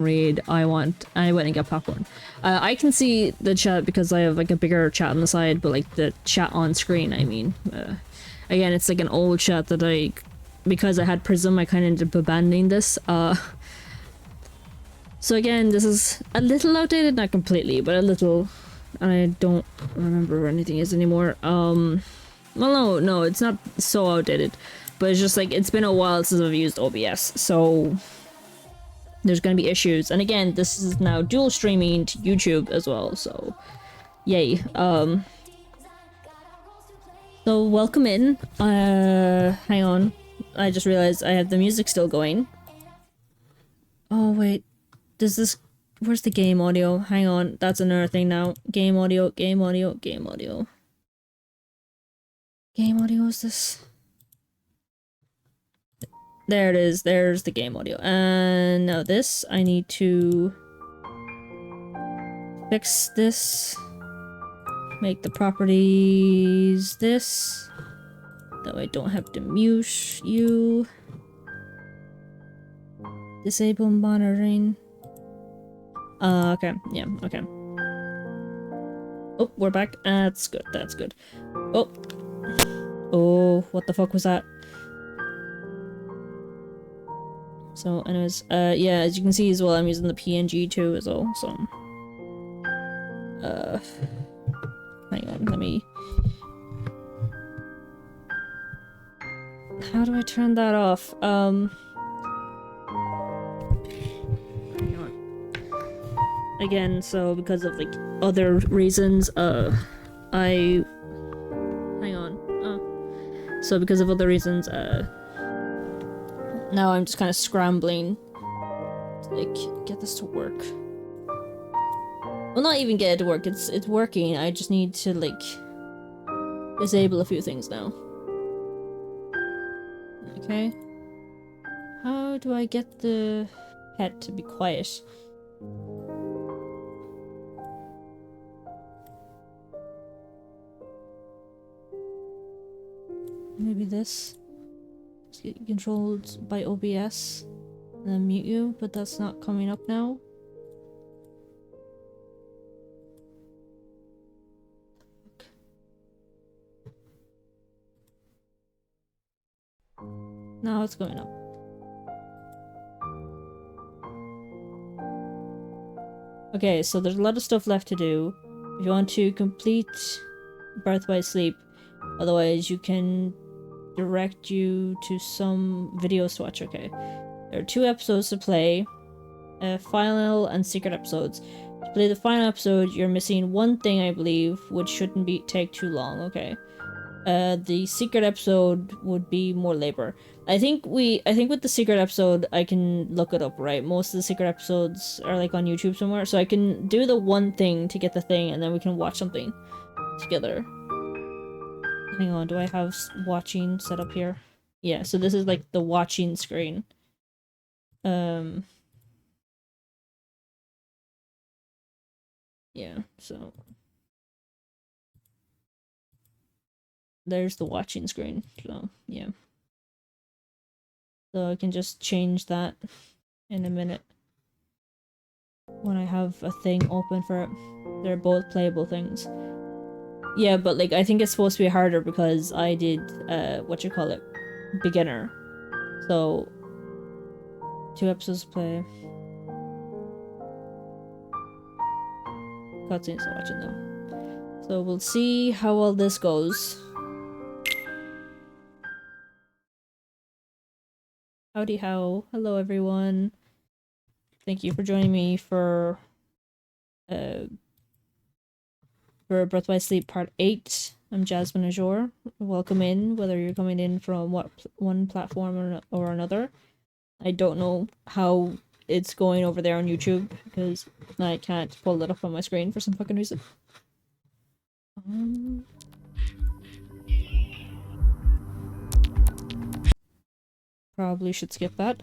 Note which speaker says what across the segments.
Speaker 1: read, I went and got popcorn. I can see the chat because I have like a bigger chat on the side, but like the chat on screen, I mean. Again, it's like an old chat that because I had Prism, I kind of ended up abandoning this. So again, this is a little outdated, not completely, but a little. And I don't remember where anything is anymore. Well, no, it's not so outdated, but it's just like, it's been a while since I've used OBS, so there's gonna be issues. And again, this is now dual streaming to YouTube as well, so yay. So welcome in. Hang on. I just realized I have the music still going. Oh wait, does this... Where's the game audio? Hang on, that's another thing now. Game audio, game audio, game audio. Game audio is this? There it is, there's the game audio. And now this, I need to fix this. Make the properties this. That way I don't have to mute you. Disable monitoring. Okay, yeah, okay. Oh, we're back. That's good, that's good. Oh. Oh, what the fuck was that? So, anyways, yeah, as you can see as well, I'm using the PNG too as well, so... hang on, let me... How do I turn that off? Again, so because of like other reasons, hang on. So because of other reasons, now I'm just kind of scrambling to like get this to work. Well, not even get it to work. It's working. I just need to like disable a few things now. Okay. How do I get the pet to be quiet? Maybe this. Just get controlled by OBS and then mute you, but that's not coming up now. Now it's going up. Okay, so there's a lot of stuff left to do. If you want to complete Birth by Sleep, otherwise you can direct you to some videos to watch. Okay, there are 2 episodes to play, final and secret episodes. To play the final episode, you're missing one thing, I believe, which shouldn't take too long. Okay, the secret episode would be more labor. I think with the secret episode, I can look it up, right? Most of the secret episodes are like on YouTube somewhere, so I can do the one thing to get the thing, and then we can watch something together. Hang on, do I have watching set up here? Yeah, so this is like the watching screen. Yeah, so there's the watching screen. So yeah, so I can just change that in a minute when I have a thing open for it. They're both playable things. Yeah, but like I think it's supposed to be harder because I did beginner. So 2 episodes to play. Cutscenes to watching though. So we'll see how well this goes. Howdy how. Hello everyone. Thank you for joining me for Birth by Sleep Part 8. I'm Jasmine Azure. Welcome in, whether you're coming in from one platform or another. I don't know how it's going over there on YouTube because I can't pull it up on my screen for some fucking reason. Probably should skip that.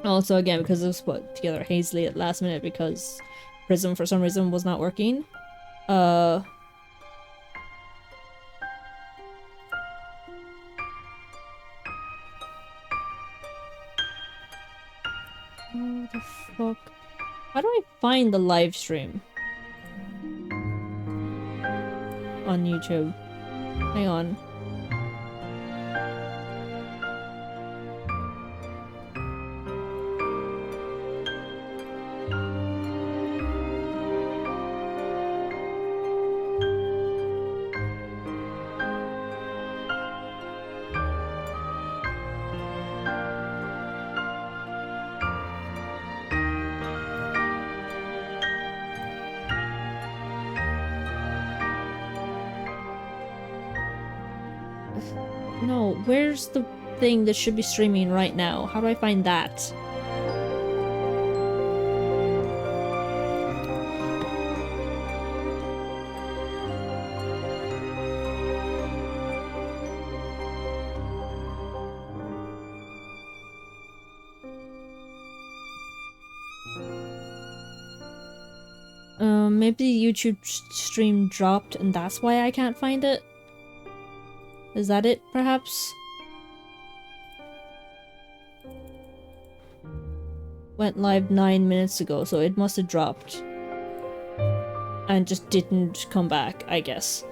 Speaker 1: Also, again, because it was put together hazily at last minute because Prism for some reason was not working. Oh, the fuck? How do I find the live stream on YouTube? Hang on. No, where's the thing that should be streaming right now? How do I find that? Maybe the YouTube stream dropped and that's why I can't find it? Is that it, perhaps? Went live 9 minutes ago, so it must have dropped. And just didn't come back, I guess.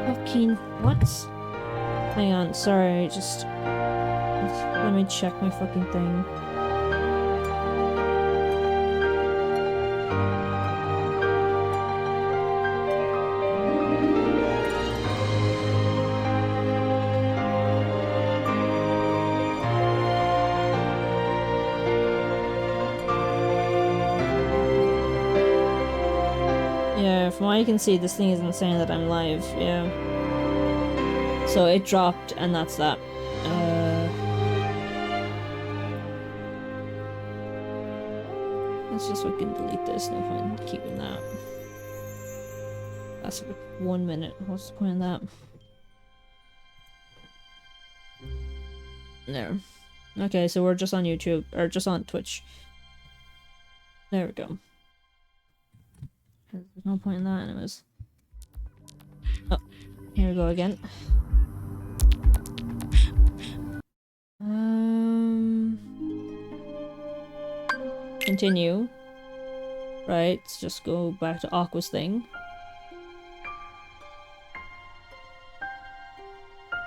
Speaker 1: Fucking what? Hang on, sorry, just let me check my fucking thing. Yeah, from what I can see, this thing isn't saying that I'm live, yeah. So it dropped, and that's that. Let's just fucking delete this, no point keeping that. That's like 1 minute. What's the point of that? There. Okay, so we're just on YouTube, or just on Twitch. There we go. There's no point in that anyways. Oh, here we go again. Continue. Right, let's just go back to Aqua's thing.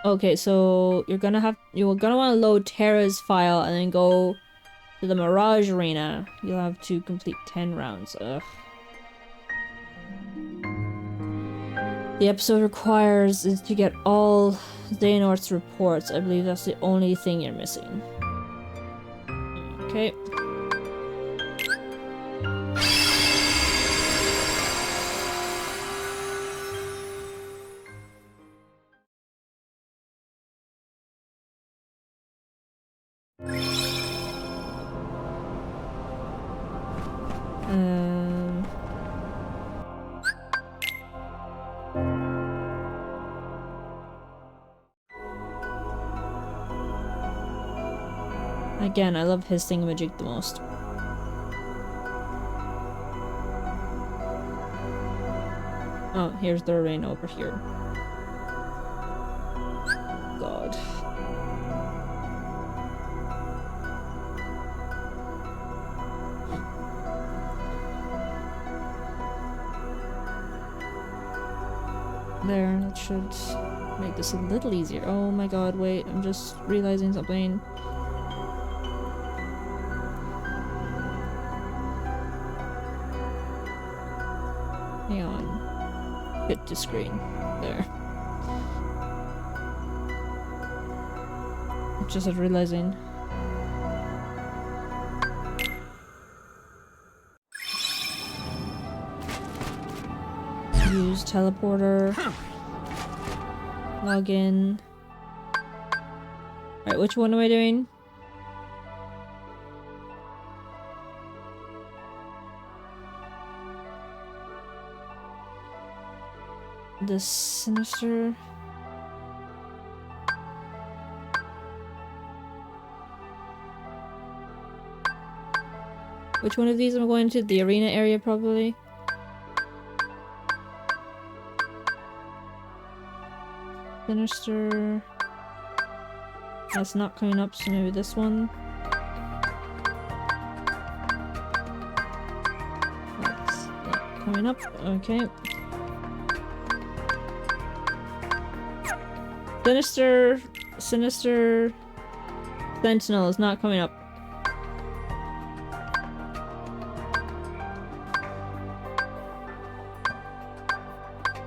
Speaker 1: Okay, so you're gonna want to load Terra's file and then go to the Mirage Arena. You'll have to complete 10 rounds. Ugh. The episode requires is to get all Xehanort's reports. I believe that's the only thing you're missing. Okay. Again, I love his thingamajig the most. Oh, here's the arena over here. God. There, that should make this a little easier. Oh my god, wait, I'm just realizing something. Hang on. Fit to screen. There. Just realizing. Use teleporter. Log in. Alright, which one am I doing? The Sinister. Which one of these am I going to? The arena area, probably. Sinister. That's not coming up, so maybe this one. That's not coming up, okay. Sinister. Sentinel is not coming up.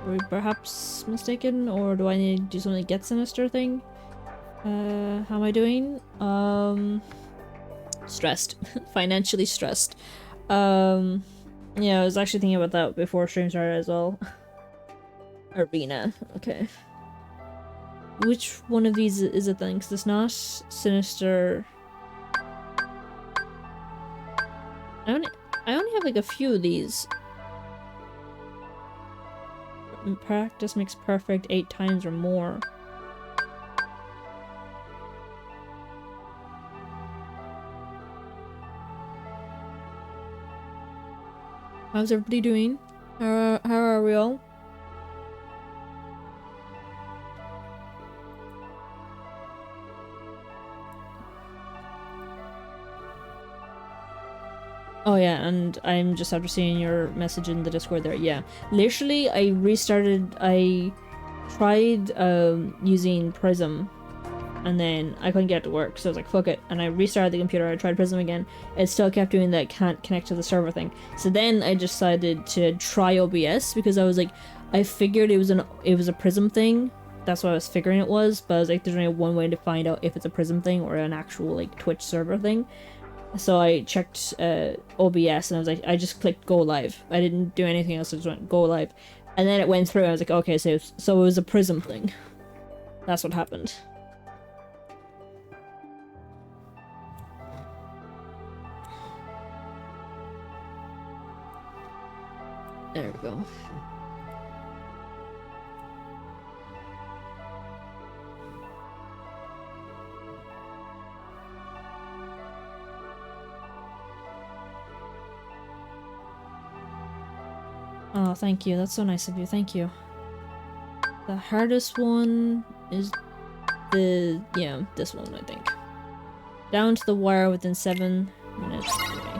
Speaker 1: Are we perhaps mistaken, or do I need to do something to get Sinister thing? How am I doing? Stressed. Financially stressed. Yeah, I was actually thinking about that before stream started as well. Arena, okay. Which one of these is it then? Because it's not Sinister. I only have like a few of these. Practice makes perfect 8 times or more. How's everybody doing? How are we all? Oh yeah, and I'm just after seeing your message in the Discord there. Yeah, literally I tried using Prism, and then I couldn't get it to work, so I was like, fuck it, and I restarted the computer. I tried Prism again. It still kept doing that can't connect to the server thing. So then I decided to try OBS, because I was like, I figured it was a Prism thing. That's what I was figuring it was, but I was like, there's only one way to find out if it's a Prism thing or an actual like Twitch server thing. So I checked OBS, and I was like, I just clicked go live. I didn't do anything else, I just went go live. And then it went through, and I was like, okay, so it was a Prism thing. That's what happened. There we go. Oh, thank you. That's so nice of you. Thank you. The hardest one is this one, I think. Down to the wire within 7 minutes. Okay.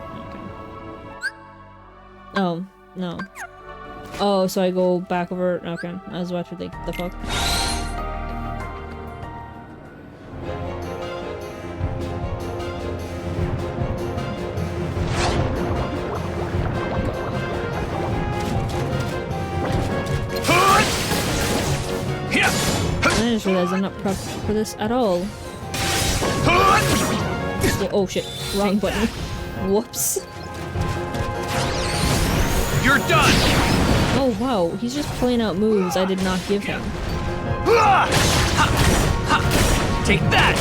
Speaker 1: Oh, no. Oh, so I go back over. Okay, I was about to think, the fuck. I just realized I'm not prepped for this at all. Oh shit, wrong button. Whoops.
Speaker 2: You're done!
Speaker 1: Oh wow, he's just playing out moves I did not give him.
Speaker 2: Take that!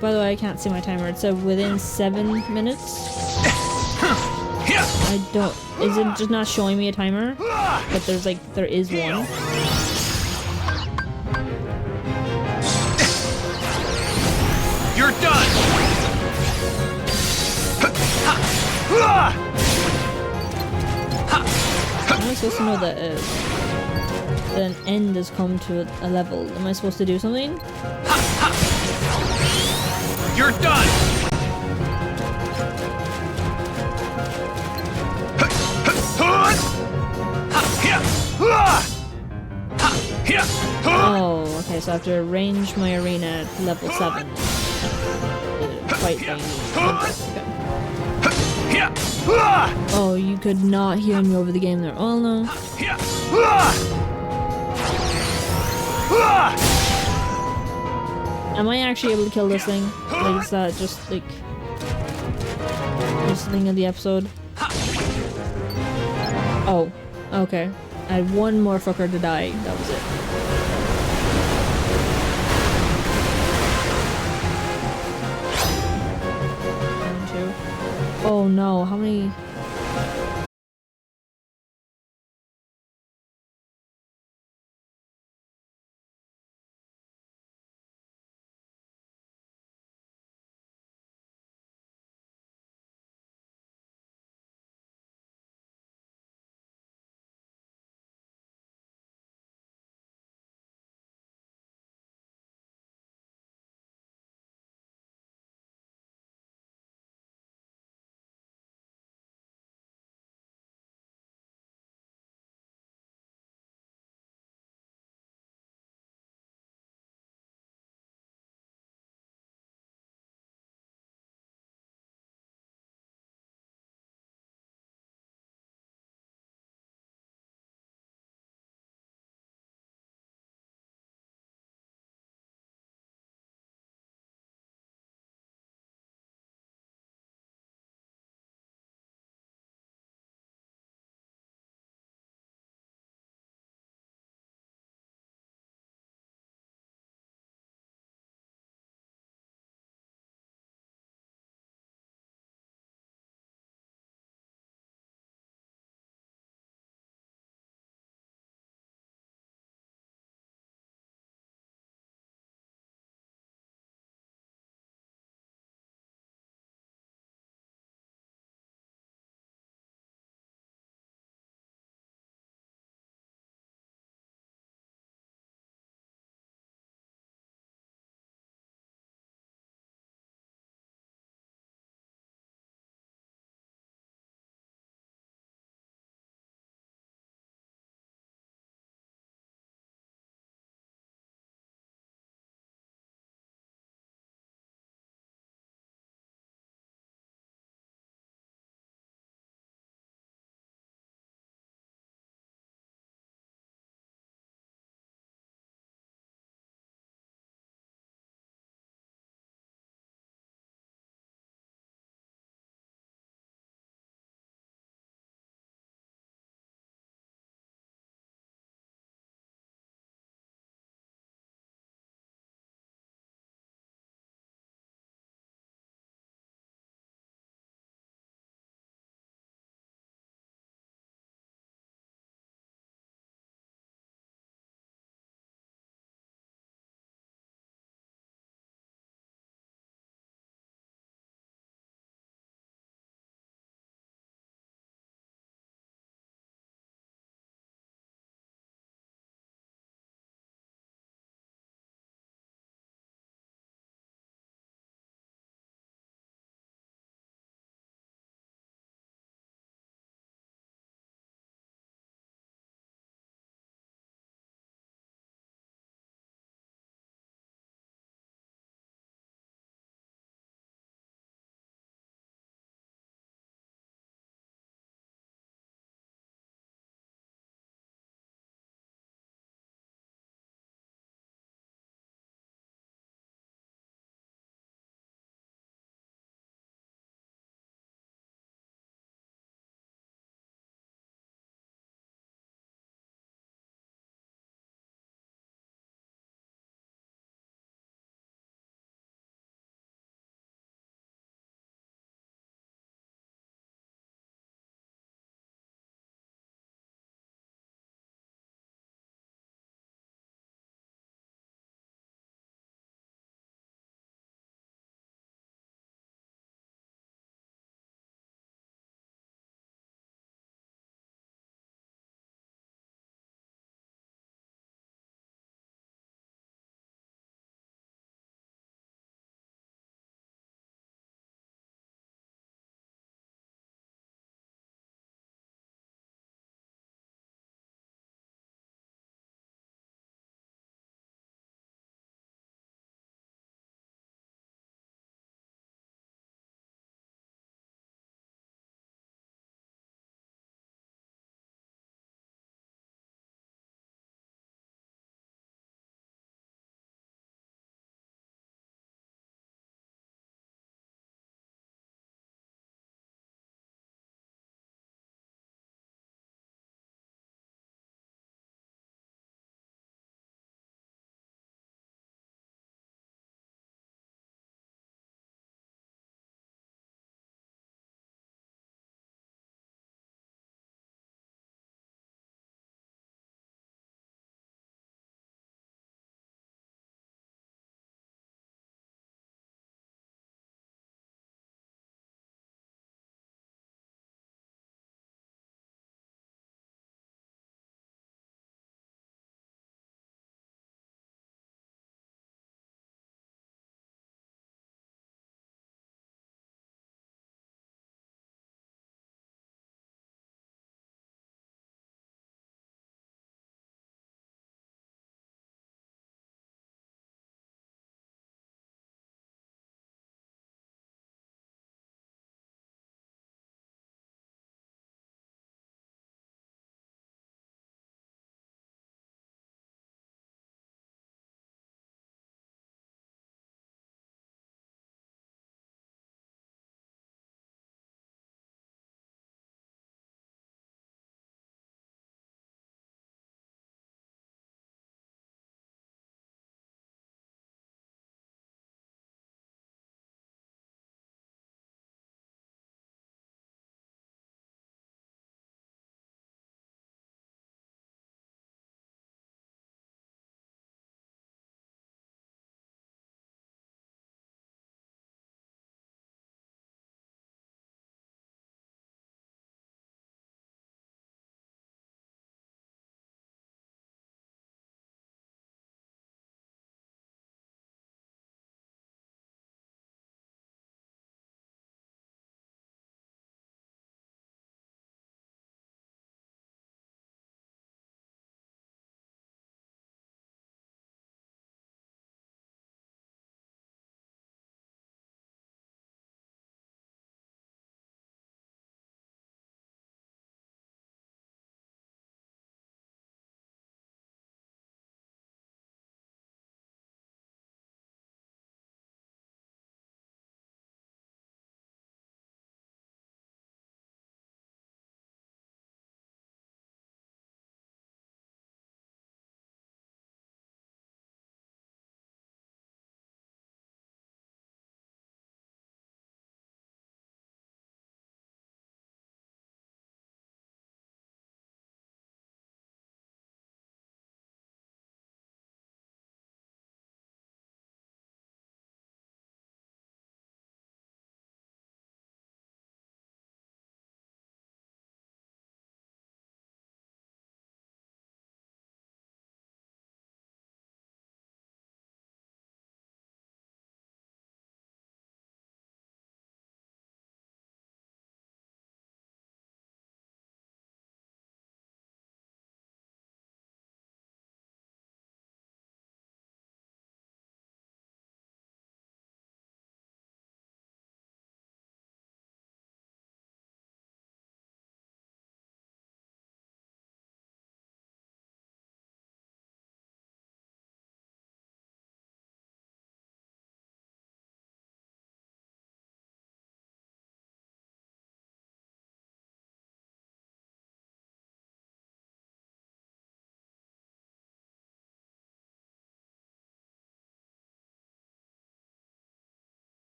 Speaker 1: By the way, I can't see my timer. It said within 7 minutes. I don't. Is it just not showing me a timer? But there's like, there is one.
Speaker 2: You're done!
Speaker 1: Am I supposed to know that an end has come to a level? Am I supposed to do something?
Speaker 2: You're done!
Speaker 1: Oh, okay, so I have to arrange my arena at level 7. The fight thing. Okay. Oh, you could not hear me over the game there. Oh no. Am I actually able to kill this thing? Like, is that just like this thing of the episode? Oh, okay. I had one more fucker to die. That was it. One, two. Oh no, how many?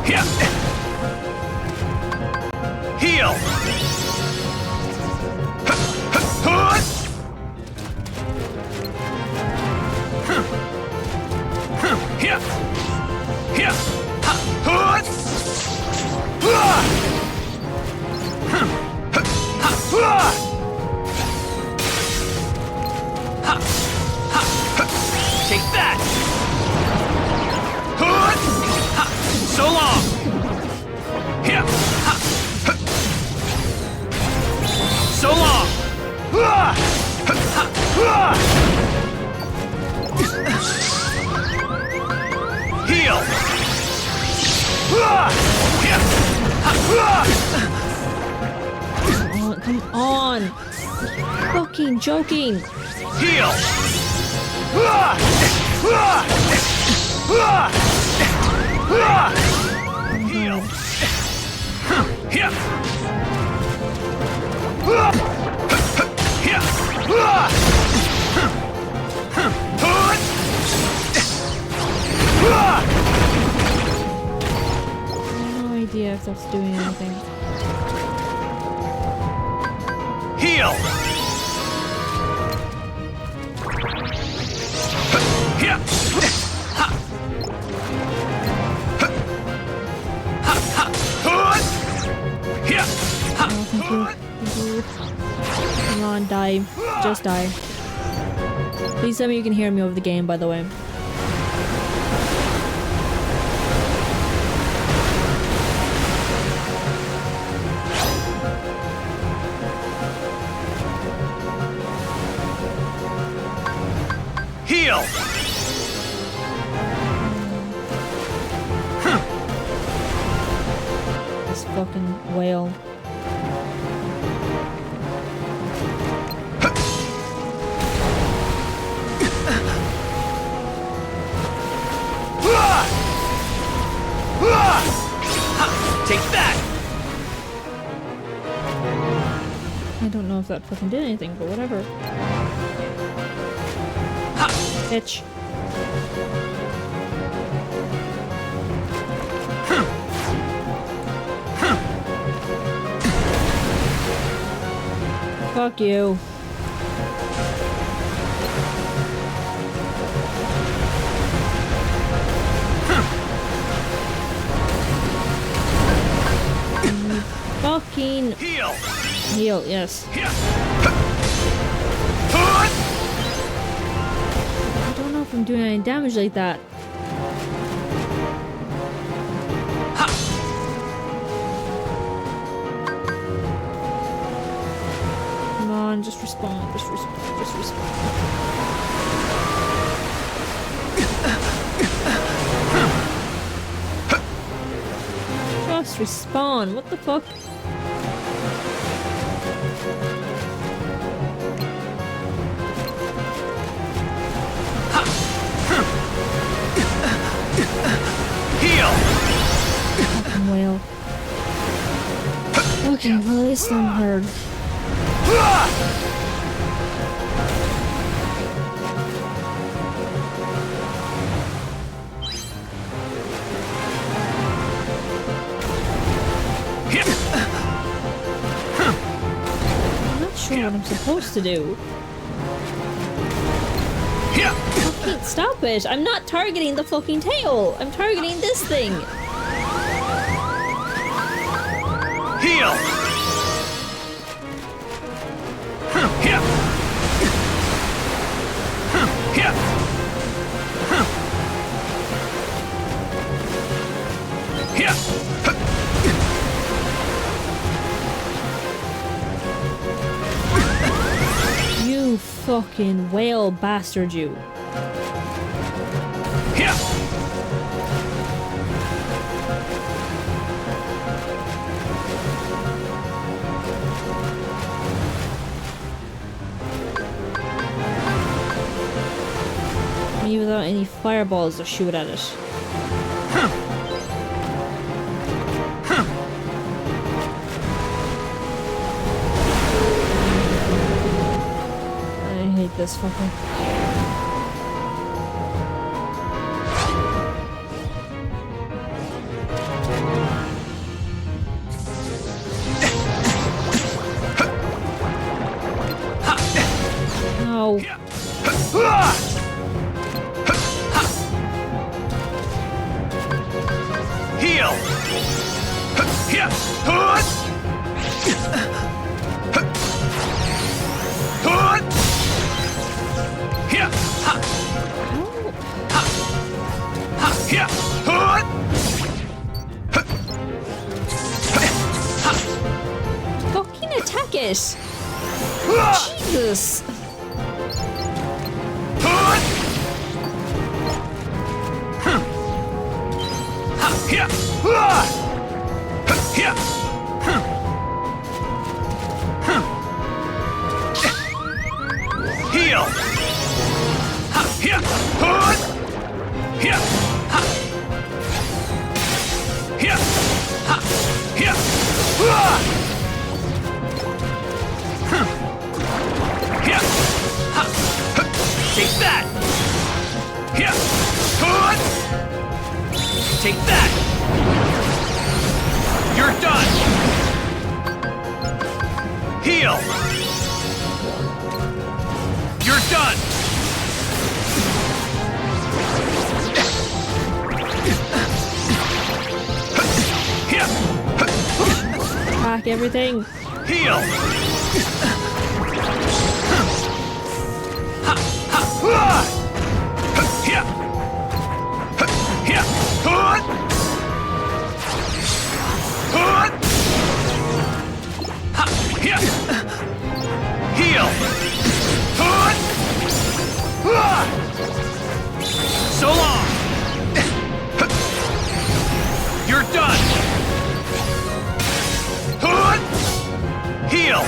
Speaker 2: Yeah. Heal. Yeah. Yeah. Take that! So long! So long! Heal!
Speaker 1: Oh, come on! Fucking joking!
Speaker 2: Heal! Heal!
Speaker 1: No idea if that's doing anything.
Speaker 2: Heal!
Speaker 1: Oh, thank you. Thank you. Come on, die. Just die. Please tell me you can hear me over the game, by the way.
Speaker 2: Heal!
Speaker 1: This fucking whale.
Speaker 2: Take that!
Speaker 1: I don't know if that fucking did anything, but whatever. Bitch. Fuck you. Fucking
Speaker 2: Heal!
Speaker 1: heal, yes. I don't know if I'm doing any damage like that. Come on, just respawn, just respawn, just respawn. Just respawn, what the fuck?
Speaker 2: Heal!
Speaker 1: Fucking whale. Okay, well at least I'm hurt. I'm not sure what I'm supposed to do. Fucking stop it! I'm not targeting the fucking tail! I'm targeting this thing!
Speaker 2: Heal!
Speaker 1: You fucking whale bastard, you. Me without any fireballs to shoot at it. I hate this fucker. No.
Speaker 2: Heal.
Speaker 1: Fucking attack it! Jesus!
Speaker 2: Heal. Take that. Take that. You're done. Heal. You're done.
Speaker 1: Attack everything!
Speaker 2: Heal. Heal. So long. You're done. Heal.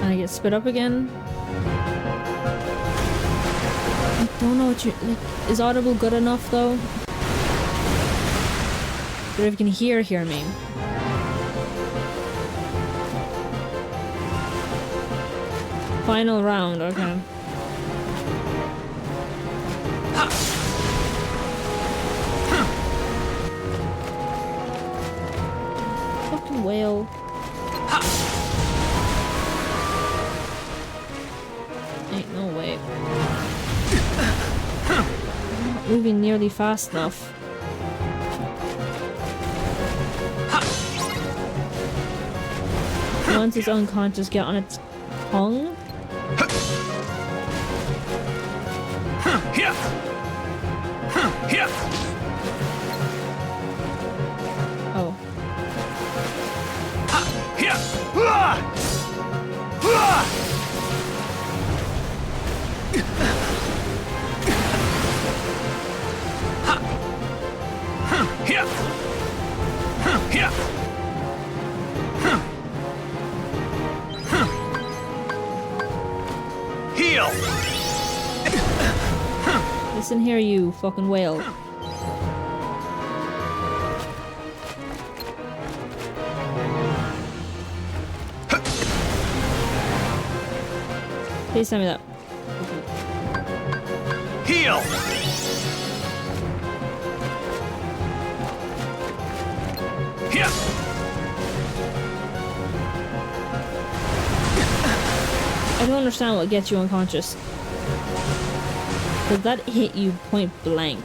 Speaker 1: I get spit up again. I don't know what you like. Is audible good enough though? Or if you can hear me. Final round, okay. Fucking whale. Ain't no way. Not moving nearly fast enough. Once it's unconscious, get on its tongue. Oh.
Speaker 2: Heal.
Speaker 1: Listen here, you fucking whale. Please tell me that.
Speaker 2: Heal.
Speaker 1: I don't understand what gets you unconscious. Because that hit you point blank.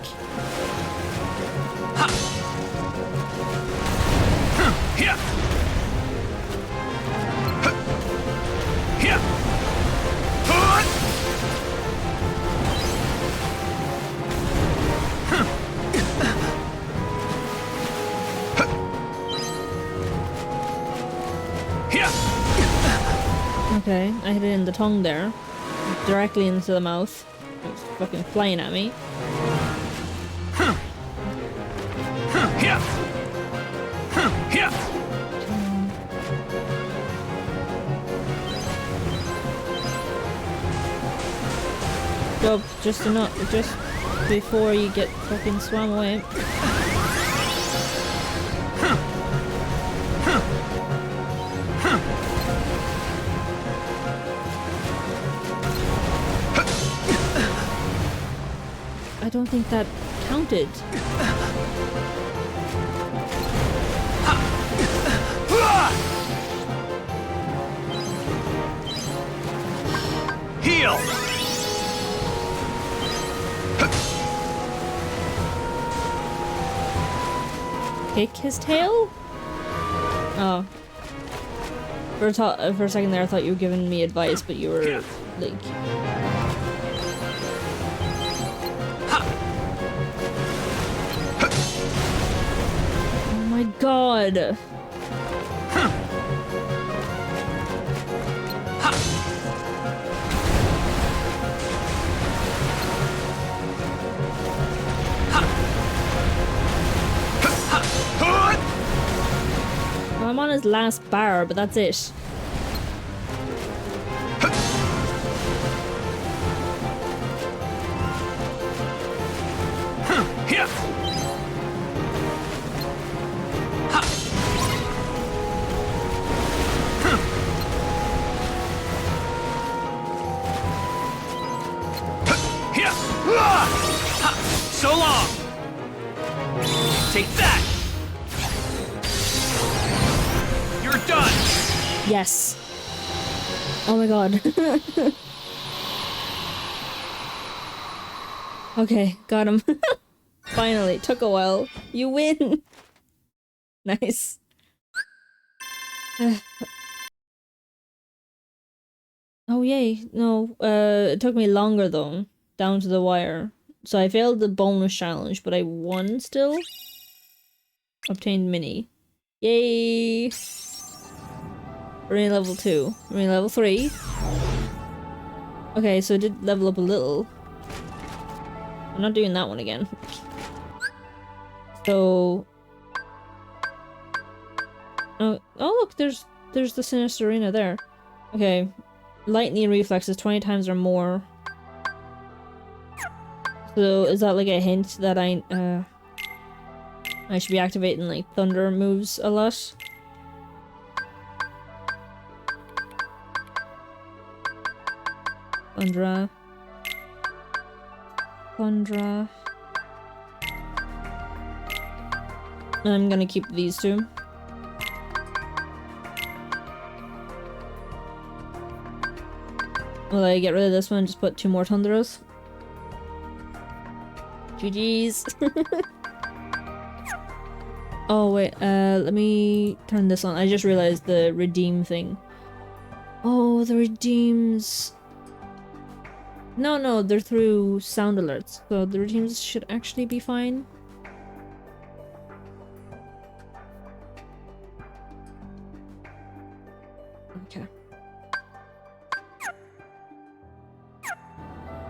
Speaker 1: Okay, I hit it in the tongue there. Directly into the mouth. It's fucking flying at me. Go, just enough, just before you get fucking swam away. I don't think that counted.
Speaker 2: Heal!
Speaker 1: Kick his tail? Oh. For a second there I thought you were giving me advice, but you were like... Oh my god! I'm on his last bar, but that's it.
Speaker 2: So long! Take that! You're done!
Speaker 1: Yes. Oh my god. Okay, got him. Finally, took a while. You win! Nice. Oh yay, no, it took me longer though, down to the wire. So I failed the bonus challenge, but I won still. Obtained mini. Yay! We're in level 2. We're in level 3. Okay, so I did level up a little. I'm not doing that one again. So... Oh look, there's the Sinister Arena there. Okay. Lightning reflexes 20 times or more. So is that like a hint that I should be activating like thunder moves a lot? Thundra. Thundra. I'm gonna keep these two. Will I get rid of this one and just put 2 more Thundras? GG's. Oh wait, let me turn this on. I just realized the redeem thing. Oh, the redeems. No, they're through sound alerts. So the redeems should actually be fine. Okay.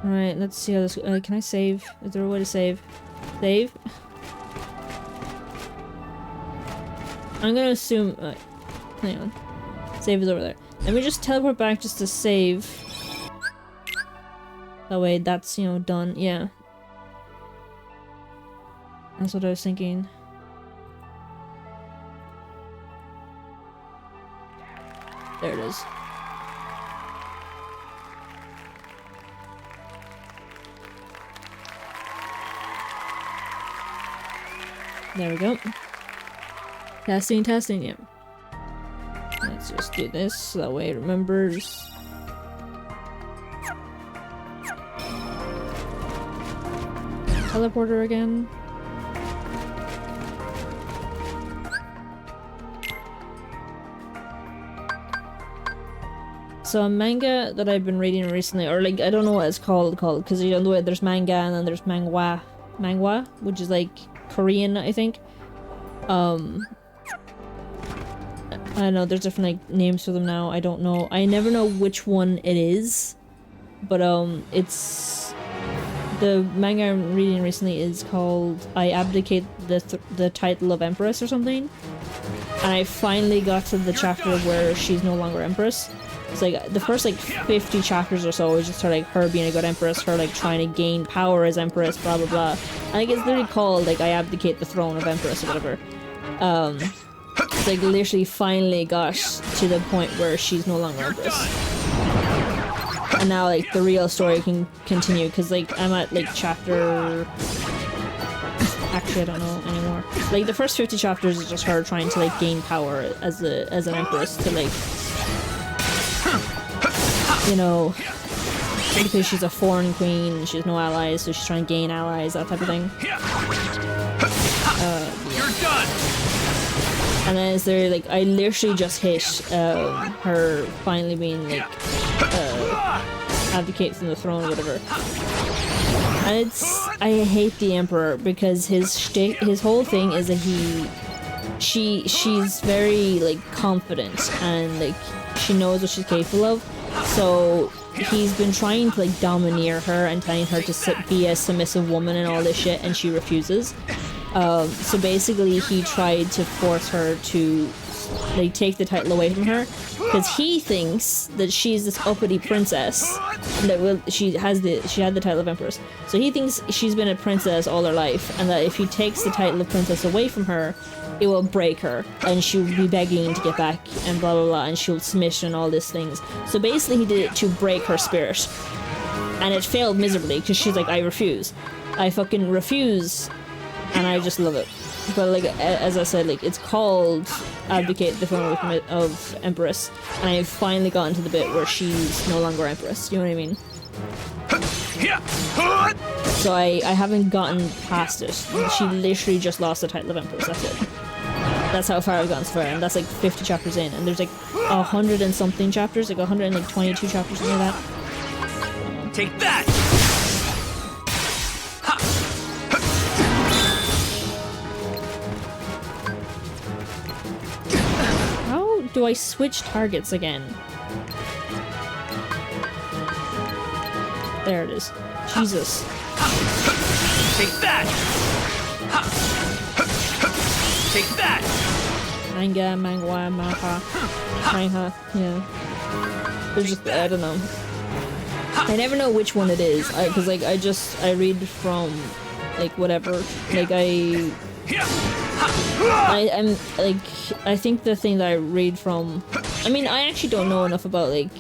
Speaker 1: Alright, let's see how this... can I save? Is there a way to save? Save? I'm gonna assume... hang on. Save is over there. Let me just teleport back just to save. That way that's, you know, done. Yeah. That's what I was thinking. There it is. There we go. Testing, yeah. Let's just do this so that way it remembers. Teleporter again. So a manga that I've been reading recently, or like, I don't know what it's called, because you know, there's manga and then there's manhwa, which is like Korean, I think. I don't know, there's different like names for them now. I don't know. I never know which one it is, but it's the manga I'm reading recently is called I Abdicate the Title of Empress or something. And I finally got to the chapter where she's no longer Empress. It's like the first like 50 chapters or so is just her like her being a good Empress, her like trying to gain power as Empress, blah blah blah. I think it's literally called like I Abdicate the Throne of Empress or whatever. It's like literally finally got to the point where she's no longer Empress. And now like the real story can continue because like I'm at like chapter... Actually I don't know anymore. Like the first 50 chapters is just her trying to like gain power as an Empress to like, you know, because she's a foreign queen and she has no allies, so she's trying to gain allies, that type of thing.
Speaker 2: You're done.
Speaker 1: And then is there like I literally just hit her finally being like abdicate from the throne or whatever. And I hate the Emperor because his whole thing is that she's very like confident and like she knows what she's capable of. So he's been trying to like domineer her and telling her to be a submissive woman and all this shit, and she refuses. So basically he tried to force her to like take the title away from her because he thinks that she's this uppity princess that she had the title of empress, so he thinks she's been a princess all her life and that if he takes the title of princess away from her it will break her and she'll be begging to get back and blah blah blah and she'll submit and all these things. So basically he did it to break her spirit, and it failed miserably because she's like, I refuse, I fucking refuse, and I just love it. But like as I said, like it's called Abdicate the Throne of Empress, and I've finally gotten to the bit where she's no longer Empress. You know what I mean? So I haven't gotten past it. She literally just lost the title of Empress. That's it. That's how far I've gotten so far, and that's like 50 chapters in, and there's like 100 and something chapters, like 122 chapters, something like that.
Speaker 2: Take that.
Speaker 1: Do I switch targets again? There it is. Jesus.
Speaker 2: Take that! Take that!
Speaker 1: Manga, mangwa, maha, manga, yeah. There's just, I don't know. I never know which one it is, because like I read from like whatever, like I'm like, I think the thing that I read from, I mean, I actually don't know enough about like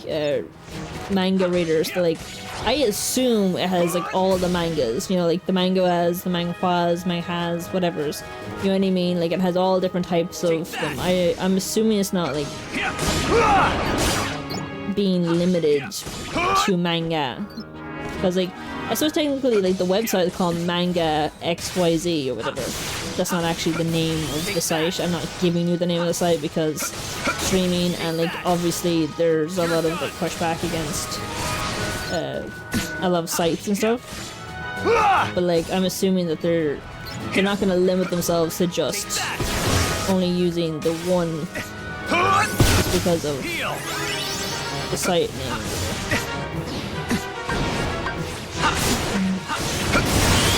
Speaker 1: manga readers, but like I assume it has like all the mangas, you know, like the mangas, the manhwas, manhas, whatever's, you know what I mean? Like it has all different types of them. I'm assuming it's not like being limited to manga, because like I suppose technically like the website is called Manga XYZ or whatever. That's not actually the name of the site. I'm not giving you the name of the site because streaming and like obviously there's a lot of like pushback against a lot of sites and stuff. But like I'm assuming that they're not gonna limit themselves to just only using the one just because of the site name.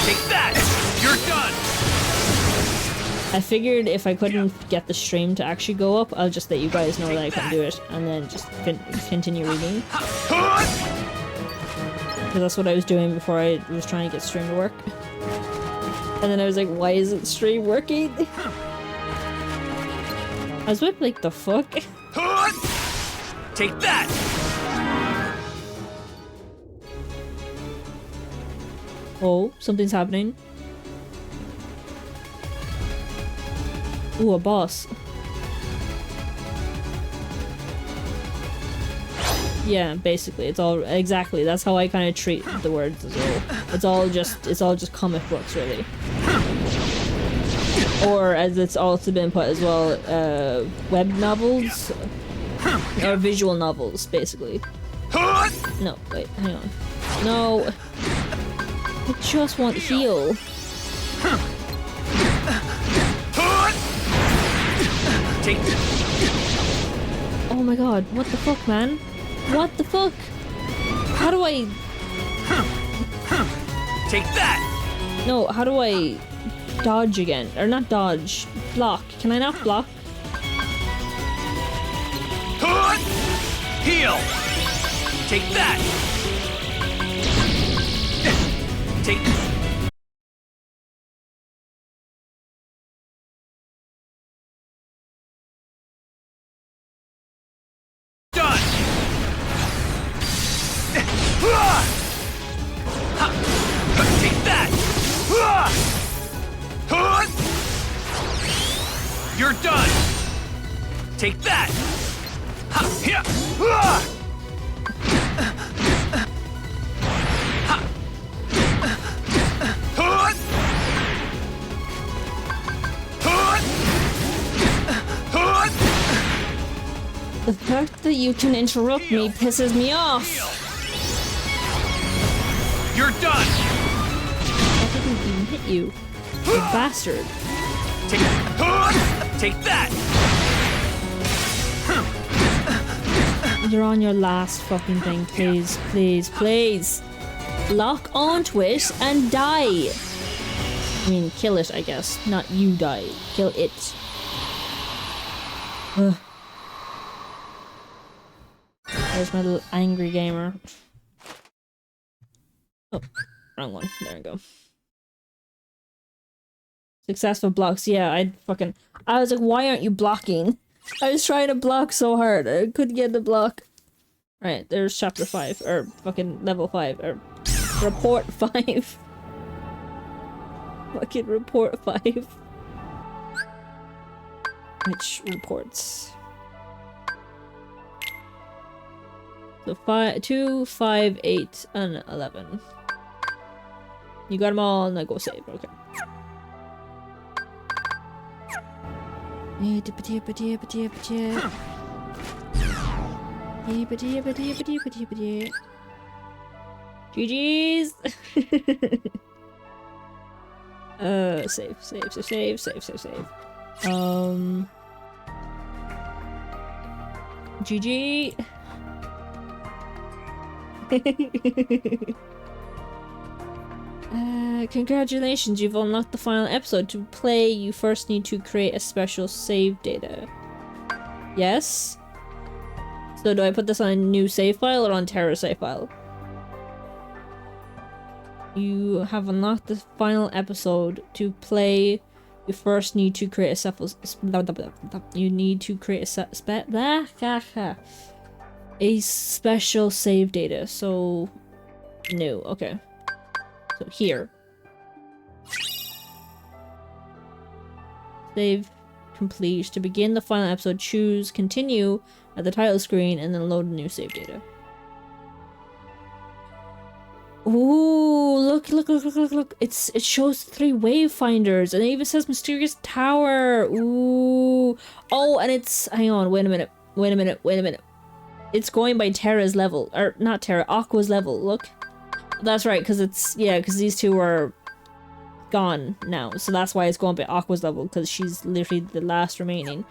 Speaker 2: Take that! You're done!
Speaker 1: I figured if I couldn't get the stream to actually go up, I'll just let you guys know that I can do it, and then just continue reading. Because that's what I was doing before I was trying to get stream to work. And then I was like, why isn't stream working? I was like, the fuck?
Speaker 2: Take that!
Speaker 1: Oh, something's happening. Ooh, a boss. Yeah, basically, it's all exactly. That's how I kind of treat the words as well. It's all just comic books, really. Or as it's also been put as well, web novels or visual novels, basically. No, wait, hang on. No, I just want heal. Oh my god, what the fuck, man? What the fuck? How do I...
Speaker 2: Take that!
Speaker 1: No, how do I dodge again? Or not dodge, block. Can I not block?
Speaker 2: Heal! Take that! Take... Take that! You're done! Take that!
Speaker 1: The fact that you can interrupt me pisses me off.
Speaker 2: You're done.
Speaker 1: I didn't even hit you, you bastard.
Speaker 2: Take that.
Speaker 1: You're on your last fucking thing, please, please, please. Lock onto it and die. I mean, kill it, I guess. Not you die. Kill it. Ugh. There's my little angry gamer. Oh, wrong one. There we go. Successful blocks. Yeah, I was like, why aren't you blocking? I was trying to block so hard. I couldn't get the block. Right, there's chapter 5. Or fucking level 5. Or report 5. Fucking report 5. Which reports? So 2, 5, 8, and 11. You got them all, and I go save. Okay. GG's. Save. GG. Congratulations, you've unlocked the final episode. To play, you first need to create a special save data. Yes? So do I put this on a new save file or on Terra's save file? You have unlocked the final episode. To play, you first need to create a special save data. So new. Okay. So here. Save complete. To begin the final episode, choose continue at the title screen and then load the new save data. Ooh, look. It shows 3 wayfinders and it even says mysterious tower. Ooh. Oh, and it's, hang on, wait a minute. It's going by Terra's level, or not Terra, Aqua's level. Look. That's right, because it's, yeah, because these two are gone now, so that's why it's going by Aqua's level, because she's literally the last remaining.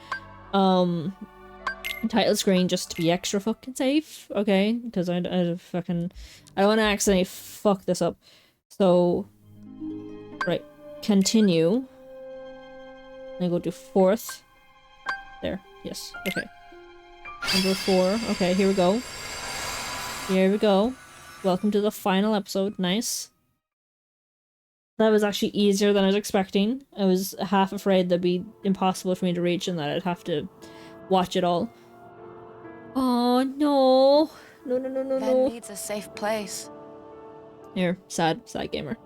Speaker 1: Title screen just to be extra fucking safe, okay? Because I don't want to accidentally fuck this up. So, right, continue. I go to 4th. There, yes, okay. Number 4, okay, here we go. Welcome to the final episode. Nice. That was actually easier than I was expecting. I was half afraid that'd be impossible for me to reach and that I'd have to watch it all. Oh no. No.
Speaker 3: Ben needs a safe place.
Speaker 1: Here, sad gamer.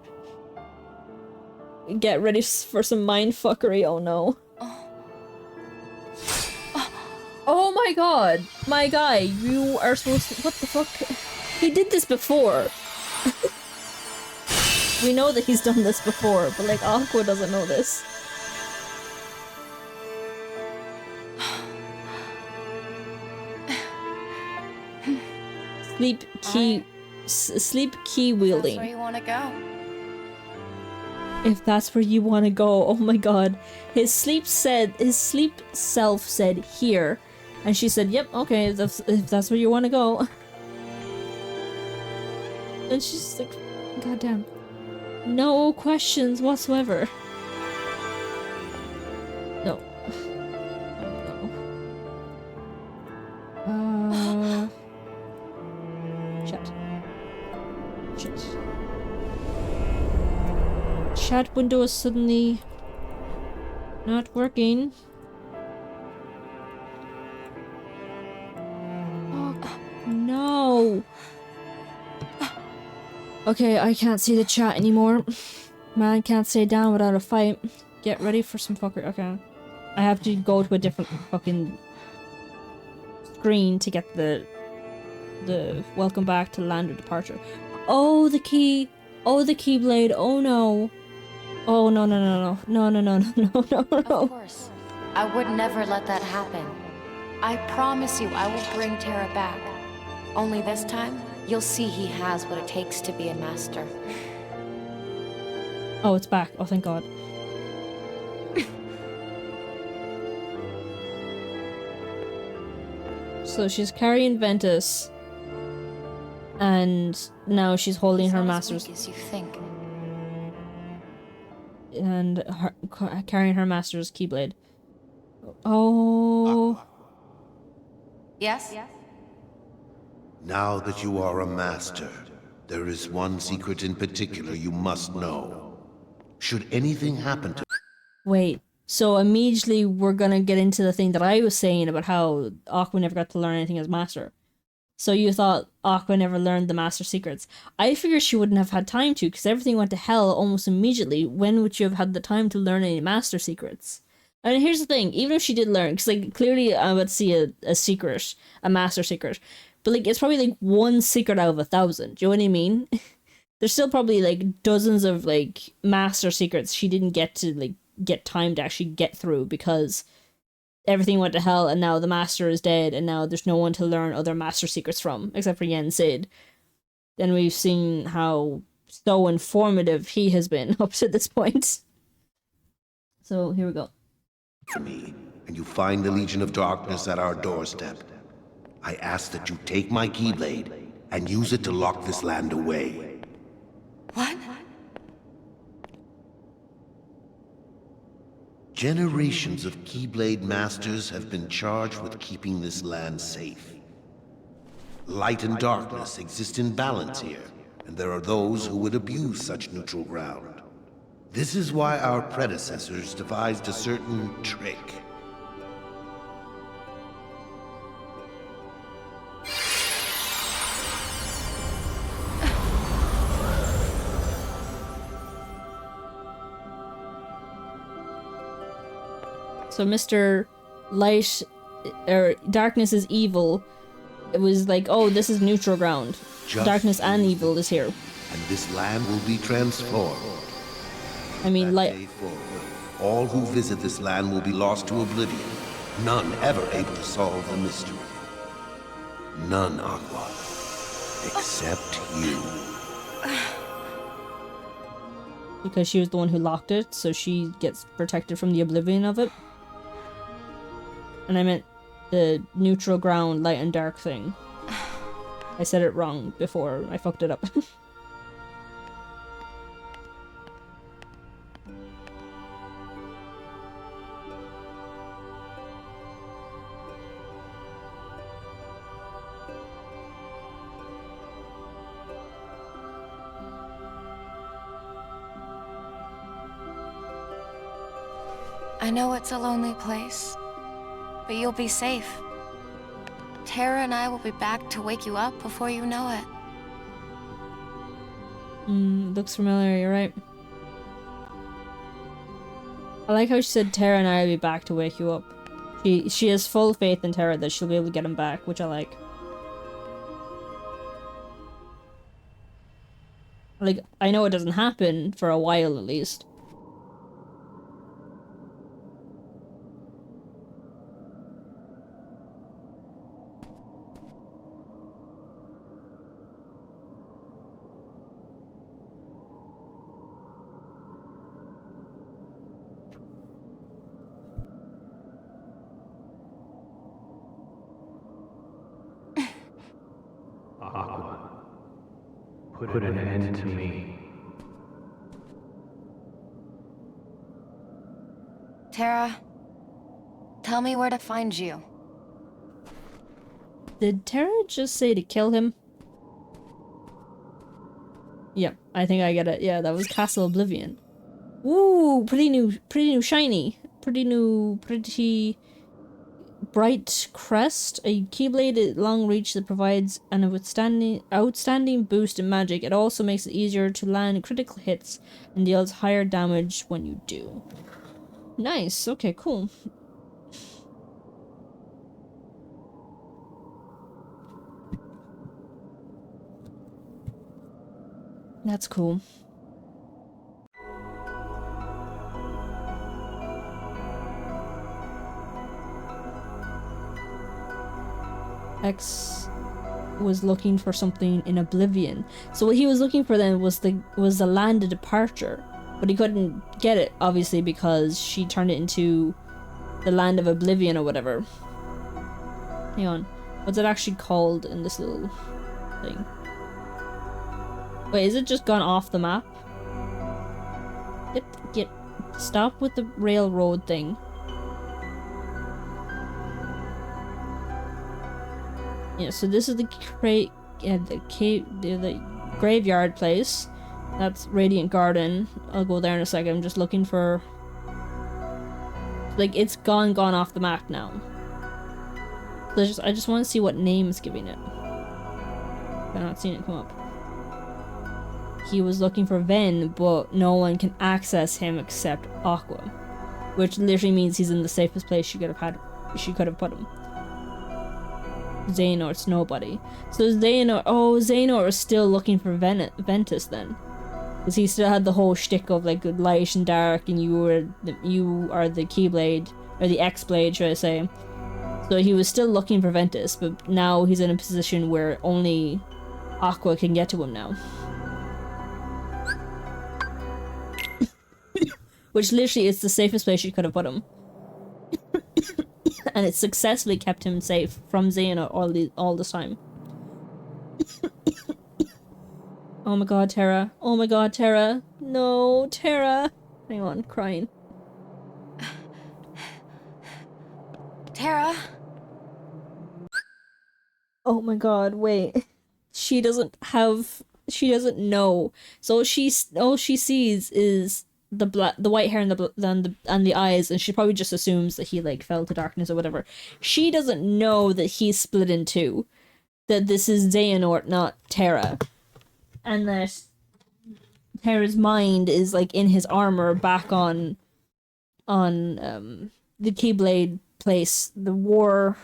Speaker 1: Get ready for some mindfuckery, oh no. Oh my god! My guy, you are supposed to- what the fuck? He did this before. We know that he's done this before, but like Aqua doesn't know this. Sleep key wielding.
Speaker 3: That's where you want to go.
Speaker 1: If that's where you want to go, oh my god. His sleep self said here, and she said, "Yep, okay, if that's where you want to go." And she's like, goddamn. No questions whatsoever. No. Chat window is suddenly not working. Oh, no. Okay, I can't see the chat anymore. Man can't stay down without a fight. Get ready for some fucker. Okay. I have to go to a different fucking screen to get the welcome back to land or departure. Oh, the key. Oh, the keyblade. Oh no. Oh no.
Speaker 3: Of course. I would never let that happen. I promise you I will bring Terra back. Only this time, you'll see he has what it takes to be a master.
Speaker 1: Oh, it's back. Oh, thank God. So she's carrying Ventus, and now she's holding her master's.
Speaker 3: As you think.
Speaker 1: And carrying her master's keyblade. Oh.
Speaker 3: Yes?
Speaker 4: Now that you are a master, there is one secret in particular you must know. Should anything happen to...
Speaker 1: Wait. So immediately we're gonna get into the thing that I was saying about how Aqua never got to learn anything as master. So you thought Aqua never learned the master secrets. I figured she wouldn't have had time to, because everything went to hell almost immediately. When would you have had the time to learn any master secrets? And here's the thing, even if she did learn, because like clearly I would see a secret, a master secret, but like it's probably like one secret out of 1,000. Do you know what I mean? There's still probably like dozens of like master secrets she didn't get to like get time to actually get through because everything went to hell and now the master is dead and now there's no one to learn other master secrets from except for Yen Sid. Then we've seen how so informative he has been up to this point. So here we go.
Speaker 4: me, and you find the Legion of Darkness at our doorstep. I ask that you take my Keyblade and use it to lock this land away.
Speaker 3: What?
Speaker 4: Generations of Keyblade Masters have been charged with keeping this land safe. Light and darkness exist in balance here, and there are those who would abuse such neutral ground. This is why our predecessors devised a certain trick.
Speaker 1: So Mr. Light, or Darkness is evil. It was like, oh, this is neutral ground.
Speaker 4: Just
Speaker 1: Darkness and evil is here.
Speaker 4: And this land will be transformed.
Speaker 1: I mean,
Speaker 4: That
Speaker 1: light.
Speaker 4: day forward, all who visit this land will be lost to oblivion. None ever able to solve the mystery. None, Aqua. Except you.
Speaker 1: Because she was the one who locked it, so she gets protected from the oblivion of it. And I meant the neutral ground, light and dark thing. I said it wrong before I fucked it up.
Speaker 3: I know it's a lonely place, but you'll be safe. Terra and I will be back to wake you up before you know it.
Speaker 1: Looks familiar, you're right. I like how she said Terra and I will be back to wake you up. She has full faith in Terra that she'll be able to get him back, which I like. Like, I know it doesn't happen for a while at least.
Speaker 5: Aqua, put an end to me.
Speaker 3: Terra, tell me where to find you.
Speaker 1: Did Terra just say to kill him? Yep, I think I get it. Yeah, that was Castle Oblivion. Ooh, pretty new shiny. Pretty bright crest. A keyblade long reach that provides an outstanding boost in magic. It also makes it easier to land critical hits and deals higher damage when you do. Nice, okay, cool. That's cool. X was looking for something in Oblivion. So what he was looking for then was the land of departure, but he couldn't get it obviously because she turned it into the land of Oblivion or whatever. Hang on, what's it actually called in this little thing? Wait, is it just gone off the map? Stop with the railroad thing. Yeah, so this is the graveyard place. That's Radiant Garden. I'll go there in a second. I'm just looking for... Like, it's gone off the map now. So I just want to see what name is giving it. I've not seen it come up. He was looking for Ven, but no one can access him except Aqua. Which literally means he's in the safest place she could have put him. Xehanort's nobody. So Xehanort was still looking for Ventus then. Because he still had the whole shtick of like light and dark, and you are the Keyblade, or the X-Blade should I say. So he was still looking for Ventus, but now he's in a position where only Aqua can get to him now. Which literally is the safest place you could have put him. And it successfully kept him safe from Xehanort all this time. Oh my god, Terra. Oh my god, Terra. No, Terra. Hang on, crying.
Speaker 3: Terra?
Speaker 1: Oh my god, wait. She doesn't know. So all she sees is the white hair and the eyes, and she probably just assumes that he like fell to darkness or whatever. She doesn't know that he's split in two. That this is Xehanort, not Terra. And that Terra's mind is like in his armor back on the Keyblade place, the war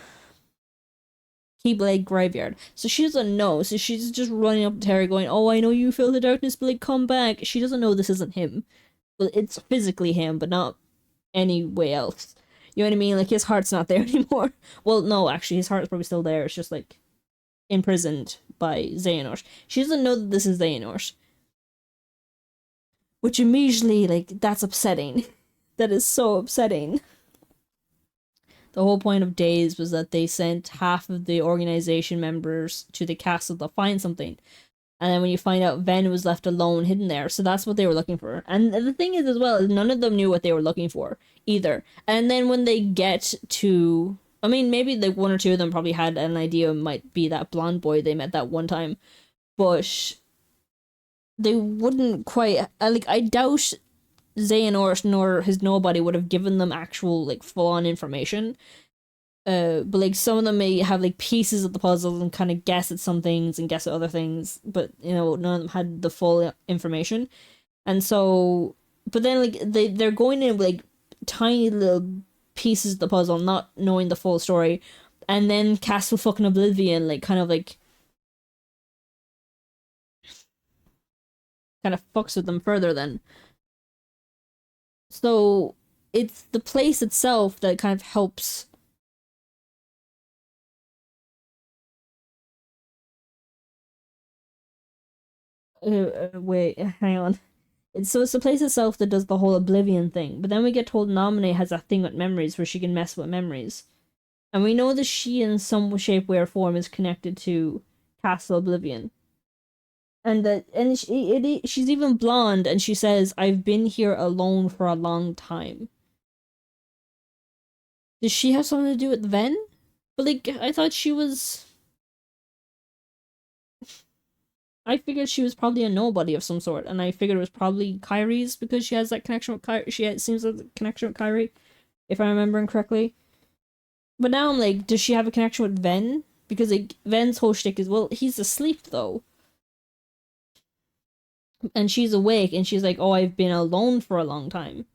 Speaker 1: Keyblade graveyard. So she doesn't know. So she's just running up to Terra going, "Oh, I know you feel the darkness, but like come back." She doesn't know this isn't him. Well, it's physically him, but not any way else. You know what I mean? Like his heart's not there anymore. Well, no, actually his heart's probably still there. It's just like imprisoned by Xehanort. She doesn't know that this is Xehanort. Which immediately, like, that's upsetting. That is so upsetting. The whole point of Days was that they sent half of the organization members to the castle to find something. And then when you find out, Ven was left alone, hidden there. So that's what they were looking for. And the thing is, as well, none of them knew what they were looking for, either. And then when they get to... I mean, maybe like one or two of them probably had an idea it might be that blonde boy they met that one time. But they wouldn't quite... Like, I doubt Xehanort nor his nobody would have given them actual, like, full-on information. But, like, some of them may have, like, pieces of the puzzle and kind of guess at some things and guess at other things. But, you know, none of them had the full information. And so... But then, like, they're going in, like, tiny little pieces of the puzzle, not knowing the full story, and then Castle fucking Oblivion kind of fucks with them further then. So it's the place itself that kind of helps wait, hang on. It's the place itself that does the whole Oblivion thing, but then we get told Nominee has a thing with memories where she can mess with memories. And we know that she, in some shape, way, or form, is connected to Castle Oblivion. And she's even blonde, and she says, "I've been here alone for a long time." Does she have something to do with Ven? But, like, I thought she was... I figured she was probably a nobody of some sort, and I figured it was probably Kyrie's because she has that connection with Kyrie. Seems like a connection with Kyrie, if I'm remembering correctly. But now I'm like, does she have a connection with Ven? Because like Ven's whole shtick is, well, he's asleep though, and she's awake, and she's like, "Oh, I've been alone for a long time."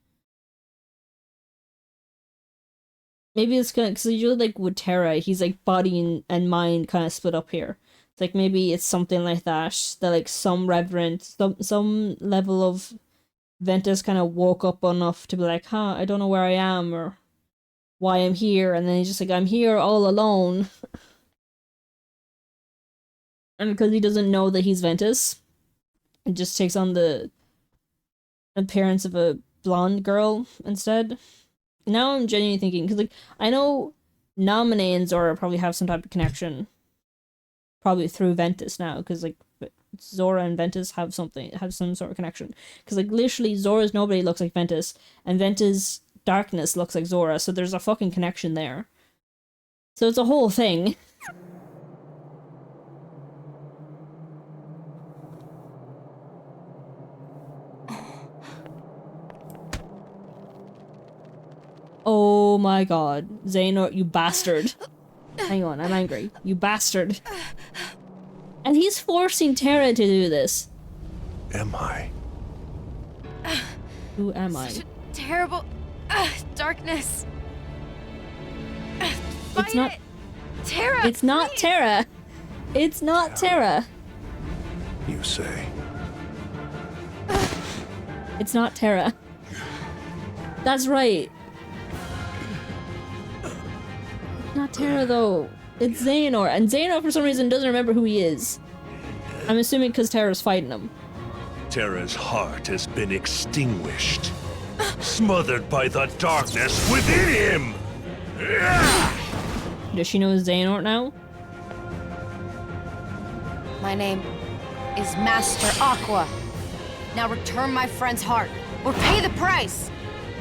Speaker 1: Maybe it's because usually like with Terra, he's like body and mind kind of split up here. Like maybe it's something like that like some reverent, some level of Ventus kind of woke up enough to be like, I don't know where I am or why I'm here, and then he's just like, I'm here all alone. And because he doesn't know that he's Ventus, it just takes on the appearance of a blonde girl instead. Now I'm genuinely thinking, because like I know Naminé and Zora probably have some type of connection, probably through Ventus now, because like Zora and Ventus have some sort of connection. Because like literally Zora's nobody looks like Ventus, and Ventus' darkness looks like Zora, so there's a fucking connection there. So it's a whole thing. Oh my god. Xehanort, you bastard. Hang on, I'm angry. You bastard. And he's forcing Terra to do this.
Speaker 6: Am I?
Speaker 1: Who am I?
Speaker 3: Such a terrible darkness.
Speaker 1: It's not
Speaker 3: Terra.
Speaker 1: It's not
Speaker 3: please.
Speaker 1: Terra. It's not Terra.
Speaker 6: You say?
Speaker 1: It's not Terra. That's right. Not Terra though. It's Xehanort, and Xehanort for some reason doesn't remember who he is. I'm assuming because Terra's fighting him.
Speaker 6: Terra's heart has been extinguished, smothered by the darkness within him.
Speaker 1: Does she know it's Xehanort now?
Speaker 7: My name is Master Aqua. Now return my friend's heart, or pay the price!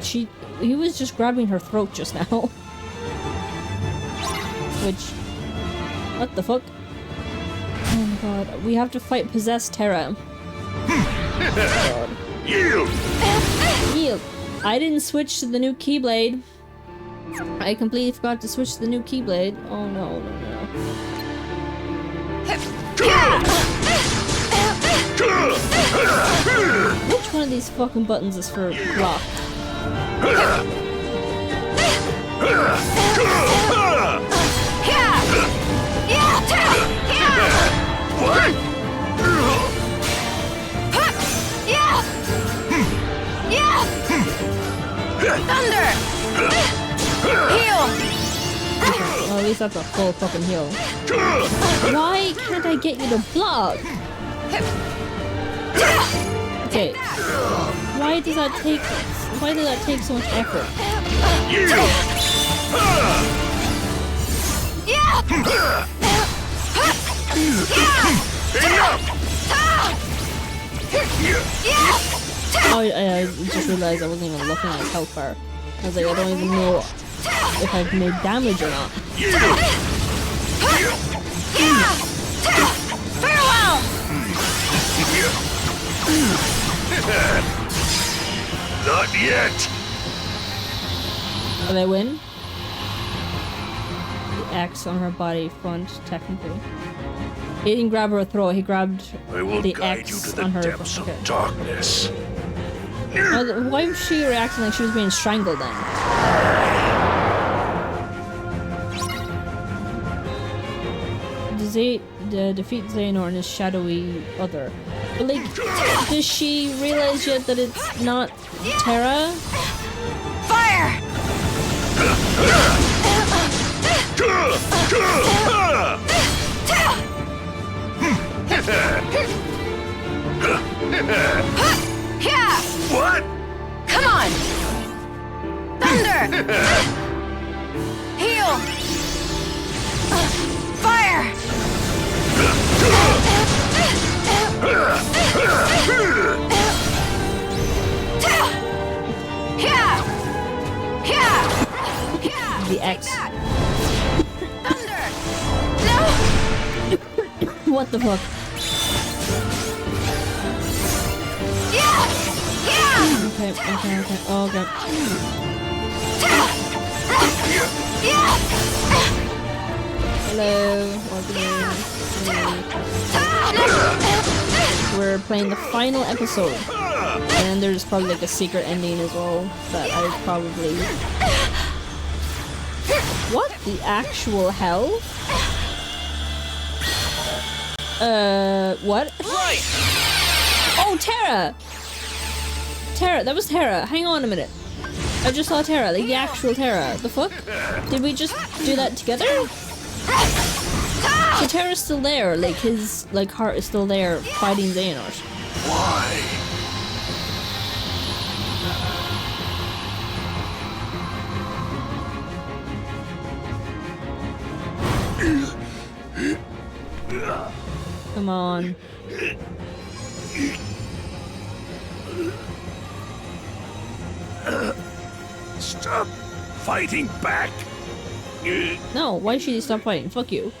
Speaker 1: He was just grabbing her throat just now. Which... what the fuck? Oh my god, we have to fight possessed Terra. God.
Speaker 6: Yield!
Speaker 1: Yield! I didn't switch to the new Keyblade. I completely forgot to switch to the new Keyblade. Oh no, no, no. Which one of these fucking buttons is for block?
Speaker 3: Thunder! Heal!
Speaker 1: Well, at least that's a full fucking heal. Why can't I get you to block? Okay. Why does that take so much effort? Oh, I just realized I wasn't even looking at his health bar. I was like, I don't even know if I've made damage or not.
Speaker 3: Farewell!
Speaker 6: Not yet.
Speaker 1: Did I win? The X on her body front, technically. He didn't grab her throat, he grabbed
Speaker 6: I will
Speaker 1: the
Speaker 6: guide
Speaker 1: X
Speaker 6: you to the
Speaker 1: on her
Speaker 6: depths
Speaker 1: front.
Speaker 6: of darkness.
Speaker 1: Why was she reacting like she was being strangled then? Defeat Xehanort and his shadowy other. But like, does she realize yet that it's not Terra?
Speaker 3: Fire!
Speaker 6: What?
Speaker 3: Come on! Thunder! Heal! Fire!
Speaker 1: The X.
Speaker 3: Thunder! No!
Speaker 1: What the fuck? Okay. Oh, okay. Hello. We're playing the final episode. And there's probably like a secret ending as well that I probably... What the actual hell? What?
Speaker 2: Right!
Speaker 1: Oh, Terra! Terra, that was Terra. Hang on a minute. I just saw Terra, like the actual Terra. The fuck? Did we just do that together? So Terra's still there, like his heart is still there fighting Xehanort.
Speaker 6: Why?
Speaker 1: Come on.
Speaker 6: Stop fighting back.
Speaker 1: No, why should he stop fighting? Fuck you.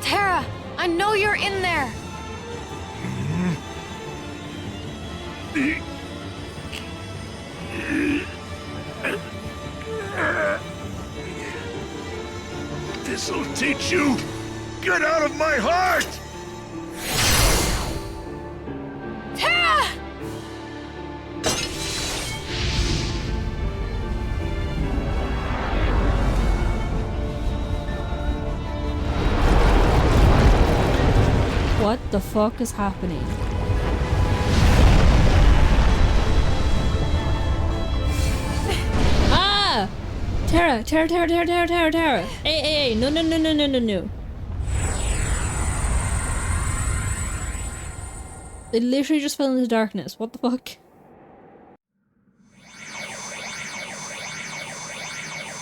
Speaker 3: Terra, I know you're in there.
Speaker 6: This'll teach you. Get out of my heart!
Speaker 3: Terra!
Speaker 1: What the fuck is happening? Ah! Terra! Hey, no. They literally just fell into darkness. What the fuck?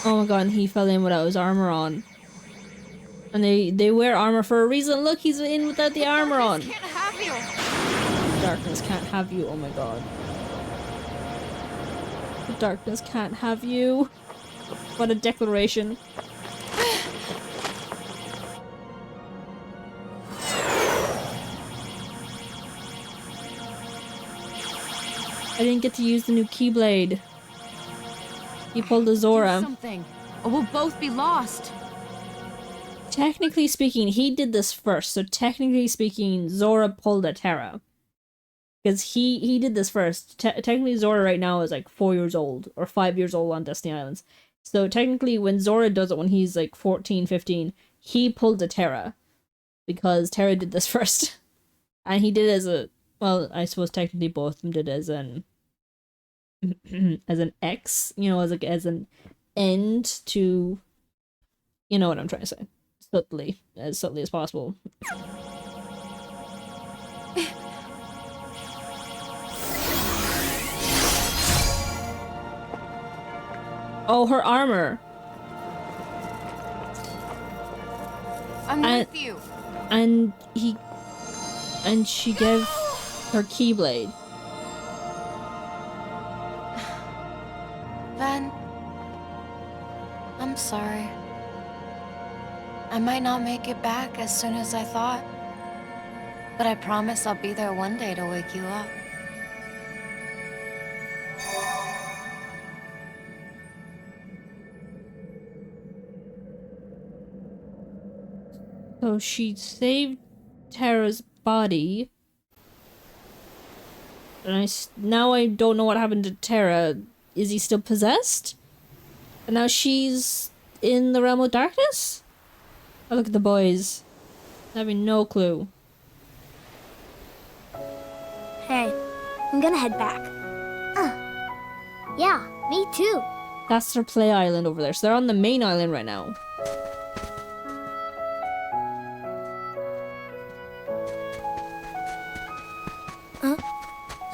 Speaker 1: Oh my god, and he fell in without his armor on. And they wear armor for a reason. Look, he's in without the armor on.
Speaker 3: Can't have you.
Speaker 1: Darkness can't have you. Oh my god. The darkness can't have you. What a declaration. I didn't get to use the new Keyblade. He pulled a
Speaker 7: Do
Speaker 1: Zora.
Speaker 7: something, or we'll both be lost.
Speaker 1: Technically speaking, he did this first. So technically speaking, Zora pulled a Terra. Because he did this first. Technically, Zora right now is like 4 years old. Or 5 years old on Destiny Islands. So technically, when Zora does it when he's like 14, 15, he pulled a Terra. Because Terra did this first. And he did it as a... Well, I suppose technically both of them did it as an... as an X. You know, as an end to... You know what I'm trying to say. Subtly as possible. Oh, her armor.
Speaker 3: I'm with you.
Speaker 1: And she gave her Keyblade.
Speaker 3: Ven, I'm sorry. I might not make it back as soon as I thought, but I promise I'll be there one day to wake you up.
Speaker 1: So she saved Terra's body. And now I don't know what happened to Terra. Is he still possessed? And now she's in the realm of darkness? Oh, look at the boys. Having no clue.
Speaker 8: Hey, I'm gonna head back. Yeah, me too.
Speaker 1: That's their play island over there. So they're on the main island right now.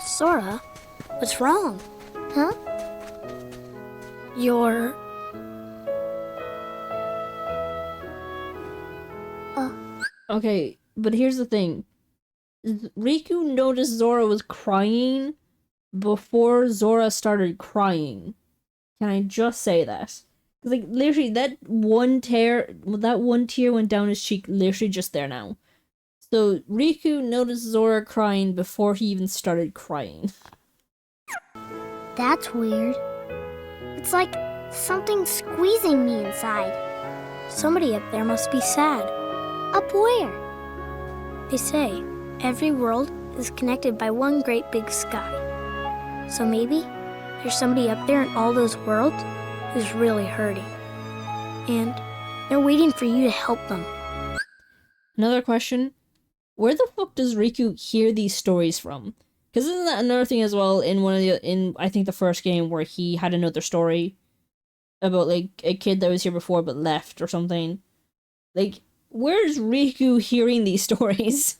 Speaker 8: Sora, what's wrong? Huh? You're...
Speaker 1: Okay, but here's the thing. Riku noticed Zora was crying before Zora started crying. Can I just say that? Because, like, literally, that one tear went down his cheek, literally just there now. So, Riku noticed Zora crying before he even started crying.
Speaker 8: That's weird. It's like something squeezing me inside. Somebody up there must be sad. Up where? They say every world is connected by one great big sky. So maybe there's somebody up there in all those worlds who's really hurting. And they're waiting for you to help them.
Speaker 1: Another question. Where the fuck does Riku hear these stories from? Because isn't that another thing as well in I think the first game where he had another story about like a kid that was here before but left or something. Like, where's Riku hearing these stories?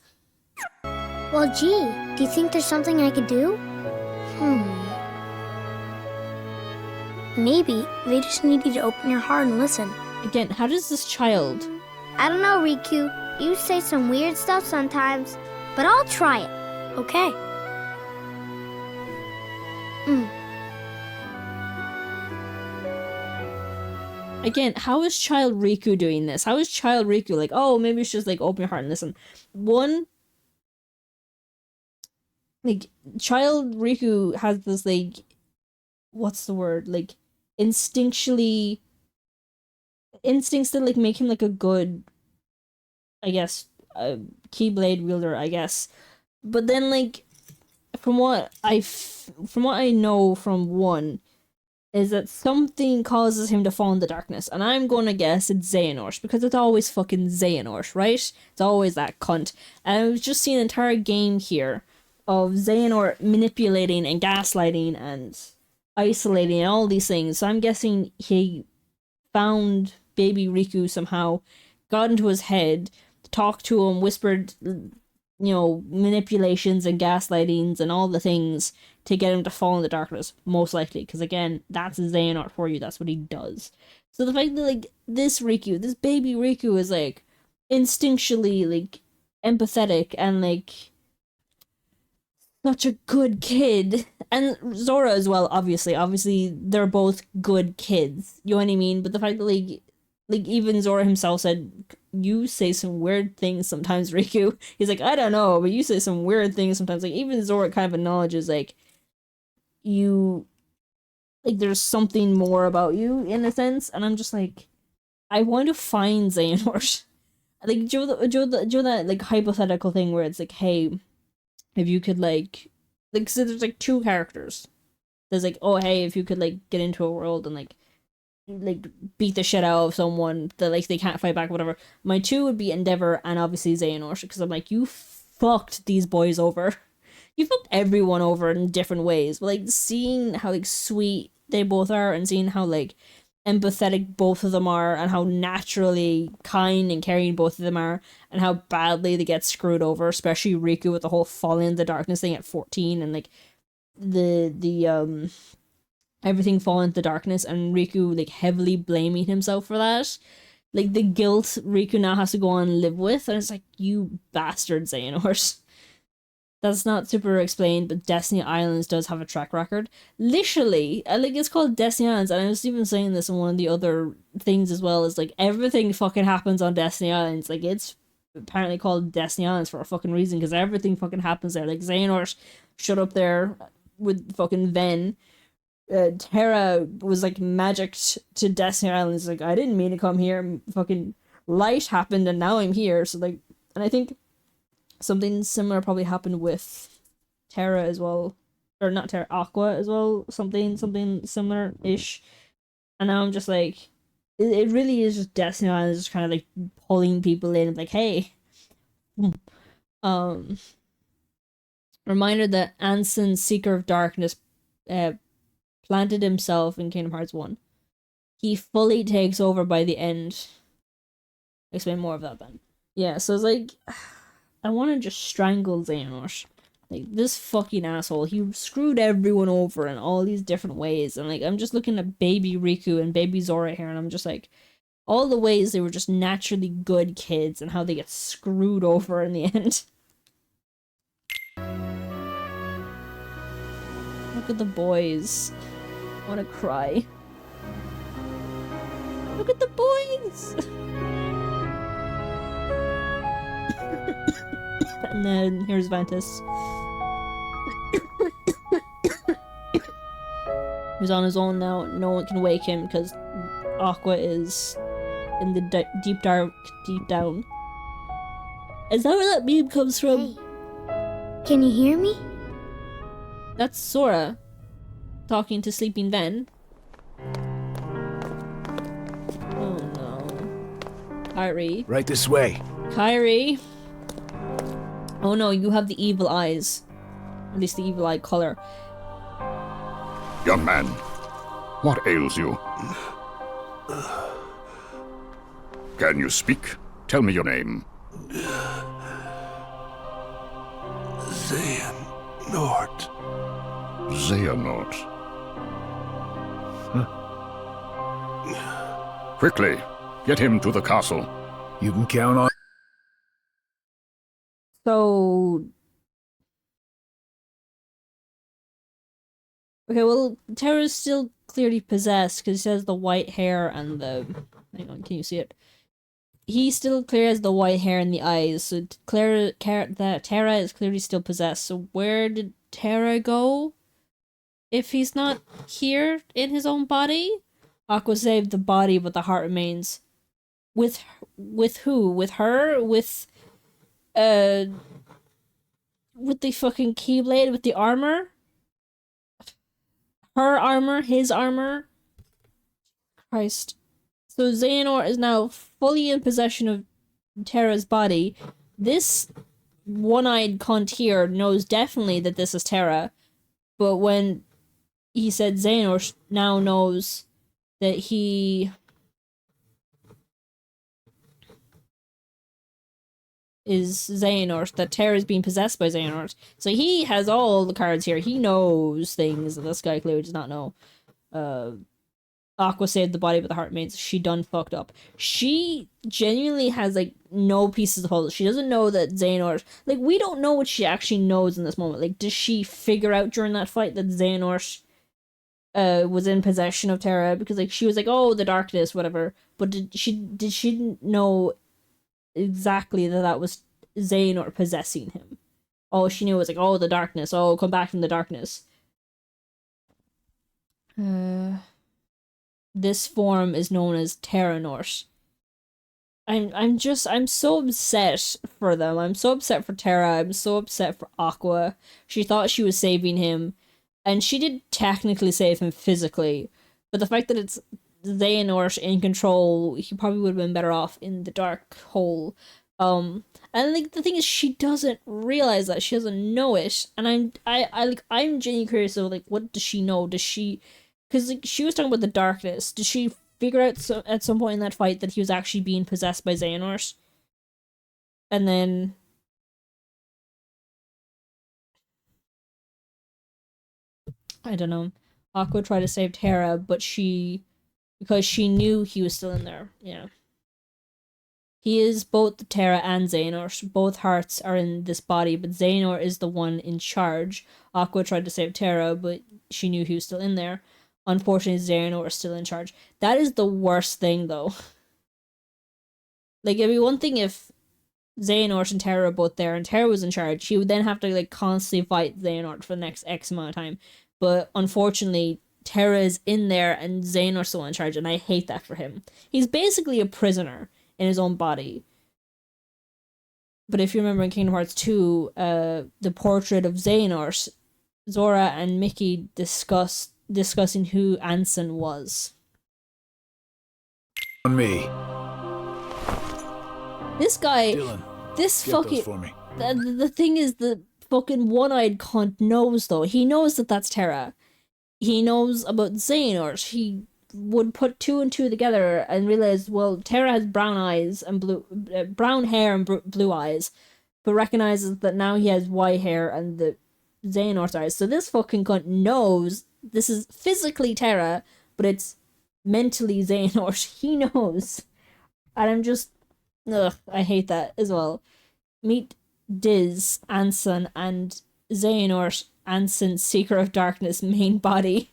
Speaker 8: Well, gee, do you think there's something I could do? Maybe they just need you to open your heart and listen.
Speaker 1: Again, how does this child...
Speaker 8: I don't know, Riku. You say some weird stuff sometimes, but I'll try it, okay?
Speaker 1: Again, how is child Riku doing this? How is child Riku like, oh, maybe you should just like open your heart and listen? One, like, child Riku has this like, what's the word? Like, instincts that like make him like a good, I guess, keyblade wielder, I guess. But then like, from what I know from one, is that something causes him to fall in the darkness, and I'm gonna guess it's Xehanort, because it's always fucking Xehanort, right? It's always that cunt. And I've just seen an entire game here of Xehanort manipulating and gaslighting and isolating and all these things, so I'm guessing he found baby Riku somehow, got into his head, talked to him, whispered, manipulations and gaslightings and all the things to get him to fall in the darkness, most likely, because again, that's Xehanort for you, that's what he does. So the fact that, like, this baby Riku is, like, instinctually, like, empathetic and, like, such a good kid, and Zora as well, obviously, they're both good kids, you know what I mean? But the fact that, like even Zora himself said, you say some weird things sometimes, Riku. He's like, I don't know, but you say some weird things sometimes. Like, even Zora kind of acknowledges, like, there's something more about you, in a sense, and I'm just like, I want to find Xehanort. Like, Joe that, like, hypothetical thing where it's like, hey, if you could, so there's, like, two characters. There's, like, oh, hey, if you could, like, get into a world and, like, beat the shit out of someone that, like, they can't fight back, whatever. My two would be Endeavor and obviously Xehanort, because I'm like, you fucked these boys over. You fucked everyone over in different ways, but, like, seeing how, like, sweet they both are and seeing how, like, empathetic both of them are and how naturally kind and caring both of them are and how badly they get screwed over, especially Riku with the whole falling in the darkness thing at 14 and, like, the everything falling into the darkness and Riku, like, heavily blaming himself for that. Like, the guilt Riku now has to go on and live with, and it's like, you bastard, Xehanort. That's not super explained, but Destiny Islands does have a track record. Literally, like, it's called Destiny Islands, and I was even saying this in one of the other things as well, is, like, everything fucking happens on Destiny Islands. Like, it's apparently called Destiny Islands for a fucking reason, because everything fucking happens there. Like, Xehanort showed up there with fucking Ven. Terra was, like, magicked to Destiny Islands. Like, I didn't mean to come here. Fucking light happened, and now I'm here. So, like, and I think something similar probably happened with Terra as well, or not Terra, Aqua as well. Something similar-ish. And now I'm just like, it really is just Destiny Islands, just kind of like pulling people in, like, hey. Reminder that Ansem, Seeker of Darkness, planted himself in Kingdom Hearts 1. He fully takes over by the end. Explain more of that then. Yeah, so it's like, I want to just strangle Xehanort. Like, this fucking asshole, he screwed everyone over in all these different ways, and, like, I'm just looking at baby Riku and baby Zora here, and I'm just like, all the ways they were just naturally good kids, and how they get screwed over in the end. Look at the boys. I want to cry. Look at the boys! And then here's Ventus. He's on his own now. No one can wake him because Aqua is in the deep down. Is that where that meme comes from?
Speaker 8: Hey, can you hear me?
Speaker 1: That's Sora talking to Sleeping Ven. Oh no. Kairi.
Speaker 9: Right this way.
Speaker 1: Kairi. Oh no, you have the evil eyes. At least the evil eye color.
Speaker 10: Young man, what ails you?
Speaker 9: Can you speak? Tell me your name.
Speaker 6: Xehanort.
Speaker 9: Xehanort. Quickly, get him to the castle.
Speaker 5: You can count on...
Speaker 1: So... Okay, well, Terra's still clearly possessed because he has the white hair and the... Hang on, can you see it? He still clearly has the white hair and the eyes, so Terra is clearly still possessed. So where did Terra go? If he's not here in his own body? Aqua saved the body, but the heart remains. With who? With her? With the fucking Keyblade? With the armor? Her armor? His armor? Christ. So Xehanort is now fully in possession of Terra's body. This one-eyed cunt here knows definitely that this is Terra, but when he said Xehanort now knows that he is Xehanort, that Terra is being possessed by Xehanort. So he has all the cards here. He knows things that this guy clearly does not know. Aqua saved the body, but the heart remains. She done fucked up. She genuinely has, like, no pieces to hold. She doesn't know that Xehanort... Like, we don't know what she actually knows in this moment. Like, does she figure out during that fight that Xehanort was in possession of Terra? Because, like, she was like, oh, the darkness, whatever. But did she know exactly that was Xehanort possessing him? All she knew was, like, oh, the darkness. Oh, come back from the darkness. This form is known as Terranort. I'm so upset for them. I'm so upset for Terra. I'm so upset for Aqua. She thought she was saving him, and she did technically save him physically, but the fact that it's Xehanort in control, he probably would have been better off in the dark hole. And like the thing is, she doesn't realize that. She doesn't know it, and I'm genuinely curious of like, what does she know? Does she? Because like, she was talking about the darkness. Did she figure out at some point in that fight that he was actually being possessed by Xehanort? And then... I don't know. Aqua tried to save Terra, but because she knew he was still in there. Yeah. He is both Terra and Xehanort. Both hearts are in this body, but Xehanort is the one in charge. Aqua tried to save Terra, but she knew he was still in there. Unfortunately, Xehanort is still in charge. That is the worst thing, though. Like, it'd be one thing if Xehanort and Terra were both there, and Terra was in charge. She would then have to, like, constantly fight Xehanort for the next X amount of time. But, unfortunately, Terra is in there, and Xehanort's still in charge, and I hate that for him. He's basically a prisoner in his own body. But if you remember in Kingdom Hearts 2, the portrait of Xehanort, Zora and Mickey discussing who Ansem was.
Speaker 5: On me.
Speaker 1: This guy,
Speaker 5: Dylan,
Speaker 1: this
Speaker 5: get
Speaker 1: fucking...
Speaker 5: those for me.
Speaker 1: The thing is, the fucking one-eyed cunt knows, though. He knows that that's Terra. He knows about Xehanort. He would put two and two together and realize, well, Terra has brown eyes and brown hair and blue eyes, but recognizes that now he has white hair and the Xehanort's eyes. So this fucking cunt knows this is physically Terra, but it's mentally Xehanort. He knows. And I'm just... Ugh, I hate that as well. Meet Diz, Ansem, and Xehanort, Ansem, Seeker of Darkness, main body.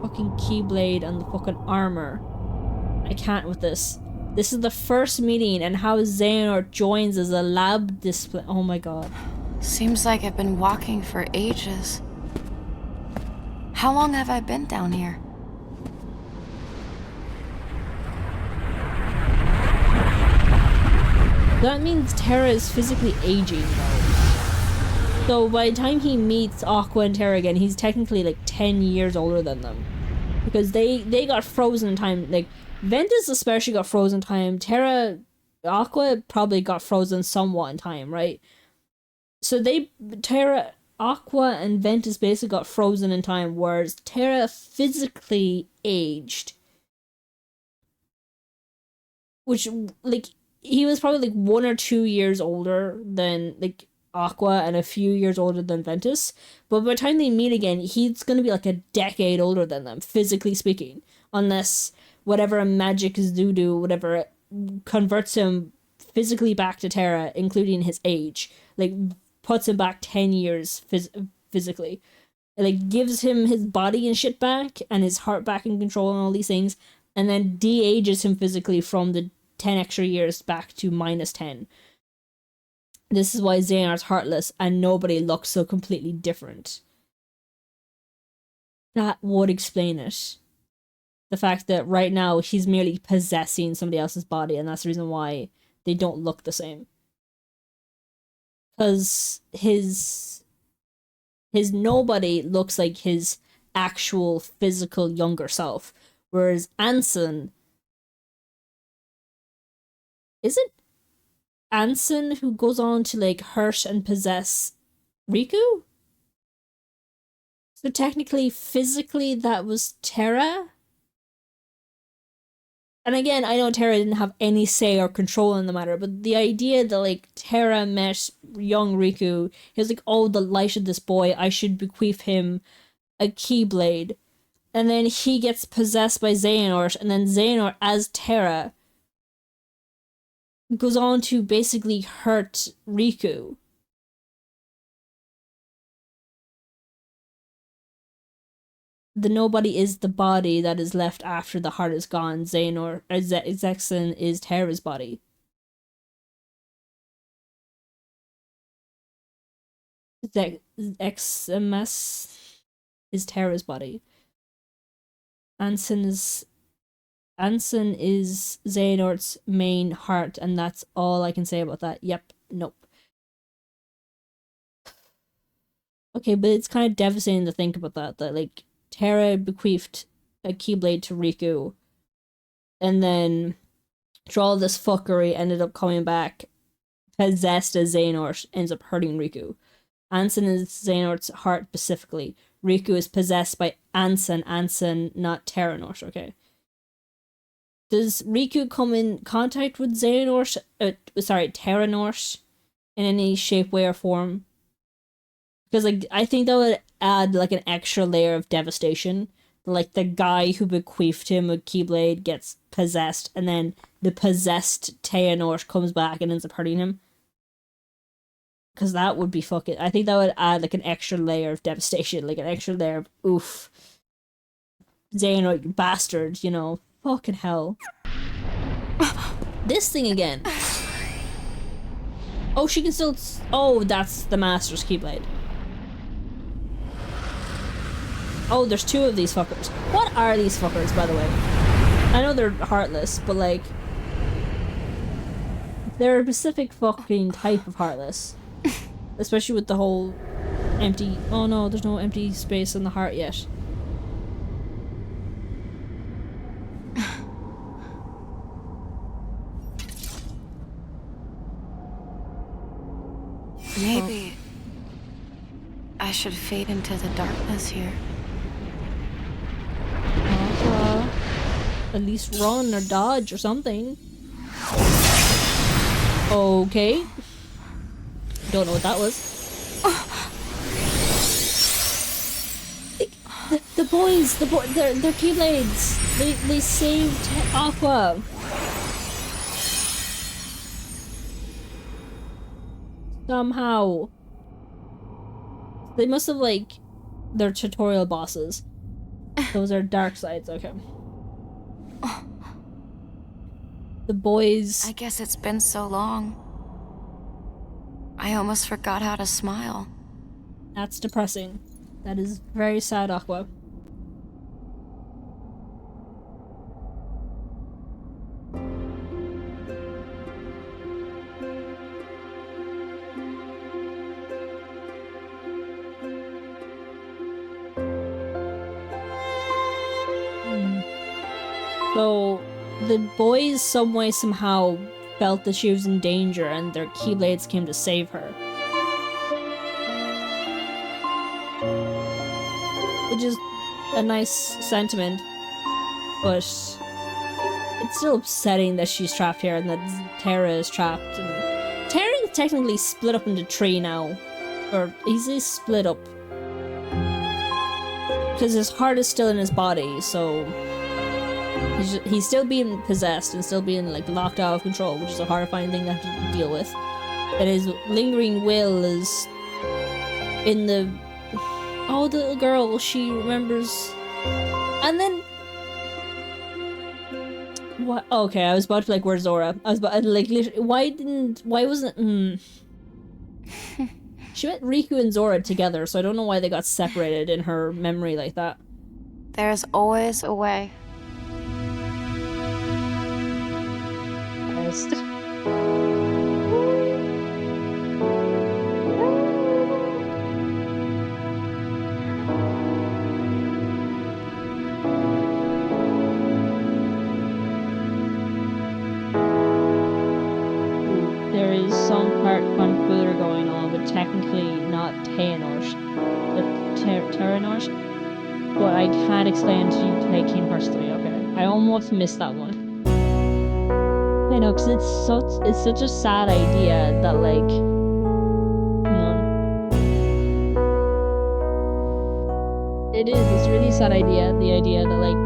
Speaker 1: Fucking Keyblade and the fucking armor. I can't with this. This is the first meeting, and how Xehanort joins as a lab display. Oh my god.
Speaker 3: Seems like I've been walking for ages. How long have I been down here?
Speaker 1: That means Terra is physically aging, though. So by the time he meets Aqua and Terra again, he's technically like 10 years older than them. Because they got frozen in time. Like, Ventus especially got frozen in time. Terra Aqua probably got frozen somewhat in time, right? So Aqua and Ventus basically got frozen in time, whereas Terra physically aged. Which, like, he was probably, like, 1 or 2 years older than, like, Aqua and a few years older than Ventus. But by the time they meet again, he's gonna be, like, a decade older than them, physically speaking. Unless whatever magic voodoo, whatever, converts him physically back to Terra, including his age. Like, puts him back 10 years physically. It, like, gives him his body and shit back, and his heart back in control and all these things, and then de-ages him physically from the 10 extra years back to -10. This is why Xehanort's heartless, and nobody looks so completely different. That would explain it. The fact that right now he's merely possessing somebody else's body, and that's the reason why they don't look the same. Because his nobody looks like his actual physical younger self. Whereas Ansem... Is it Ansem who goes on to, like, hurt and possess Riku? So technically, physically, that was Terra? And again, I know Terra didn't have any say or control in the matter, but the idea that, like, Terra met young Riku, he was like, oh, the light of this boy, I should bequeath him a Keyblade. And then he gets possessed by Xehanort, and then Xehanort, as Terra, goes on to basically hurt Riku. The nobody is the body that is left after the heart is gone. Zexen is Terra's body. XMS is Terra's body. Ansem is Xehanort's main heart, and that's all I can say about that. Yep, nope. Okay, but it's kind of devastating to think about that, like, Terra bequeathed a Keyblade to Riku, and then through all this fuckery ended up coming back possessed as Xehanort, ends up hurting Riku. Ansem is Xehanort's heart specifically. Riku is possessed by Ansem, not Terranort, okay? Does Riku come in contact with Terranort in any shape, way, or form? Because, like, I think that would add, like, an extra layer of devastation. Like, the guy who bequeathed him a Keyblade gets possessed, and then the possessed Terranort comes back and ends up hurting him. Because that would be fucking... I think that would add, like, an extra layer of devastation. Like, an extra layer of, oof. Xehanort, you bastard, you know. Fucking hell. This thing again. Oh, she can still... Oh, that's the Master's Keyblade. Oh, there's 2 of these fuckers. What are these fuckers, by the way? I know they're heartless, but, like... they're a specific fucking type of heartless. Especially with the whole empty... Oh no, there's no empty space in the heart yet.
Speaker 3: Maybe I should fade into the darkness here.
Speaker 1: At least run or dodge or something. Okay. Don't know what that was. The boys, they're Keyblades. They saved Aqua. Somehow. They must have, like, they're tutorial bosses. Those are dark sides, okay. The boys...
Speaker 3: I guess it's been so long. I almost forgot how to smile.
Speaker 1: That's depressing. That is very sad, Aqua. So, the boys some way somehow felt that she was in danger and their Keyblades came to save her. Which is a nice sentiment, but it's still upsetting that she's trapped here and that Terra is trapped. And Terra is technically split up into 3 now. Or he's split up. Because his heart is still in his body, so he's still being possessed and still being like locked out of control, which is a horrifying thing to have to deal with. But his lingering will is in the the little girl, she remembers. And then what? Okay, I was about to be like, where's Zora? I was about like, literally, why wasn't she met Riku and Zora together, so I don't know why they got separated in her memory like that.
Speaker 3: There's always a way.
Speaker 1: There is some part confuder going on, but technically not Xehanort, but Terranort. But I can't explain to you today Kingdom Hearts 3, okay. I almost missed that one. I know, because it's such a sad idea that, like, it's a really sad idea, the idea that, like,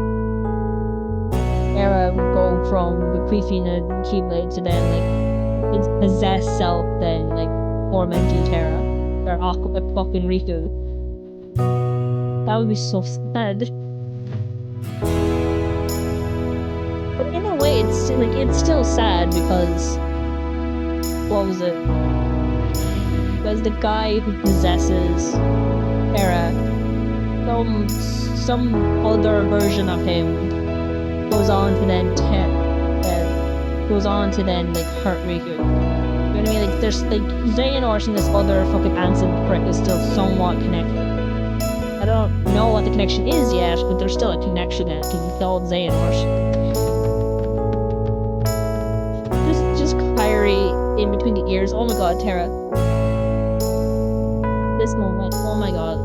Speaker 1: Era would go from bequeathing a Keyblade to then, like, its possessed self, then, like, tormenting Terra, or Aqua fucking Riku. That would be so sad. But in a way, it's still sad because what was it? Because the guy who possesses Terra, some other version of him goes on to then like hurt Riku. You know what I mean? Like there's like Xehanort and this other fucking Ansem prick is still somewhat connected. I don't know what the connection is yet, but there's still a connection there because it's called Xehanort. Just Kyrie in between the ears. Oh my god, Terra. This moment. Oh my god.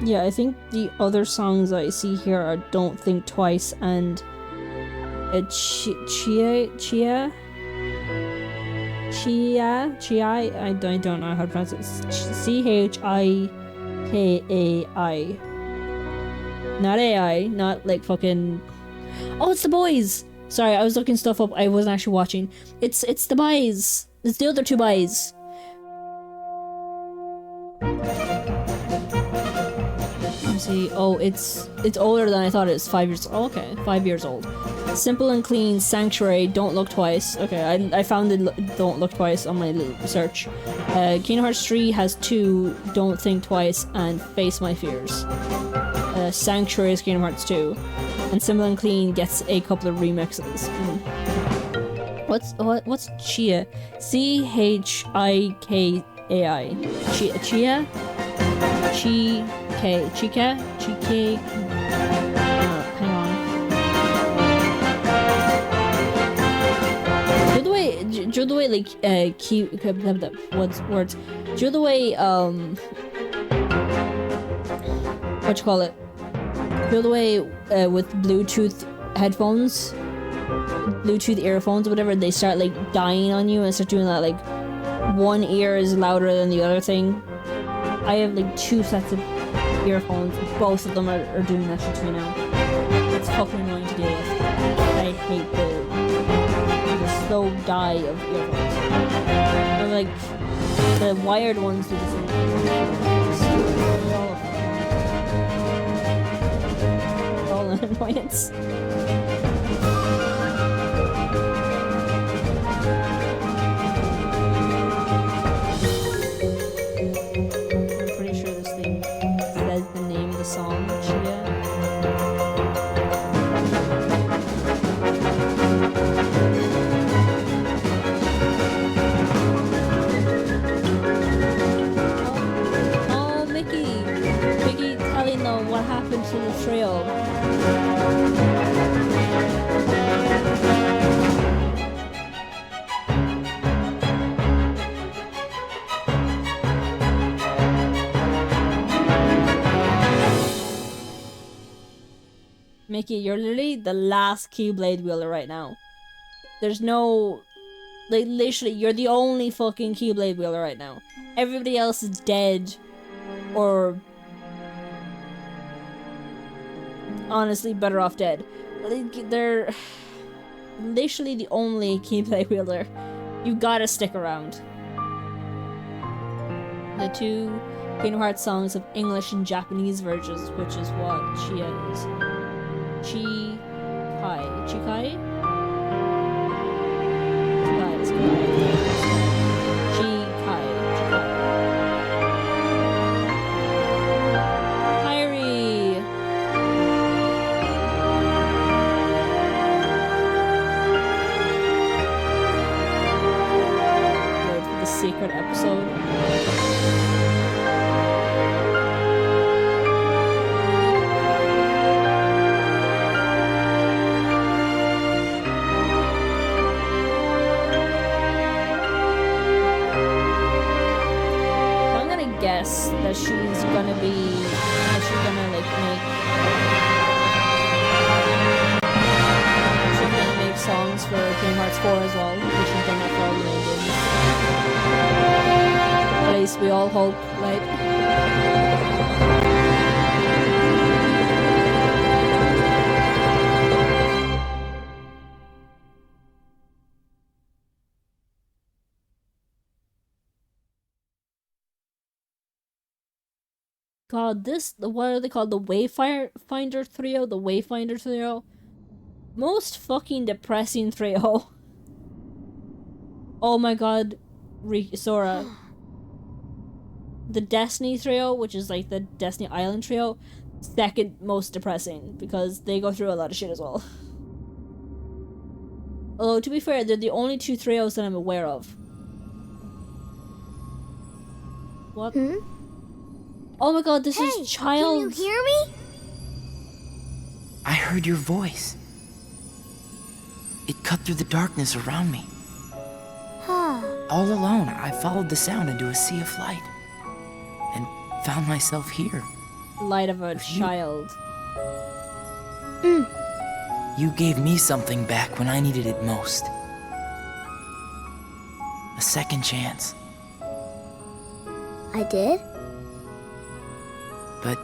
Speaker 1: Yeah, I think the other songs I see here are Don't Think Twice and Chia. I don't know how to pronounce it. CHIKAI. Not AI, not like fucking. Oh, it's the boys. Sorry, I was looking stuff up. I wasn't actually watching. It's the boys. It's the other two boys. Let me see. Oh, it's older than I thought it was. 5 years. Oh, okay, 5 years old. Simple and Clean, Sanctuary, Don't Look Twice. Okay, I found it. Don't Look Twice on my little search. Kingdom Hearts 3 has 2, Don't Think Twice, and Face My Fears. Sanctuary is Kingdom Hearts 2, and Simple and Clean gets a couple of remixes. What's Chia? CHIKAI. Chia? Chika? Hang on. Do the way like what's words? Do the way what you call it? Do the way with Bluetooth headphones, Bluetooth earphones, or whatever, they start like dying on you and start doing that, like one ear is louder than the other thing. I have like 2 sets of earphones, both of them are doing that shit to me now. It's fucking annoying to deal with. I hate the slow die of earphones. And like the wired ones do the same thing. They're all an annoyance. Song, Chia. Oh, Mickey telling them what happened to the trio. Mickey, you're literally the last Keyblade wielder right now. There's no... Like, literally, you're the only fucking Keyblade wielder right now. Everybody else is dead. Or... honestly, better off dead. Like, they're... literally the only Keyblade wielder. You gotta stick around. The 2 Kingdom Hearts songs have English and Japanese versions, which is what Chia is. Chikai. Chikai is Chikai. Kyrie. Wait for the secret episode. That she's gonna be, that she's gonna like make songs for Kingdom Hearts 4 as well, because she's done that for all the main games. At least we all hope, right? God, what are they called? The Wayfinder Trio? The Wayfinder Trio? Most fucking depressing trio. Oh my god, Sora. The Destiny Trio, which is like the Destiny Island Trio, second most depressing, because they go through a lot of shit as well. Although, to be fair, they're the only 2 trios that I'm aware of. What? Oh my god, this is Child.
Speaker 8: Can you hear me?
Speaker 10: I heard your voice. It cut through the darkness around me. All alone, I followed the sound into a sea of light and found myself here.
Speaker 1: light of a child.
Speaker 10: You gave me something back when I needed it most. A second chance.
Speaker 8: I did?
Speaker 10: But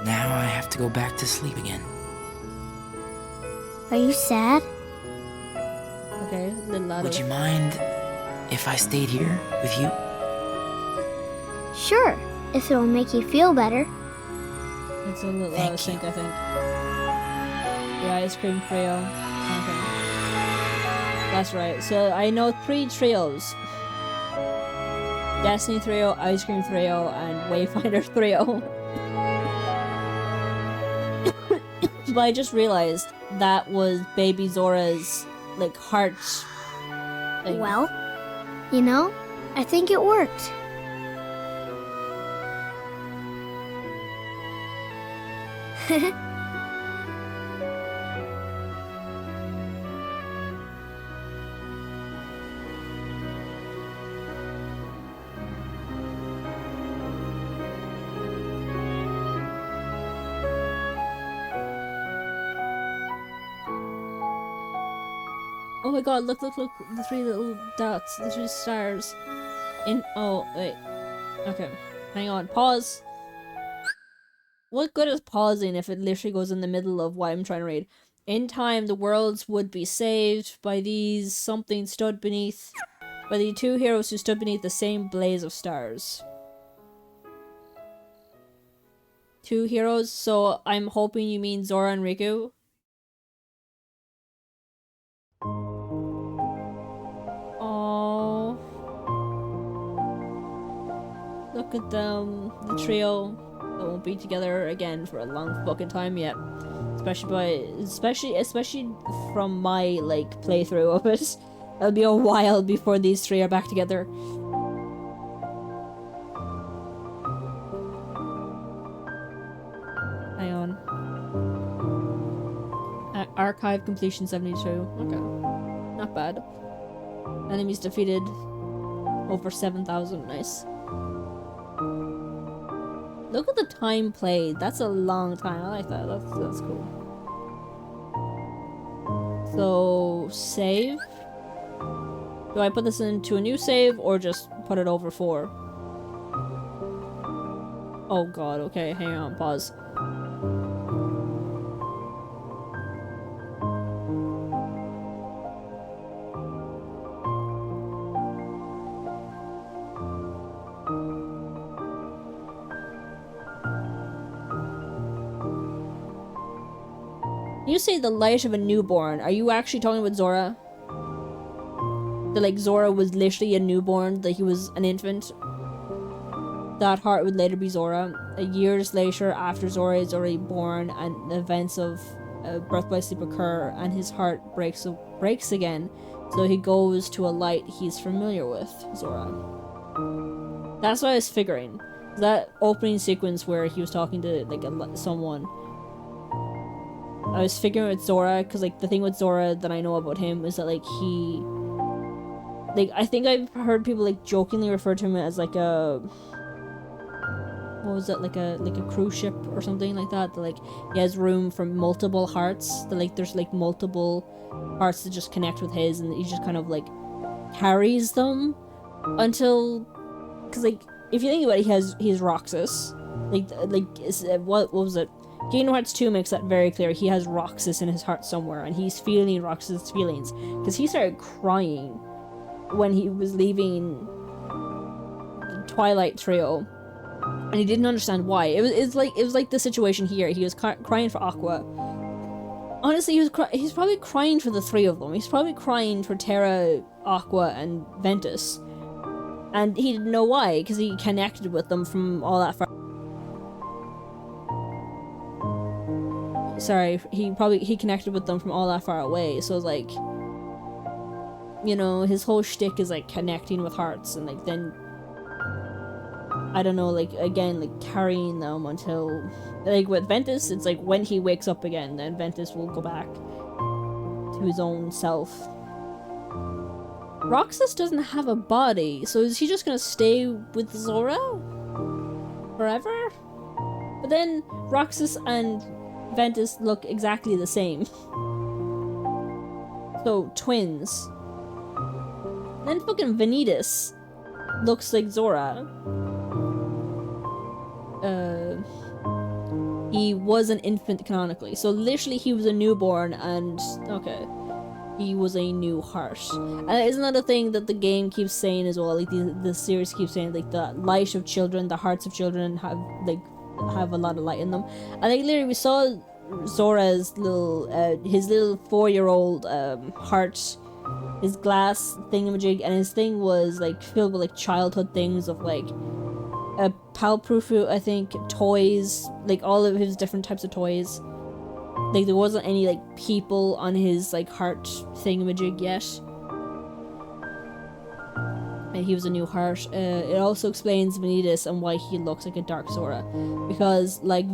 Speaker 10: now I have to go back to sleep again.
Speaker 8: Are you sad?
Speaker 1: Okay, a little louder.
Speaker 10: Would you mind if I stayed here with you?
Speaker 8: Sure, if it'll make you feel better.
Speaker 1: It's a little out of sync, I think. The ice cream trio. Okay. That's right. So I know 3 trios. Destiny trio, ice cream trio, and Wayfinder trio. But I just realized that was baby Zora's, like, heart thing.
Speaker 8: Well, you know, I think it worked.
Speaker 1: Oh my god, look, the 3 little dots, the 3 stars. Oh, wait. Okay, hang on, pause. What good is pausing if it literally goes in the middle of what I'm trying to read? In time, the worlds would be saved by these something stood beneath, by the 2 heroes who stood beneath the same blaze of stars. 2 heroes, so I'm hoping you mean Zora and Riku. Oh, look at them, the trio. That won't be together again for a long fucking time yet. Especially from my, like, playthrough of it. It'll be a while before these 3 are back together. Hang on. Archive completion 72. Okay. Not bad. Enemies defeated. Over 7,000. Nice. Look at the time played. That's a long time. I like that. That's cool. So, save. Do I put this into a new save or just put it over 4? Oh god, okay, hang on, pause. You say the light of a newborn. Are you actually talking about Zora? That, like, Zora was literally a newborn, that he was an infant? That heart would later be Zora. Years later, after Zora is already born and the events of birth by sleep occur and his heart breaks again, so he goes to a light he's familiar with, Zora. That's what I was figuring. That opening sequence where he was talking to, like, someone. I was figuring with Zora, because, like, the thing with Zora that I know about him is that, like, he... Like, I think I've heard people, like, jokingly refer to him as, like, a... What was it? Like a cruise ship or something like that? That, like, he has room for multiple hearts. That, like, there's, like, multiple hearts that just connect with his, and he just kind of, like, carries them until... Because, like, if you think about it, he has Roxas. What was it? Kingdom Hearts 2 makes that very clear. He has Roxas in his heart somewhere, and he's feeling Roxas' feelings. Because he started crying when he was leaving the Twilight Trio, and he didn't understand why. It was like the situation here. He was crying for Aqua. Honestly, he's probably crying for the 3 of them. He's probably crying for Terra, Aqua, and Ventus. And he didn't know why, because he connected with them from all that far. Sorry, he connected with them from all that far away, so like, you know, his whole shtick is like connecting with hearts, and like then, I don't know, like, again, like carrying them until, like with Ventus, it's like when he wakes up again, then Ventus will go back to his own self. Roxas doesn't have a body, so is he just gonna stay with Zora? forever? But then Roxas and Ventus look exactly the same. So, twins. And then fucking Vanitas looks like Zora. He was an infant canonically. So literally he was a newborn and, okay, he was a new heart. And isn't that a thing that the game keeps saying as well? Like the series keeps saying, like, the light of children, the hearts of children have a lot of light in them. And like literally we saw Zora's little, his little 4-year-old heart, his glass thingamajig, and his thing was like filled with like childhood things of like a Palproof, I think, toys, like all of his different types of toys. Like there wasn't any like people on his like heart thingamajig yet. And he was a new heart. It also explains Vanitas and why he looks like a Dark Zora, because like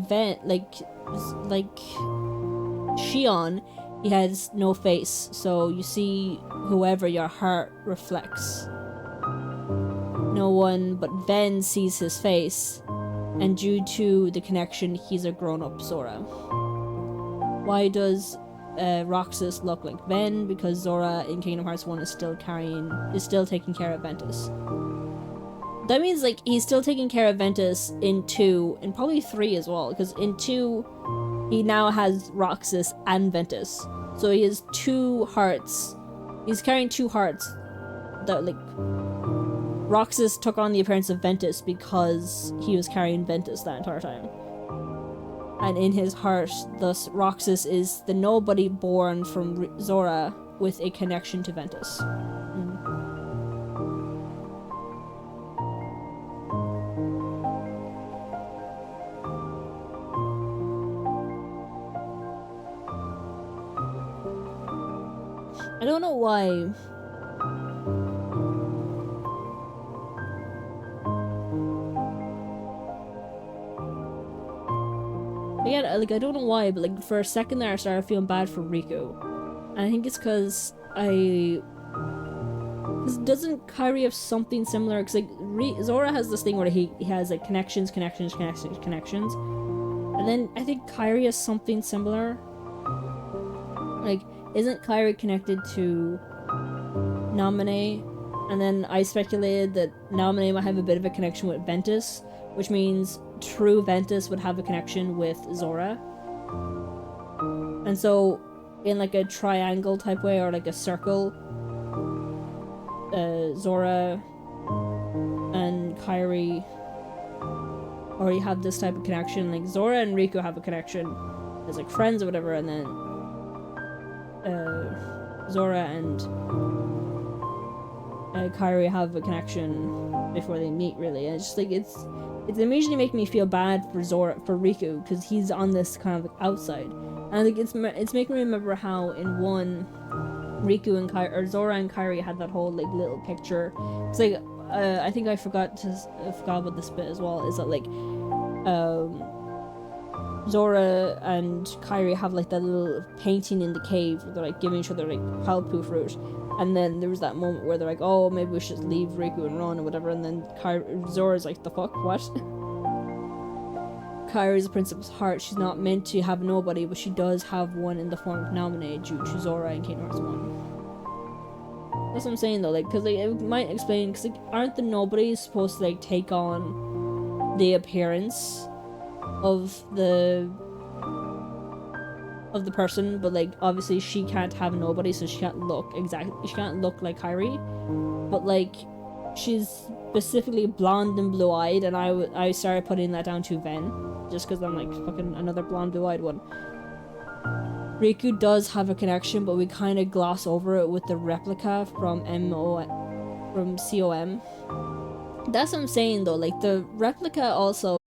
Speaker 1: Shion, he has no face, so you see whoever your heart reflects. No one but Ven sees his face, and due to the connection, he's a grown-up Zora. Why does Roxas look like Ven? Because Zora in Kingdom Hearts 1 is still taking care of Ventus. That means like he's still taking care of Ventus in 2 and probably 3 as well, because in 2 he now has Roxas and Ventus, so he has 2 hearts. He's carrying 2 hearts that like Roxas took on the appearance of Ventus because he was carrying Ventus that entire time. And in his heart, thus, Roxas is the nobody born from Zora with a connection to Ventus. I don't know why. Yeah, like I don't know why, but like for a second there I started feeling bad for Riku. And I think it's because doesn't Kairi have something similar? Because like Zora has this thing where he has like connections. And then I think Kairi has something similar. Like, isn't Kairi connected to Naminé? And then I speculated that Naminé might have a bit of a connection with Ventus, which means true Ventus would have a connection with Zora. And so, in like a triangle type way, or like a circle, Zora and Kairi already have this type of connection. Like Zora and Riku have a connection as like friends or whatever, and then Zora and Kairi have a connection before they meet, really. And it's just like it's immediately making me feel bad for Riku, because he's on this kind of like outside. And I think it's making me remember how in 1 Riku and Zora and Kairi had that whole like little picture. It's like I think I forgot about this bit as well, is that like Zora and Kairi have like that little painting in the cave where they're like giving each other like Palpu fruit, and then there was that moment where they're like, oh, maybe we should leave Riku and run or whatever, and then Zora's like, the fuck, what? Kairi's a principal's heart. She's not meant to have nobody, but she does have one in the form of Naminé due to Zora in Kingdom Hearts 1. That's what I'm saying though, like, because like, it might explain, because like, aren't the nobodies supposed to like take on the appearance of the person, but like obviously she can't have nobody, so she can't look like Kairi, but like she's specifically blonde and blue-eyed, and I started putting that down to Ven, just because I'm like, fucking another blonde blue-eyed one. Riku does have a connection, but we kind of gloss over it with the replica from COM. That's what I'm saying though, like the replica also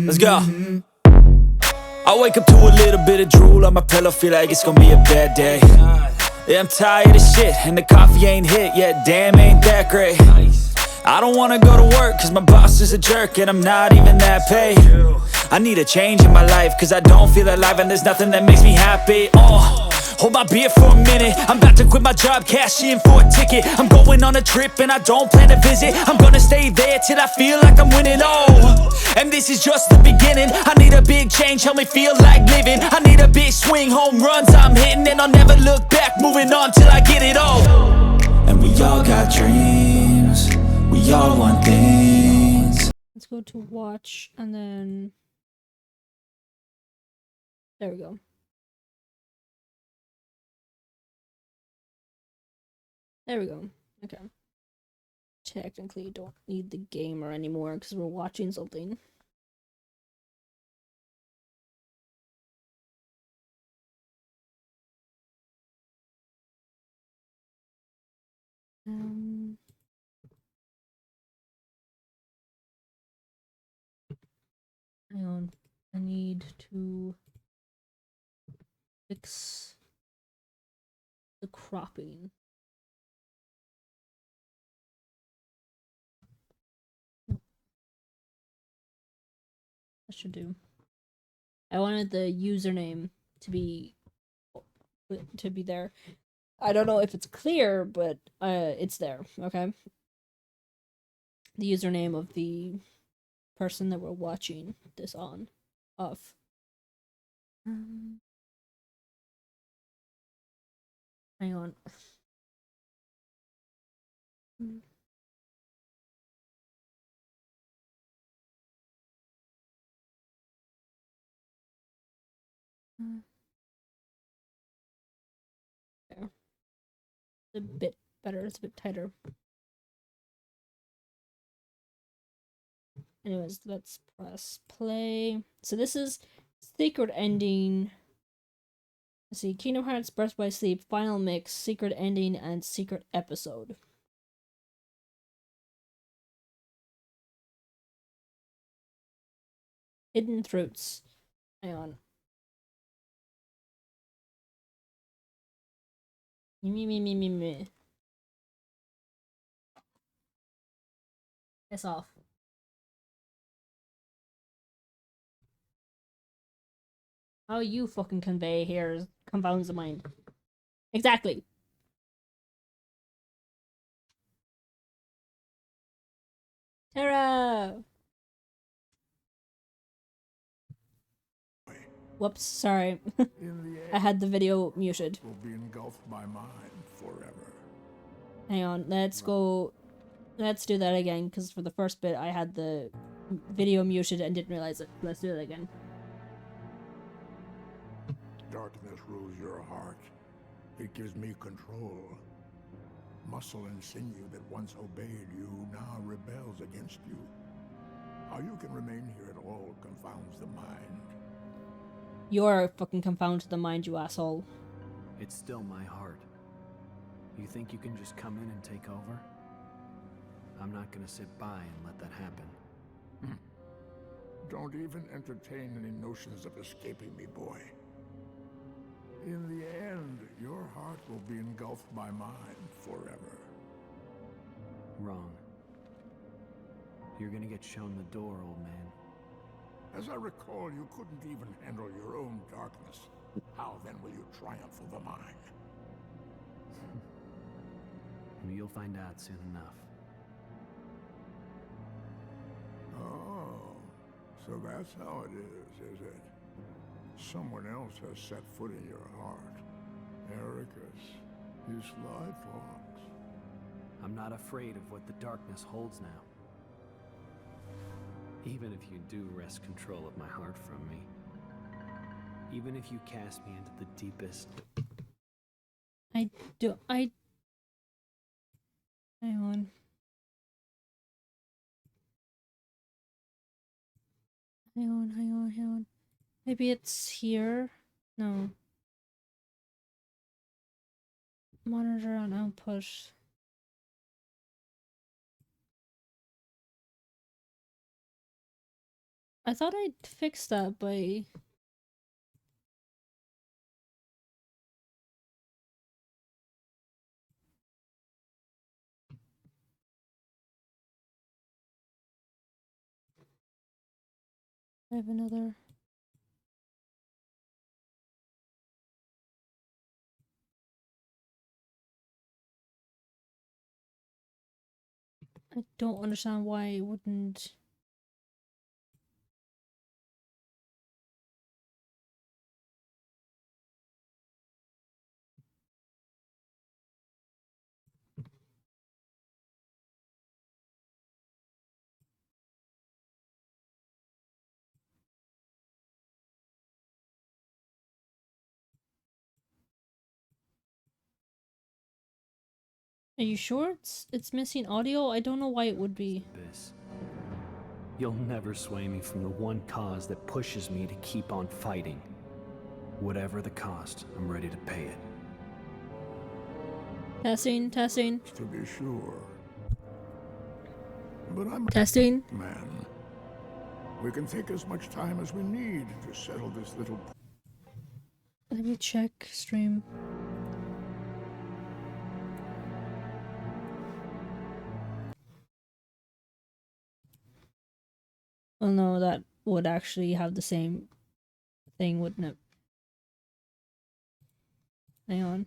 Speaker 10: Let's go. I wake up to a little bit of drool on my pillow, feel like it's gonna be a bad day. Yeah, I'm tired of shit, and the coffee ain't hit yet, damn, ain't that great. I don't wanna go to work, cause my boss is a jerk, and I'm not even that paid. I need a change in my life, cause I don't feel alive, and there's nothing that makes me happy. Hold my beer for a minute, I'm about to quit my job, cash in for a ticket. I'm going on a trip, and I don't plan to visit. I'm gonna stay there till I feel like I'm winning, and this is just the beginning. I need a big change, help me feel like living. I need a big swing, home runs I'm hitting, and I'll never look back, moving on till I get it all. And we all got dreams, we all want things.
Speaker 1: Let's go to watch, and then there we go. There we go. Okay. Technically, don't need the gamer anymore because we're watching something. Hang on. I need to fix the cropping. That should do. I wanted the username to be there. I don't know if it's clear, but it's there, okay? The username of the person that we're watching this on. Off. Hang on. There. It's a bit better, it's a bit tighter. Anyways, let's press play. So this is Secret Ending. Let's see, Kingdom Hearts Birth by Sleep, Final Mix, Secret Ending, and Secret Episode. Hidden Fruits. Hang on. Me. Piss off. How you fucking convey here confounds the mind. Exactly. Terra! Whoops, sorry. I had the video muted.
Speaker 11: Will be engulfed by mine forever.
Speaker 1: Hang on, let's go. Let's do that again, because for the first bit I had the video muted and didn't realize it. Let's do it again.
Speaker 11: Darkness rules your heart. It gives me control. Muscle and sinew that once obeyed you now rebels against you. How you can remain here at all confounds the mind.
Speaker 1: You're fucking confounded the mind, you asshole.
Speaker 5: It's still my heart. You think you can just come in and take over? I'm not gonna sit by and let that happen.
Speaker 11: Don't even entertain any notions of escaping me, boy. In the end, your heart will be engulfed by mine forever.
Speaker 5: Wrong. You're gonna get shown the door, old man.
Speaker 11: As I recall, you couldn't even handle your own darkness. How then will you triumph over mine?
Speaker 5: You'll find out soon enough.
Speaker 11: Oh, so that's how it is it? Someone else has set foot in your heart. Ericus, you sly fox.
Speaker 5: I'm not afraid of what the darkness holds now. Even if you do wrest control of my heart from me. Even if you cast me into the deepest...
Speaker 1: Hang on. Hang on. Maybe it's here? No. monitor on output. I thought I'd fix that by... I have another... I don't understand why it wouldn't... Are you sure it's missing audio? I don't know why it would be.
Speaker 5: Abyss. You'll never sway me from the one cause that pushes me to keep on fighting. Whatever the cost, I'm ready to pay it.
Speaker 1: Testing.
Speaker 11: To be sure. But I'm
Speaker 1: Testing.
Speaker 11: man. We can take as much time as we need to settle this little...
Speaker 1: Let me check stream. Well, no, that would actually have the same thing, wouldn't it? Hang on.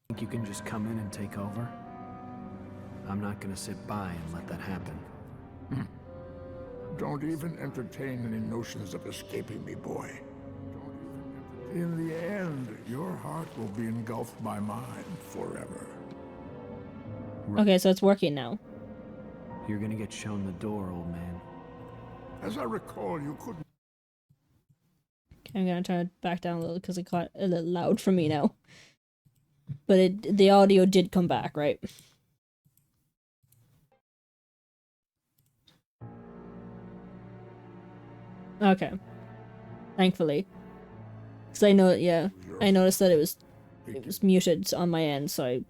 Speaker 5: Think you can just come in and take over? I'm not gonna sit by and let that happen.
Speaker 11: Don't even entertain any notions of escaping me, boy. In the end, your heart will be engulfed by mine forever.
Speaker 1: Okay, so it's working now.
Speaker 5: You're gonna get shown the door, old man.
Speaker 11: As I recall, you couldn't...
Speaker 1: Okay, I'm gonna turn it back down a little because it got a little loud for me now. But the audio did come back, right? Okay. Thankfully. Because I know, yeah, I noticed that it was muted on my end, so I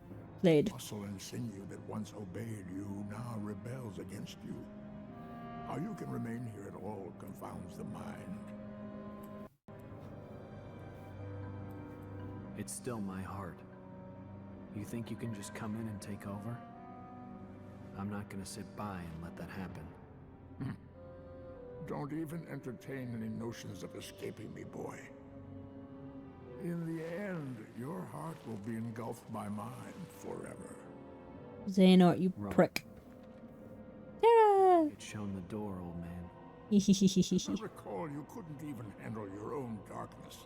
Speaker 1: played.
Speaker 11: Muscle and sinew that once obeyed you now rebels against you. How you can remain here at all confounds the mind.
Speaker 5: It's still my heart. You think you can just come in and take over? I'm not gonna sit by and let that happen.
Speaker 11: Don't even entertain any notions of escaping me, boy. In the end, your heart will be engulfed by mine forever.
Speaker 1: Xehanort, you prick. Yeah.
Speaker 5: It's shown the door, old man.
Speaker 11: I recall you couldn't even handle your own darkness.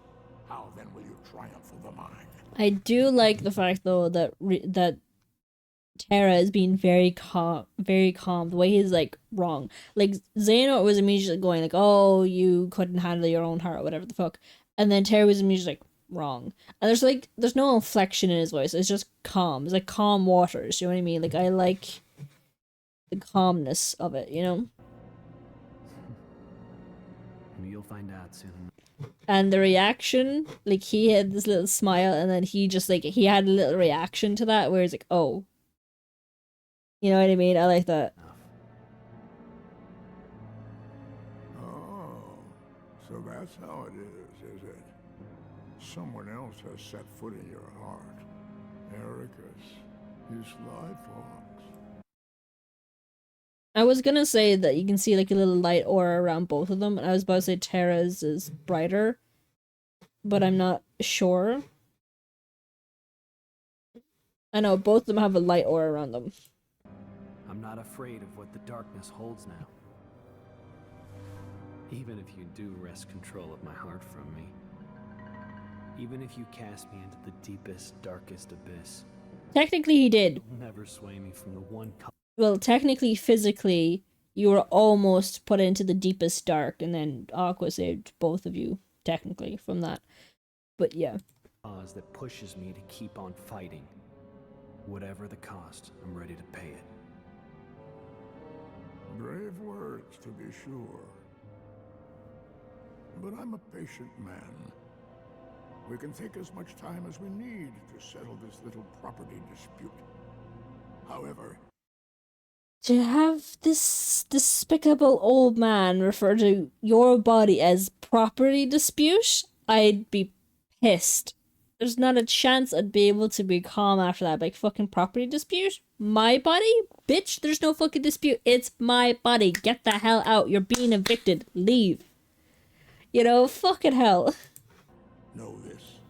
Speaker 11: How then will you triumph over mine?
Speaker 1: I do like the fact though that that Terra is being very calm. The way he's like wrong. Like Xehanort was immediately going like, "Oh, you couldn't handle your own heart," or whatever the fuck, and then Terra was immediately like, "Wrong." And there's no inflection in his voice. It's just calm. It's like calm waters. You know what I mean? Like I like the calmness of it. You know.
Speaker 5: You'll find out soon.
Speaker 1: And the reaction, like he had this little smile, and then he just like he had a little reaction to that, where he's like, "Oh." You know what I mean? I like that.
Speaker 11: Oh, so that's how it is it? Someone else has set foot in your heart. Ericus, you sly fox.
Speaker 1: I was gonna say that you can see like a little light aura around both of them, and I was about to say Terra's is brighter, but I'm not sure. I know both of them have a light aura around them.
Speaker 5: I'm not afraid of what the darkness holds now. Even if you do wrest control of my heart from me. Even if you cast me into the deepest, darkest abyss.
Speaker 1: Technically he did.
Speaker 5: You'll never sway me from the one
Speaker 1: Well, technically, physically, you were almost put into the deepest dark, and then Aqua saved both of you, technically, from that. But yeah.
Speaker 5: Cause that pushes me to keep on fighting. Whatever the cost, I'm ready to pay it.
Speaker 11: Brave words, to be sure. But I'm a patient man. We can take as much time as we need to settle this little property dispute. However,
Speaker 1: to have this despicable old man refer to your body as property dispute, I'd be pissed. There's not a chance I'd be able to be calm after that. Like, fucking property dispute? My body? Bitch, there's no fucking dispute. It's my body. Get the hell out. You're being evicted. Leave. You know, fucking hell.
Speaker 11: know this.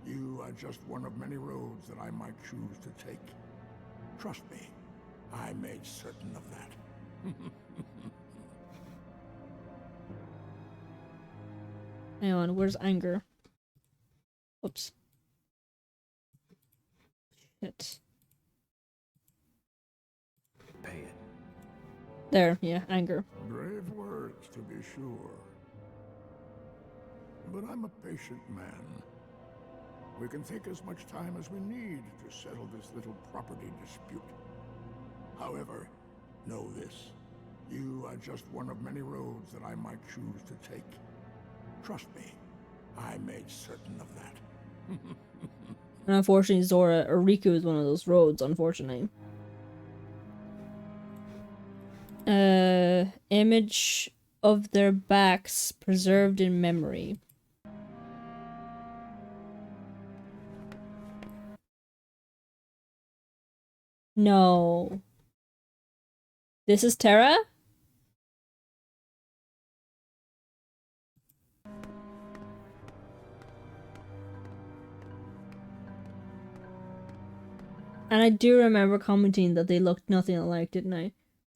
Speaker 11: You are just one of many roads that I might choose to take. Trust me, I made certain of that.
Speaker 1: Hang on, where's anger? Oops. Shit.
Speaker 5: Pay it.
Speaker 1: There, yeah, anger.
Speaker 11: Brave words, to be sure. But I'm a patient man. We can take as much time as we need to settle this little property dispute. However, know this. You are just one of many roads that I might choose to take. Trust me, I made certain of that.
Speaker 1: And unfortunately, Zora or Riku is one of those roads, unfortunately. Image of their backs preserved in memory. No. This is Terra? And I do remember commenting that they looked nothing alike, didn't I?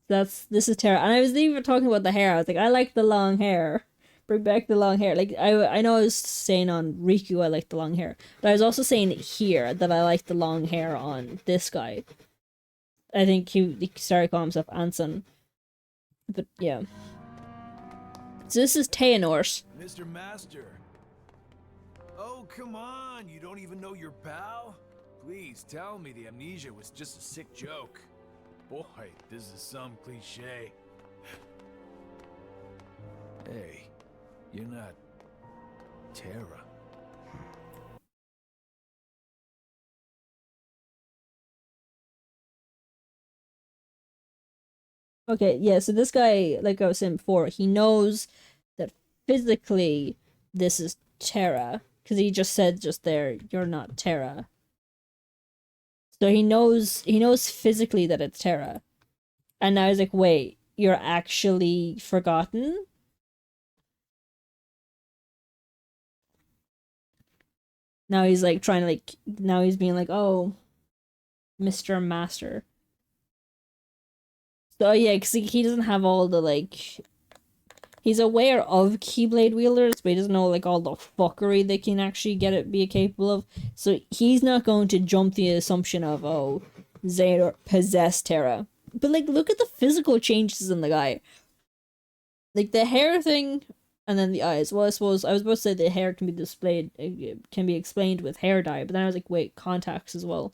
Speaker 1: This is Terra. And I was even talking about the hair. I was like, I like the long hair. Bring back the long hair. Like, I know I was saying on Riku I like the long hair. But I was also saying here that I like the long hair on this guy. I think he started calling himself Anson. But yeah. So this is Xehanort.
Speaker 12: Mr. Master. Oh, come on. You don't even know your pal? Please tell me the amnesia was just a sick joke. Boy, this is some cliche. Hey, you're not Terra.
Speaker 1: Okay, yeah, so this guy, like I was saying before, he knows that physically this is Terra. Because he just said just there, you're not Terra. So he knows physically that it's Terra. And now he's like, wait, you're actually forgotten? Now he's like trying to like, now he's being like, oh, Mr. Master. So yeah, because he doesn't have all the like, he's aware of Keyblade wielders, but he doesn't know like all the fuckery they can actually be capable of. So he's not going to jump the assumption of, oh, Xehanort possessed Terra. But like, look at the physical changes in the guy. Like the hair thing, and then the eyes. Well, I suppose I was about to say the hair can be displayed, can be explained with hair dye, but then I was like, wait, contacts as well.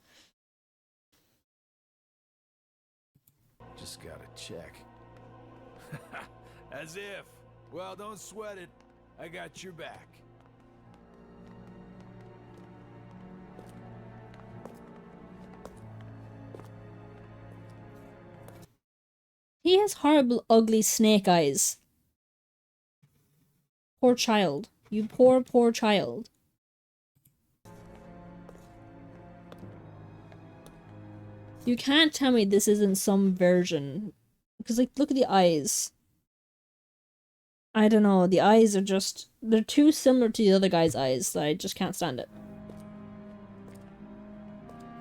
Speaker 12: Just gotta check. As if. Well, don't sweat it. I got your back.
Speaker 1: He has horrible, ugly snake eyes. Poor child. You poor, poor child. You can't tell me this isn't some version. Because, like, look at the eyes. I don't know, the eyes are just... They're too similar to the other guy's eyes, so I just can't stand it.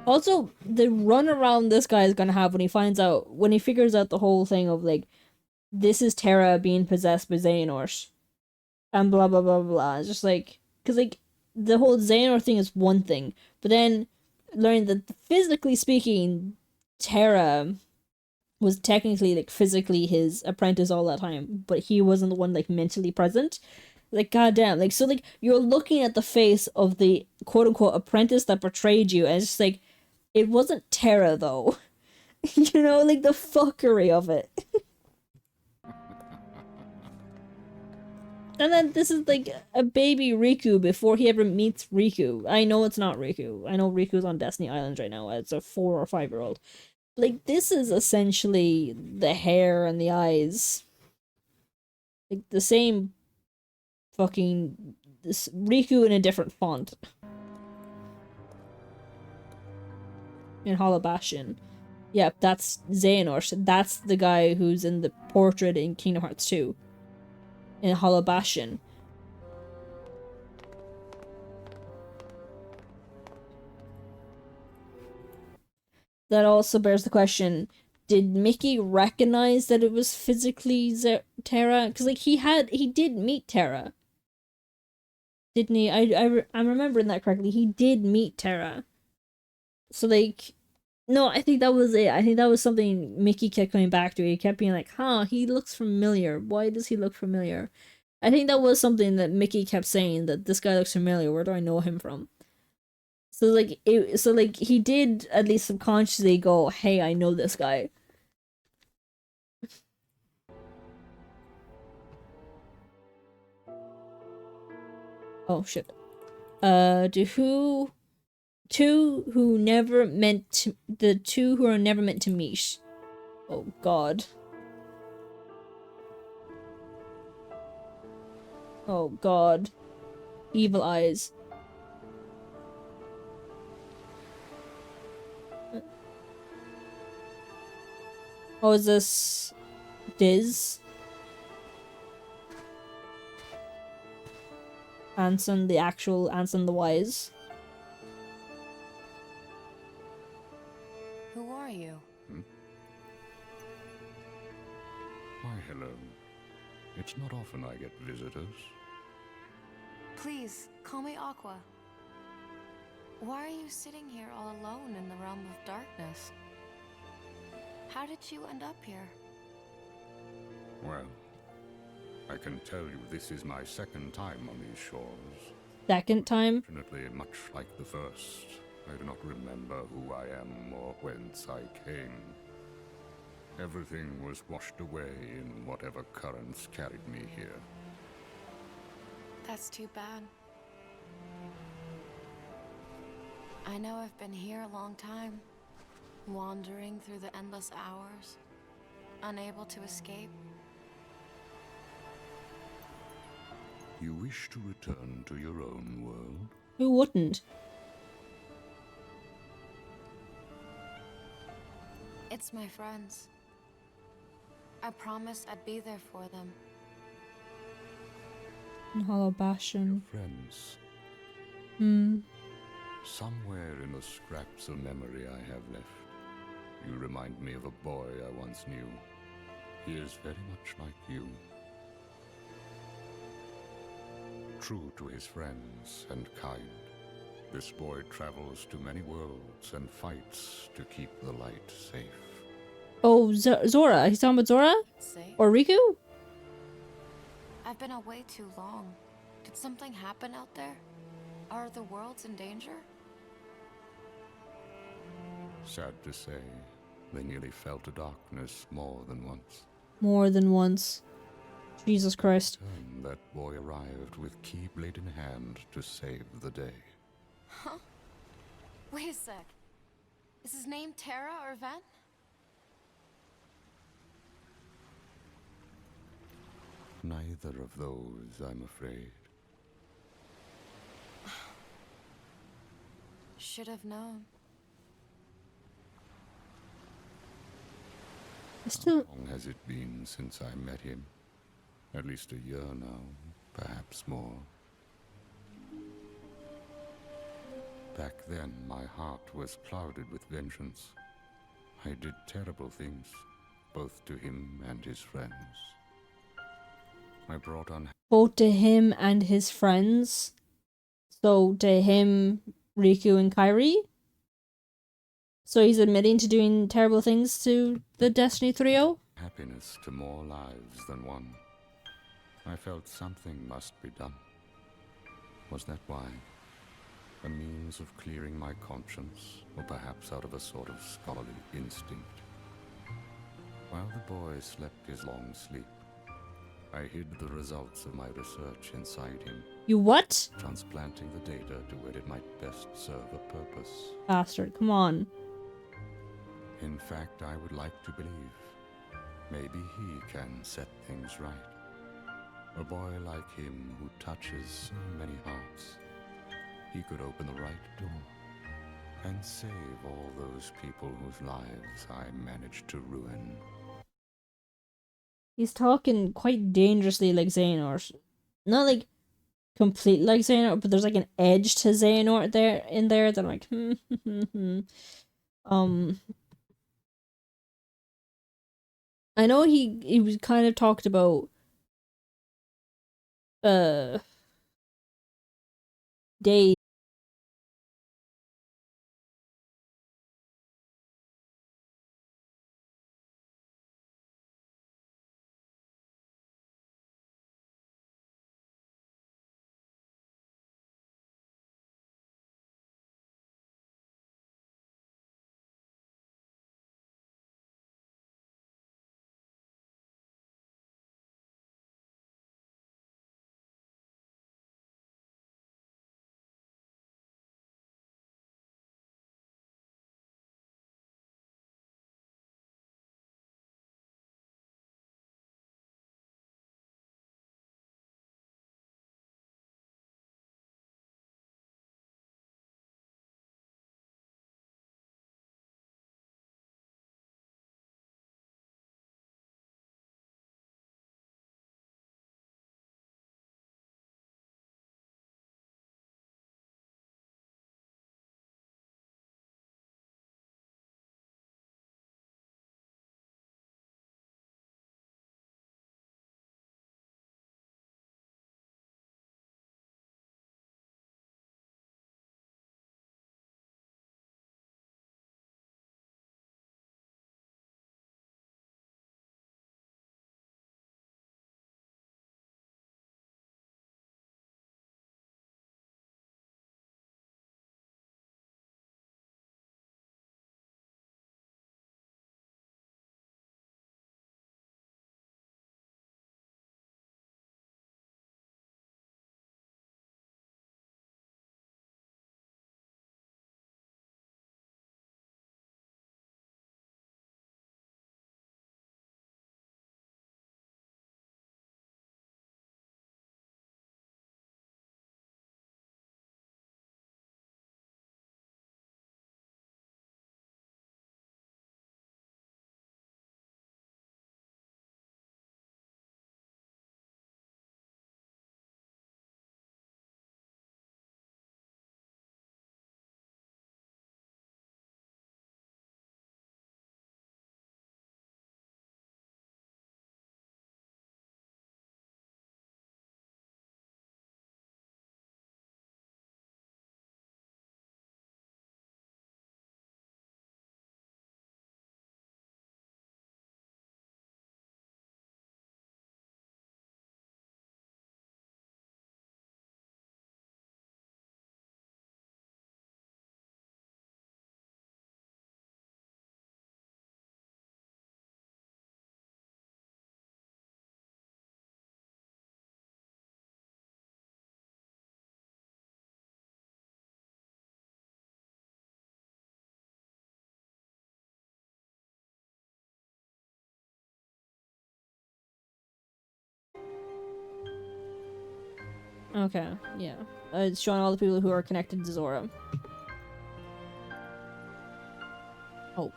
Speaker 1: Also, the run around this guy is gonna have when he figures out the whole thing of, like, this is Terra being possessed by Xehanort. And blah, blah, blah, blah. It's just like... Because, like, the whole Xehanort thing is one thing. But then, learning that, physically speaking, Terra was technically, like, physically his apprentice all that time, but he wasn't the one, like, mentally present. Like, goddamn. Like, so, like, you're looking at the face of the quote-unquote apprentice that betrayed you, and it's just, like, it wasn't Terra, though. You know, like, the fuckery of it. And then this is like a baby Riku before he ever meets Riku. I know it's not Riku. I know Riku's on Destiny Islands right now. It's a 4 or 5-year-old. Like, this is essentially the hair and the eyes. Like, the same fucking... This Riku in a different font. In Hollow Bastion. Yep, that's Xehanort. That's the guy who's in the portrait in Kingdom Hearts 2. In Hollow Bastion. That also bears the question, did Mickey recognize that it was physically Terra? Because, like, he did meet Terra. Didn't he? I'm remembering that correctly. He did meet Terra. So, like, no, I think that was it. I think that was something Mickey kept coming back to. He kept being like, huh, he looks familiar. Why does he look familiar? I think that was something that Mickey kept saying, that this guy looks familiar. Where do I know him from? So, like, he did at least subconsciously go, hey, I know this guy. Oh, shit. Two who are never meant to meet. Oh, God. Oh, God. Evil eyes. Oh, is this Diz? Ansem, the actual Ansem the Wise.
Speaker 3: Who are you?
Speaker 9: Why, hello. It's not often I get visitors.
Speaker 3: Please, call me Aqua. Why are you sitting here all alone in the realm of darkness? How did you end up here?
Speaker 9: Well, I can tell you this is my second time on these shores.
Speaker 1: Second time?
Speaker 9: Fortunately, much like the first, I do not remember who I am or whence I came. Everything was washed away in whatever currents carried me here.
Speaker 3: That's too bad. I know I've been here a long time, wandering through the endless hours, unable to escape.
Speaker 9: You wish to return to your own world?
Speaker 1: Who wouldn't?
Speaker 3: It's my friends. I promised I'd be there for them.
Speaker 1: In Hollow Bastion.
Speaker 9: Friends. Somewhere in the scraps of memory I have left, you remind me of a boy I once knew. He is very much like you. True to his friends and kind, this boy travels to many worlds and fights to keep the light safe.
Speaker 1: Oh, Zora. He's talking about Zora?
Speaker 3: Safe?
Speaker 1: Or Riku?
Speaker 3: I've been away too long. Did something happen out there? Are the worlds in danger?
Speaker 9: Sad to say, they nearly fell to darkness more than once.
Speaker 1: More than once. Jesus Christ.
Speaker 9: And that boy arrived with Keyblade in hand to save the day.
Speaker 3: Huh? Wait a sec. Is his name Terra or Ven?
Speaker 9: Neither of those, I'm afraid.
Speaker 3: Should have known.
Speaker 1: Still...
Speaker 9: How long has it been since I met him? At least a year now, perhaps more. Back then, my heart was clouded with vengeance. I did terrible things, both to him and his friends. I brought on...
Speaker 1: Both to him and his friends? So, to him, Riku and Kairi? So he's admitting to doing terrible things to the Destiny trio?
Speaker 9: happiness to more lives than one. I felt something must be done. Was that why? A means of clearing my conscience, or perhaps out of a sort of scholarly instinct. While the boy slept his long sleep, I hid the results of my research inside him.
Speaker 1: You what?
Speaker 9: Transplanting the data to where it might best serve a purpose.
Speaker 1: Bastard, come on.
Speaker 9: In fact, I would like to believe maybe he can set things right. A boy like him who touches so many hearts. He could open the right door and save all those people whose lives I managed to ruin.
Speaker 1: He's talking quite dangerously like Xehanort. Not like complete like Xehanort, but there's like an edge to Xehanort there in there that I'm like, I know he was kind of talked about days. Okay, yeah. It's showing all the people who are connected to Zora. Oh.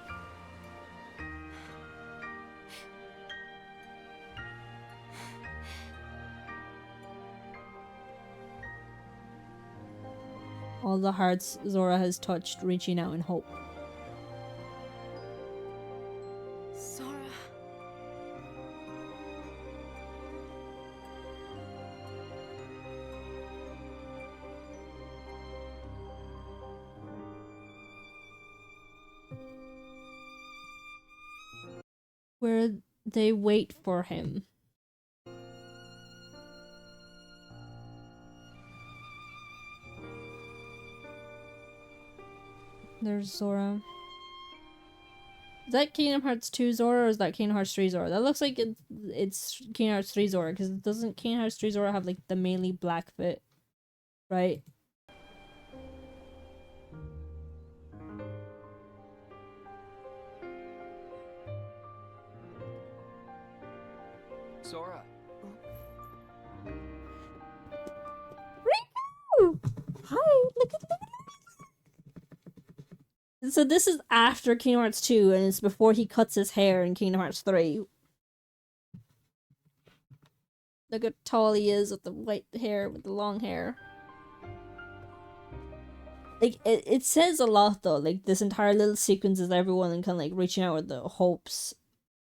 Speaker 1: All the hearts Zora has touched, reaching out in hope.
Speaker 3: Zora.
Speaker 1: Where they wait for him. There's Zora. Is that Kingdom Hearts 2 Zora or is that Kingdom Hearts 3 Zora? That looks like it's Kingdom Hearts 3 Zora, because doesn't Kingdom Hearts 3 Zora have like the mainly black fit, right?
Speaker 13: Sora.
Speaker 1: Riku! Hi, look at. So this is after Kingdom Hearts 2, and it's before he cuts his hair in Kingdom Hearts 3. Look how tall he is with the white hair, with the long hair. Like, it says a lot, though. Like, this entire little sequence is everyone and kind of, like, reaching out with the hopes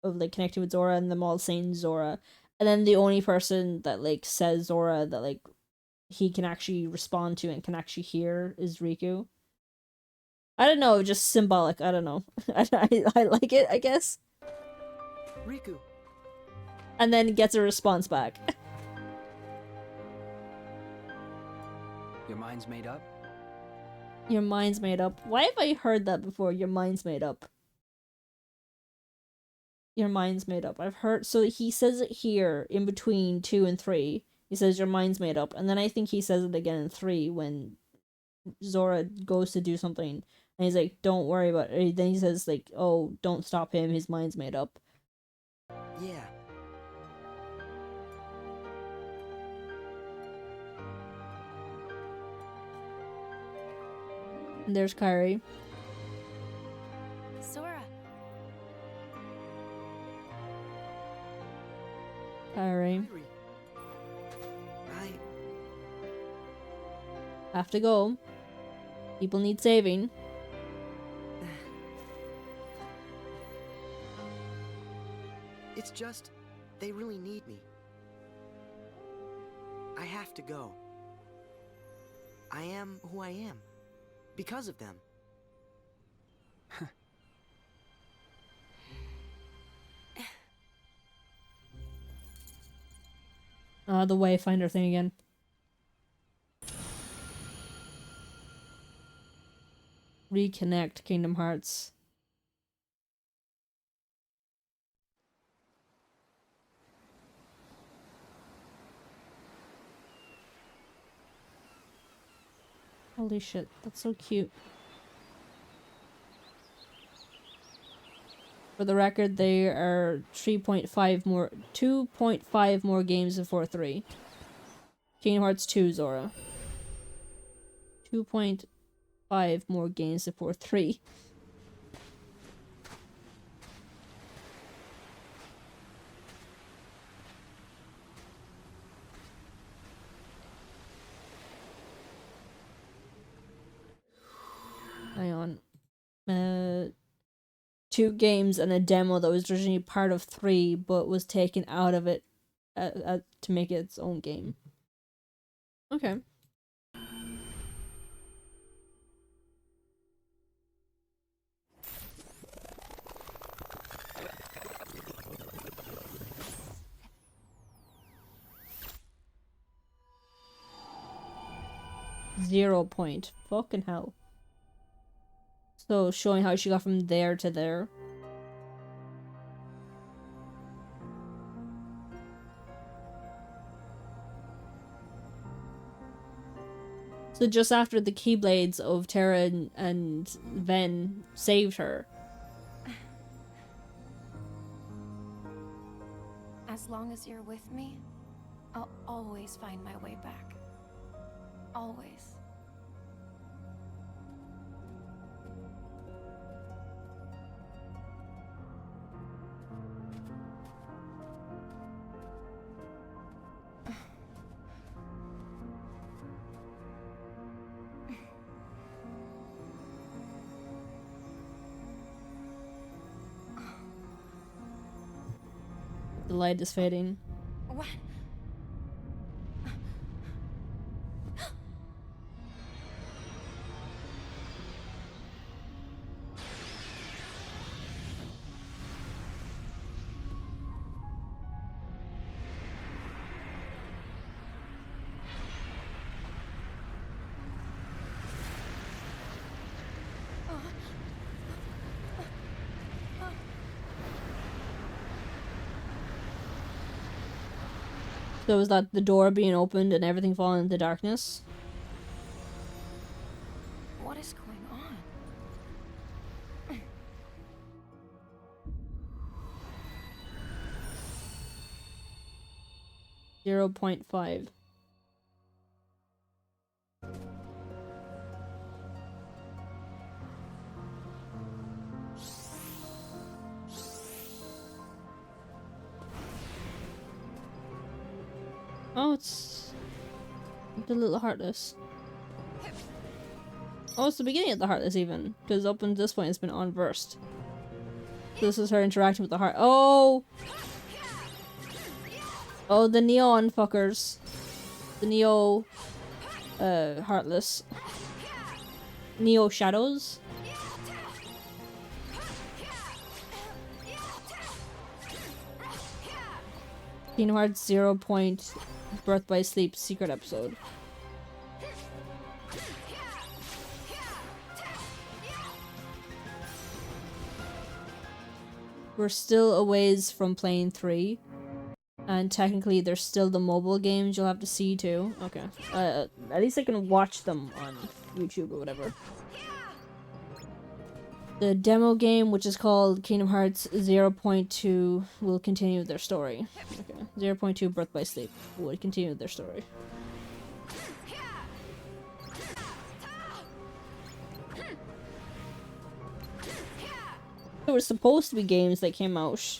Speaker 1: of, like, connecting with Zora and them all saying Zora. And then the only person that, like, says Zora that, like, he can actually respond to and can actually hear is Riku. I don't know, just symbolic. I don't know. I like it, I guess.
Speaker 13: Riku.
Speaker 1: And then gets a response back.
Speaker 13: Your mind's made up?
Speaker 1: Your mind's made up. Why have I heard that before? Your mind's made up. Your mind's made up. I've heard. So he says it here in between 2 and 3. He says your mind's made up. And then I think he says it again in 3 when Zora goes to do something. And he's like, don't worry about it. Then he says, like, oh, don't stop him. His mind's made up.
Speaker 13: Yeah.
Speaker 1: And there's Kairi.
Speaker 3: Sora.
Speaker 1: Kairi.
Speaker 13: I
Speaker 1: Have to go. People need saving.
Speaker 13: It's just, they really need me. I have to go. I am who I am. Because of them.
Speaker 1: The Wayfinder thing again. Reconnect Kingdom Hearts. Holy shit, that's so cute. For the record, there are 2.5 more games before 3. Kingdom Hearts 2 Zora. 2.5 more games before 3. Hang on. 2 games and a demo that was originally part of 3 but was taken out of it to make it its own game. Okay. Zero point. Fucking hell. So, showing how she got from there to there. So just after the Keyblades of Terra and Ven saved her.
Speaker 3: As long as you're with me, I'll always find my way back. Always.
Speaker 1: The light is fading.
Speaker 3: What?
Speaker 1: So is that the door being opened and everything falling into darkness?
Speaker 3: What is going on?
Speaker 1: 0.5. Oh, it's the little Heartless. Oh, it's the beginning of the Heartless even, because up until this point it's been unversed. So this is her interacting with the heart. Oh! Oh, the neon fuckers. The Neo... Heartless. Neo Shadows? Kingdom Hearts 0. Birth by Sleep secret episode. We're still a ways from playing 3. And technically there's still the mobile games you'll have to see too. Okay. At least I can watch them on YouTube or whatever. The demo game, which is called Kingdom Hearts 0.2, will continue their story. Okay. 0.2 Birth by Sleep will continue their story. There were supposed to be games that came out.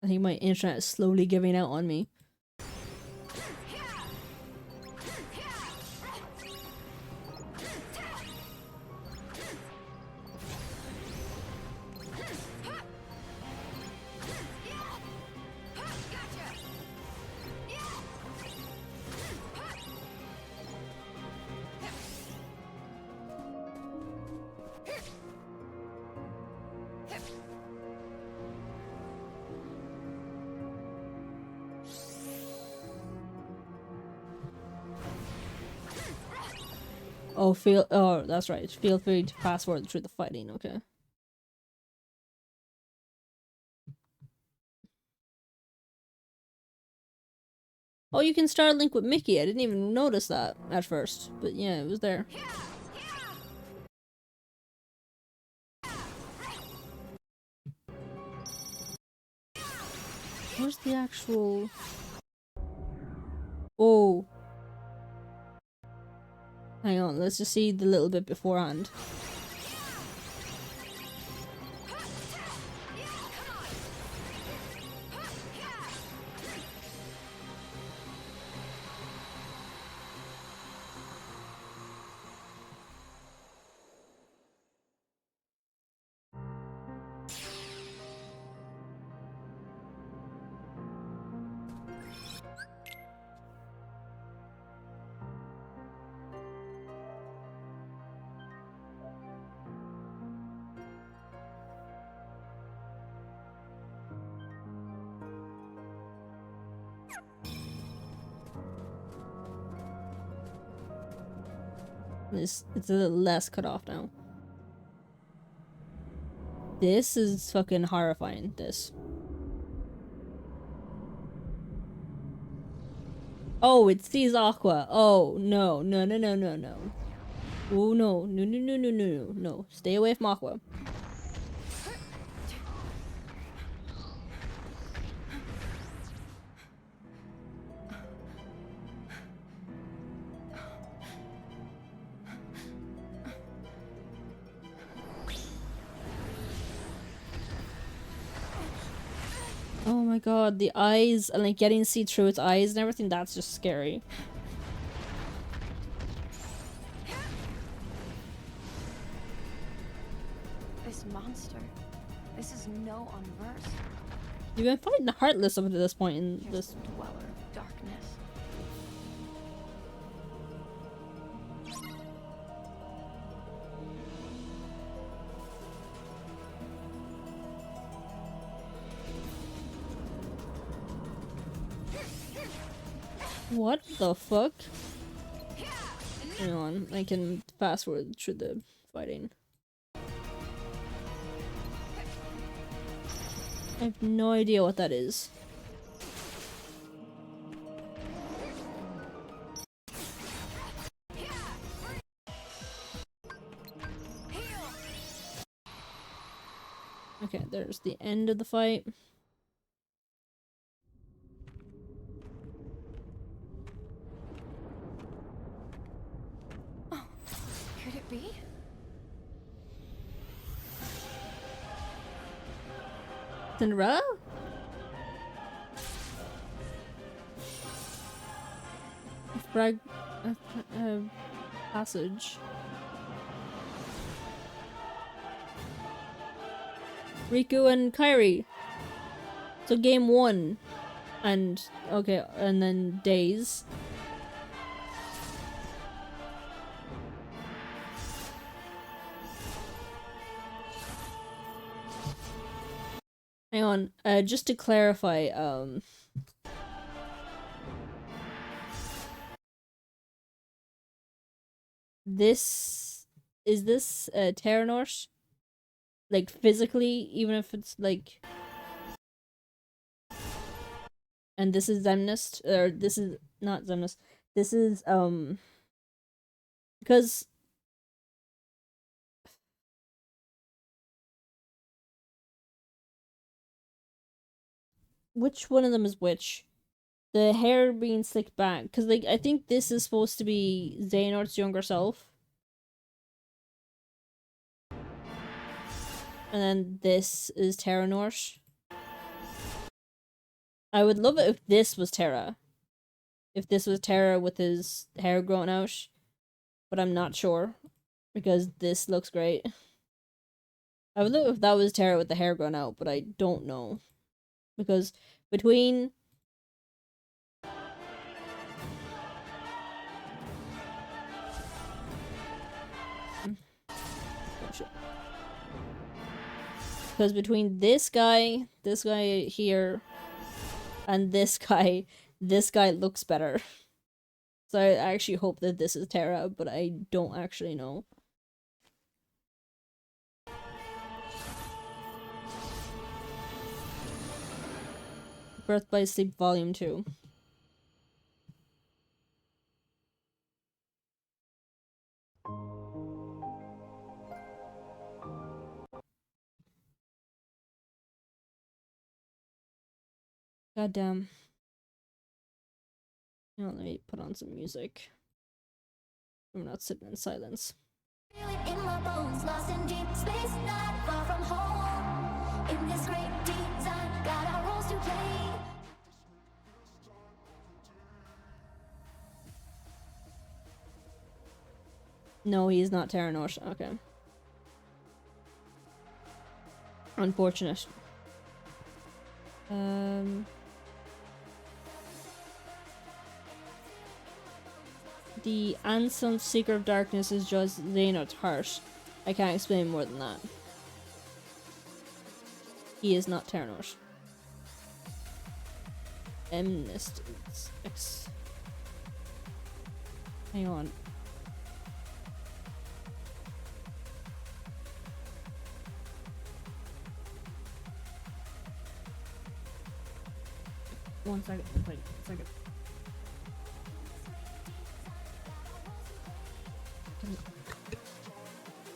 Speaker 1: I think my internet is slowly giving out on me. Oh, that's right. Feel free to fast forward through the fighting, okay. Oh, you can start a link with Mickey. I didn't even notice that at first, but yeah, it was there. Where's the actual... Oh. Hang on, let's just see the little bit beforehand. It's a little less cut off now. This is fucking horrifying, this. Oh, it sees Aqua. Oh, no. No, no, no, no, no. Oh, no. No, no, no, no, no, no. Stay away from Aqua. Oh my god, the eyes, and like getting to see through its eyes and everything, that's just scary.
Speaker 3: This monster. This is no unverse.
Speaker 1: You've been fighting Heartless up to this point in this.
Speaker 3: Dweller of darkness.
Speaker 1: What the fuck? Hang on, I can fast forward through the fighting. I have no idea what that is. Okay, there's the end of the fight.
Speaker 3: Oh, could it be?
Speaker 1: Cinderella? Brag passage. Riku and Kairi. So game 1. And okay, and then days. Hang on, just to clarify, this Terranort? Like physically, even if it's like, and this is Zemnist, or this is not Zemnist. This is because which one of them is which? The hair being slicked back, because like I think this is supposed to be Xehanort's younger self. And then this is Terranort. I would love it if this was Terra. If this was Terra with his hair growing out. But I'm not sure. Because this looks great. I would love it if that was Terra with the hair growing out, but I don't know. Because between... Oh shit. Because between this guy here, and this guy looks better. So I actually hope that this is Terra, but I don't actually know. Birth by Sleep Volume 2. God damn. Now let me put on some music. I'm not sitting in silence.
Speaker 14: In my bones, lost in deep space, not far from home. In this great design, got our roles to play.
Speaker 1: No, he is not Terranort. Okay. Unfortunate. The Ansem Seeker of Darkness is just Xehanort's heart. I can't explain more than that. He is not Terranort. Emnist. Hang on. One second. Wait, a second.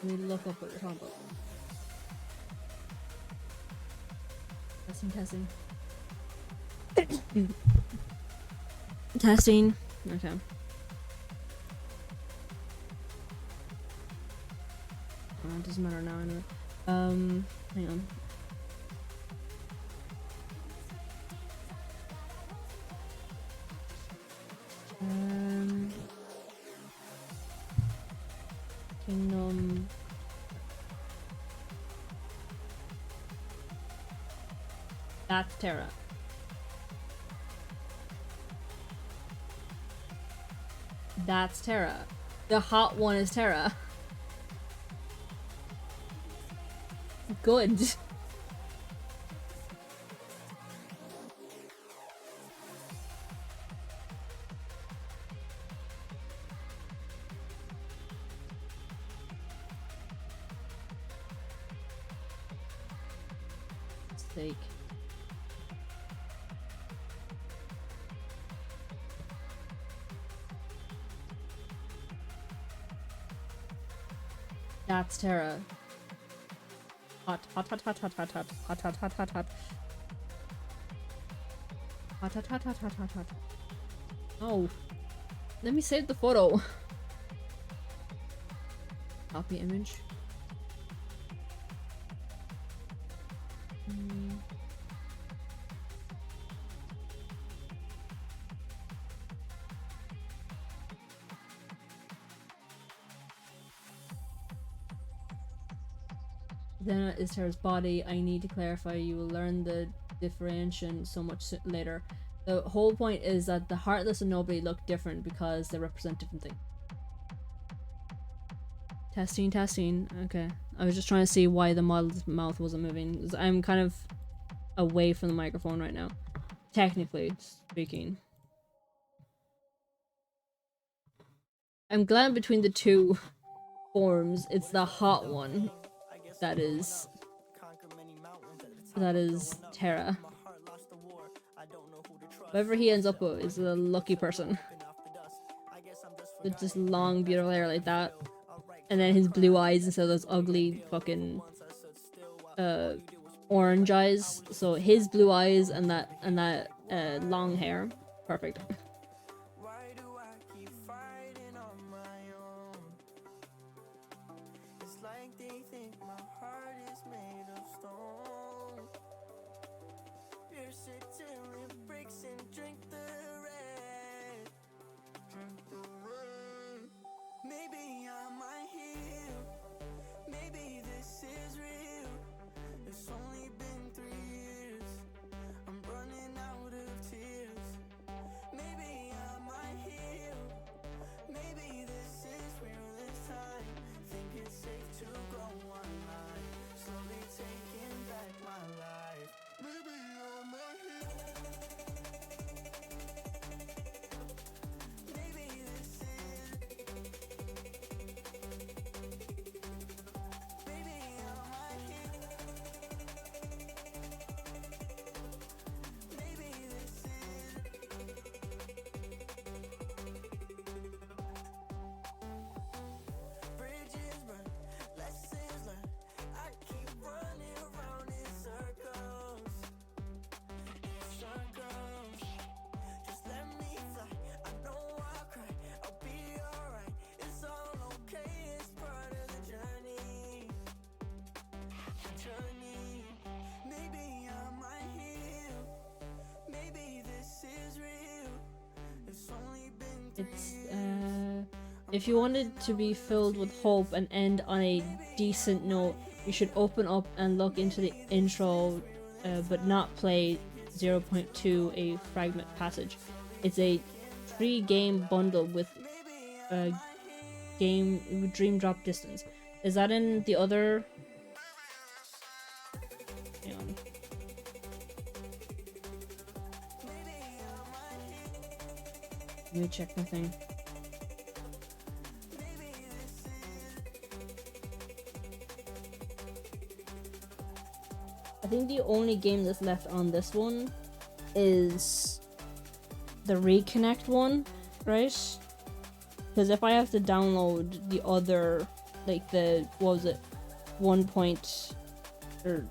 Speaker 1: Let me look up what you're talking about. Testing. Testing. Okay. It doesn't matter now anyway. Hang on. Kingdom. That's Terra. That's Terra. The hot one is Terra. Good. Sake. That's Terra. Hot, hot, hot, hot, hot, hot, hot, hot, hot, hot, hot, hot. Hot, hot, hot, hot, hot, hot, hot. Oh. Let me save the photo. Copy image. Then is Terra's body. I need to clarify. You will learn the differentiation so much later. The whole point is that the Heartless and Nobody look different because they represent different things. Testing, testing. Okay. I was just trying to see why the model's mouth wasn't moving. I'm kind of away from the microphone right now. Technically speaking. I'm glad between the two forms, it's the hot one that is Terra. Whoever he ends up with is a lucky person. With just long, beautiful hair like that. And then his blue eyes instead of those ugly fucking orange eyes. So his blue eyes and that long hair. Perfect. It's if you want it to be filled with hope and end on a decent note, you should open up and look into the intro, but not play 0.2, a fragment passage. It's a 3-game bundle with a game with Dream Drop Distance. Is that in the other? Hang on. Let me check my thing. I think the only game that's left on this one is the Reconnect one, right? Because if I have to download the other, like the, what was it, 1 point, or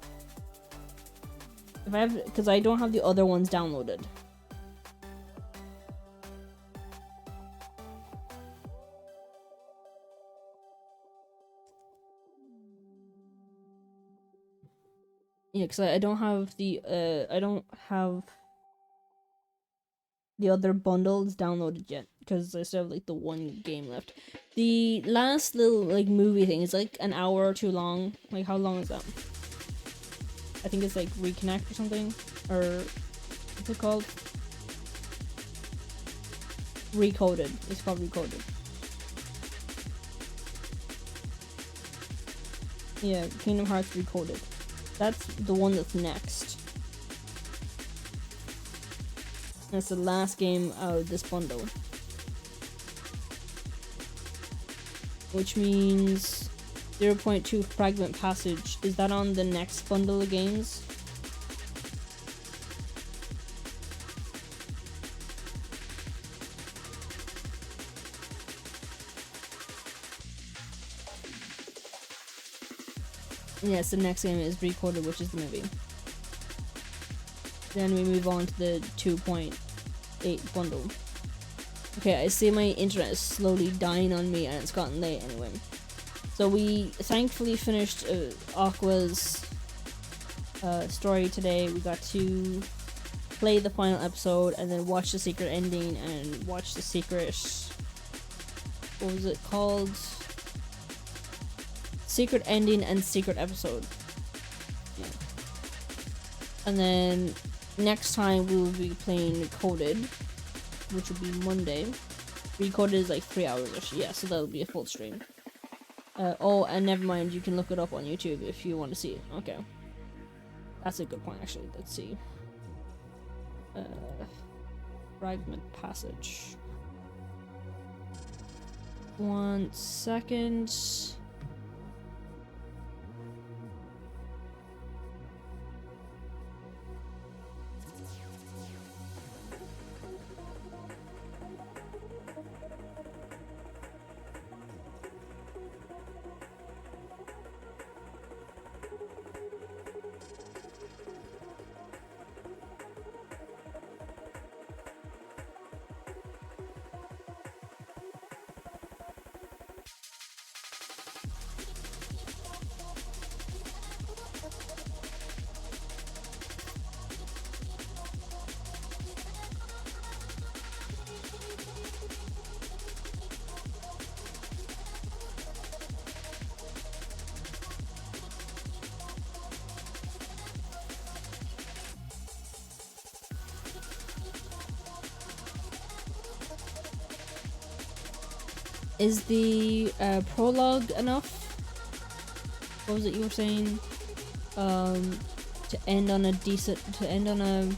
Speaker 1: if I have, because I don't have the other ones downloaded. Yeah, because I don't have the other bundles downloaded yet, because I still have like the one game left. The last little like movie thing is like an hour or two long. Like, how long is that? I think it's like reconnect or something, or what's it called? Recoded. It's called Recoded. Yeah, Kingdom Hearts Recoded. That's the one that's next. That's the last game out of this bundle. Which means 0.2 Fragment Passage. Is that on the next bundle of games? Yes, the next game is Recorded, which is the movie. Then we move on to the 2.8 bundle. Okay, I see my internet is slowly dying on me and it's gotten late anyway. So we thankfully finished Aqua's story today. We got to play the final episode and then watch the secret ending and watch the secret... What was it called? Secret ending and secret episode. Yeah. And then next time we will be playing Coded, which will be Monday. Recoded is like 3 hours or so, yeah, so that'll be a full stream. Oh, and never mind, you can look it up on YouTube if you want to see it. Okay. That's a good point, actually. Let's see. Fragment Passage. 1 second. Is the prologue enough? What was it you were saying? To end on a decent... To end on a...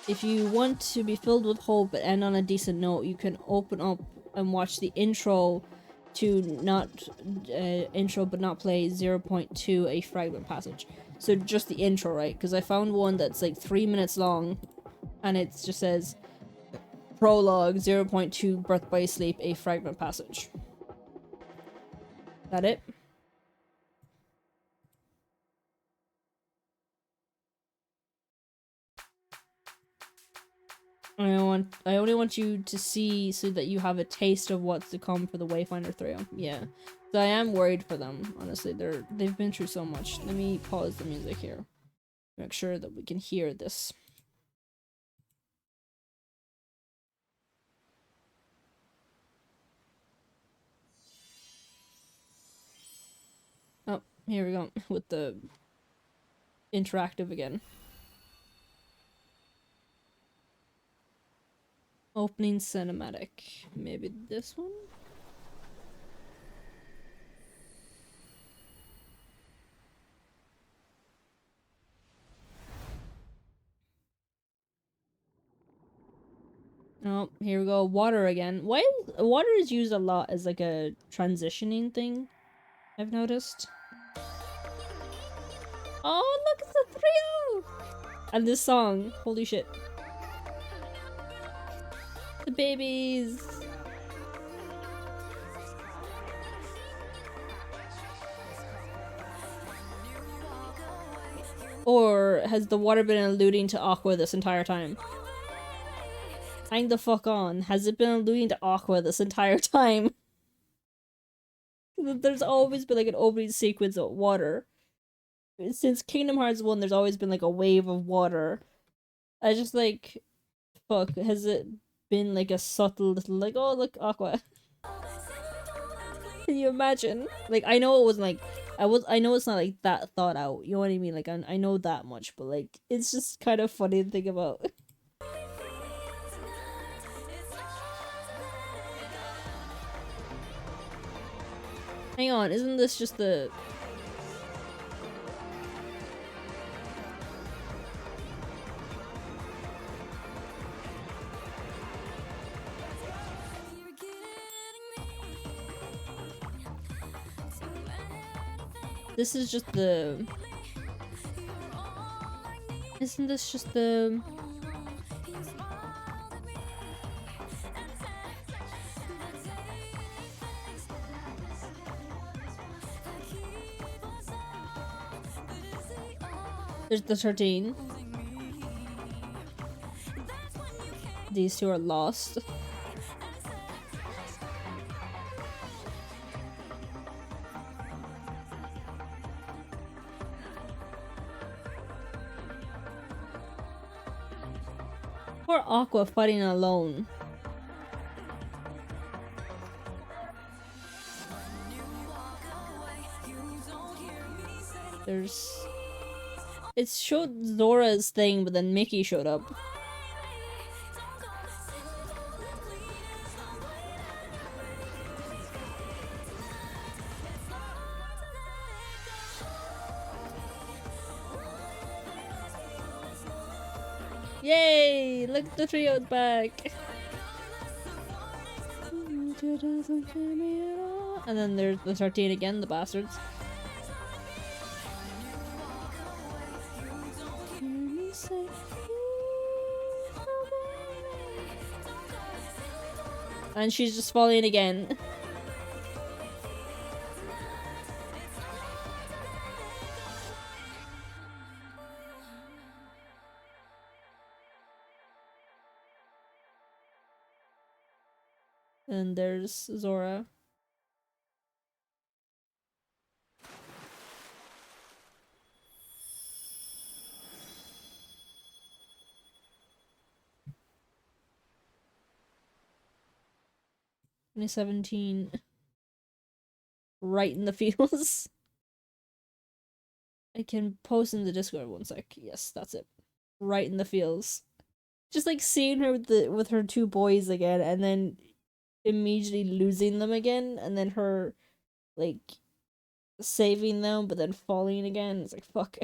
Speaker 1: If you want to be filled with hope but end on a decent note, you can open up and watch the intro to not... intro but not play 0.2 a fragment passage. So just the intro, right? Because I found one that's like 3 minutes long, and it just says prologue 0.2 Birth by Sleep, a fragment passage. That it? I only want you to see so that you have a taste of what's to come for the Wayfinder 3. Yeah. So I am worried for them, honestly. They've been through so much. Let me pause the music here. Make sure that we can hear this. Oh, here we go with the interactive again. Opening cinematic. Maybe this one? Oh, here we go. Water again. Why water is used a lot as like a transitioning thing, I've noticed. Oh, look, it's a trio! And this song. Holy shit. The babies. Or has the water been alluding to Aqua this entire time? Hang the fuck on. Has it been alluding to Aqua this entire time? There's always been like an opening sequence of water. Since Kingdom Hearts 1, there's always been like a wave of water. I just like... Fuck, has it been like a subtle little like, oh look, Aqua. Can you imagine? Like, I know it wasn't like I know it's not like that thought out. You know what I mean? Like, I know that much, but like, it's just kind of funny to think about. Hang on, isn't this just the? This is just the... Isn't this just the... There's the 13. These two are lost. Poor Aqua fighting alone. There's... It showed Zora's thing, but then Mickey showed up. Yay! Look, the trio's back! And then there's the 13 again, the bastards. And she's just falling again. And there's Zora. (2017) Right in the feels. I can post in the Discord one sec. Yes, that's it. Right in the feels. Just like seeing her with her two boys again, and then immediately losing them again, and then her like saving them, but then falling again. It's like fuck.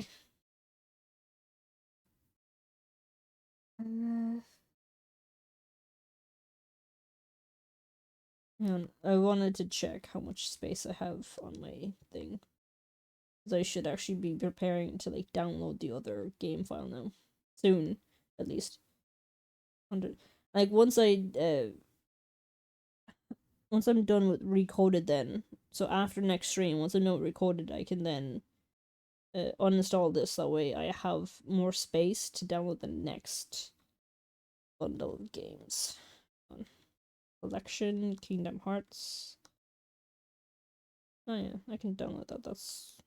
Speaker 1: I wanted to check how much space I have on my thing, because I should actually be preparing to like download the other game file now, soon, at least. 100. Like once I'm done with Recoded, then so after next stream, once I'm done with Recoded, I can then uninstall this. That way, I have more space to download the next bundle of games. Collection, Kingdom Hearts. Oh yeah, I can download that.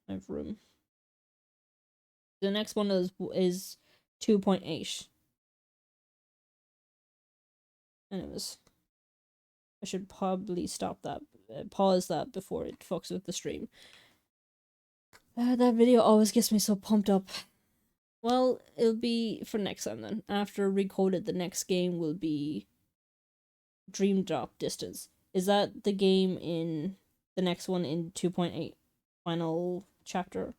Speaker 1: I have room. The next one is 2.8. Anyways, I should probably stop that, pause that before it fucks with the stream. That video always gets me so pumped up. Well, it'll be for next time then. After Recoded, the next game will be Dream Drop Distance. Is that the game in the next one in 2.8 final chapter?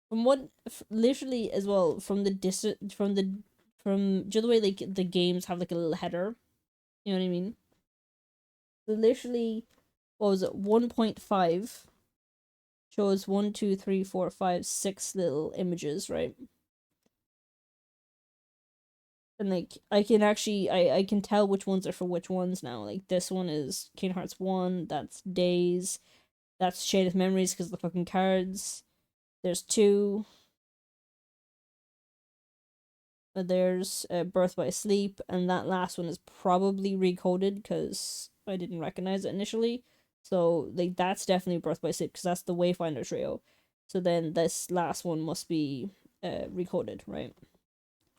Speaker 1: From what literally as well, from the way like the games have like a little header, you know what I mean? So literally, what was it, 1.5 shows 1, 2, 3, 4, 5, 6 little images, right? And like I can actually I can tell which ones are for which ones now. Like this one is Kingdom Hearts 1, that's Days, that's Shade of Memories because the fucking cards. There's 2. There's Birth by Sleep, and that last one is probably Recoded because I didn't recognize it initially. So like that's definitely Birth by Sleep because that's the Wayfinder trio. So then this last one must be Recoded, right?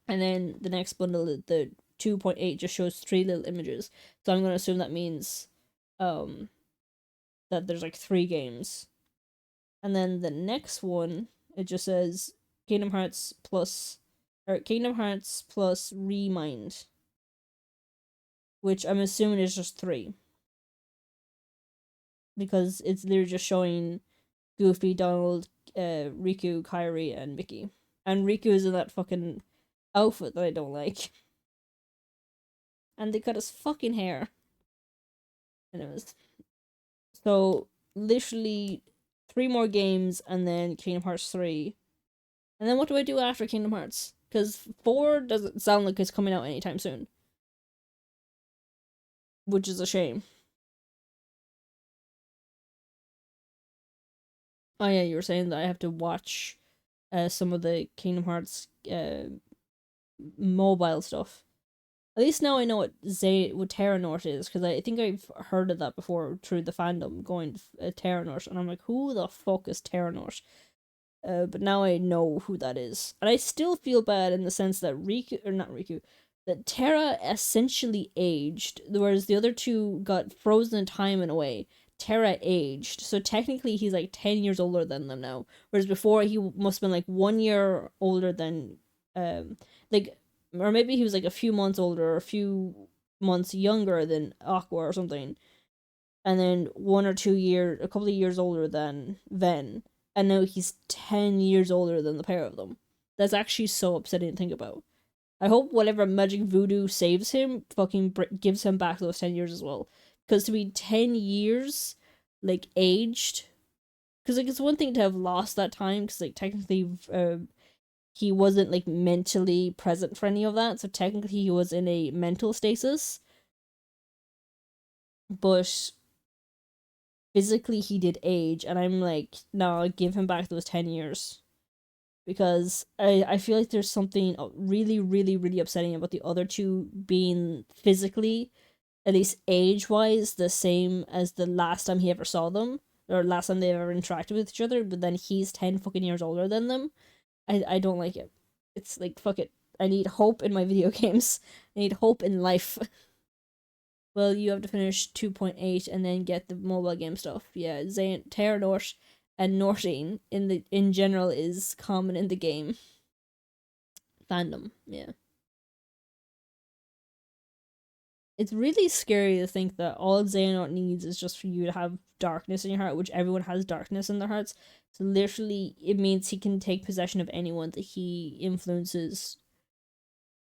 Speaker 1: And then the next bundle, the 2.8, just shows 3 little images. So I'm gonna assume that means that there's like 3 games. And then the next one, it just says Kingdom Hearts plus Remind, which I'm assuming is just 3. Because it's literally just showing Goofy, Donald, Riku, Kairi, and Mickey. And Riku is in that fucking outfit that I don't like. And they cut his fucking hair. Anyways. So, literally 3 more games and then Kingdom Hearts 3. And then what do I do after Kingdom Hearts? Because 4 doesn't sound like it's coming out anytime soon. Which is a shame. Oh yeah, you were saying that I have to watch some of the Kingdom Hearts mobile stuff. At least now I know what Terranort is, because I think I've heard of that before through the fandom, going to Terranort, and I'm like, who the fuck is Terranort? But now I know who that is. And I still feel bad in the sense that that Terra essentially aged, whereas the other 2 got frozen in time in a way. Terra aged, so technically he's like 10 years older than them now, whereas before he must have been like 1 year older than, like, or maybe he was like a few months older, or a few months younger than Aqua or something, and then 1 or 2 years, a couple of years older than Ven, and now he's 10 years older than the pair of them. That's actually so upsetting to think about. I hope whatever magic voodoo saves him fucking gives him back those 10 years as well. Because to be 10 years, like, aged, because, like, it's one thing to have lost that time, because, like, technically, he wasn't, like, mentally present for any of that, so technically he was in a mental stasis. But physically he did age, and I'm like, no, give him back those 10 years. Because I feel like there's something really, really, really upsetting about the other 2 being physically, at least age-wise, the same as the last time he ever saw them, or last time they ever interacted with each other, but then he's 10 fucking years older than them. I don't like it. It's like, fuck it. I need hope in my video games. I need hope in life. Well, you have to finish 2.8 and then get the mobile game stuff. Yeah, Terranort and Norting in general is common in the game fandom. Yeah. It's really scary to think that all Xehanort needs is just for you to have darkness in your heart, which everyone has darkness in their hearts. So literally, it means he can take possession of anyone that he influences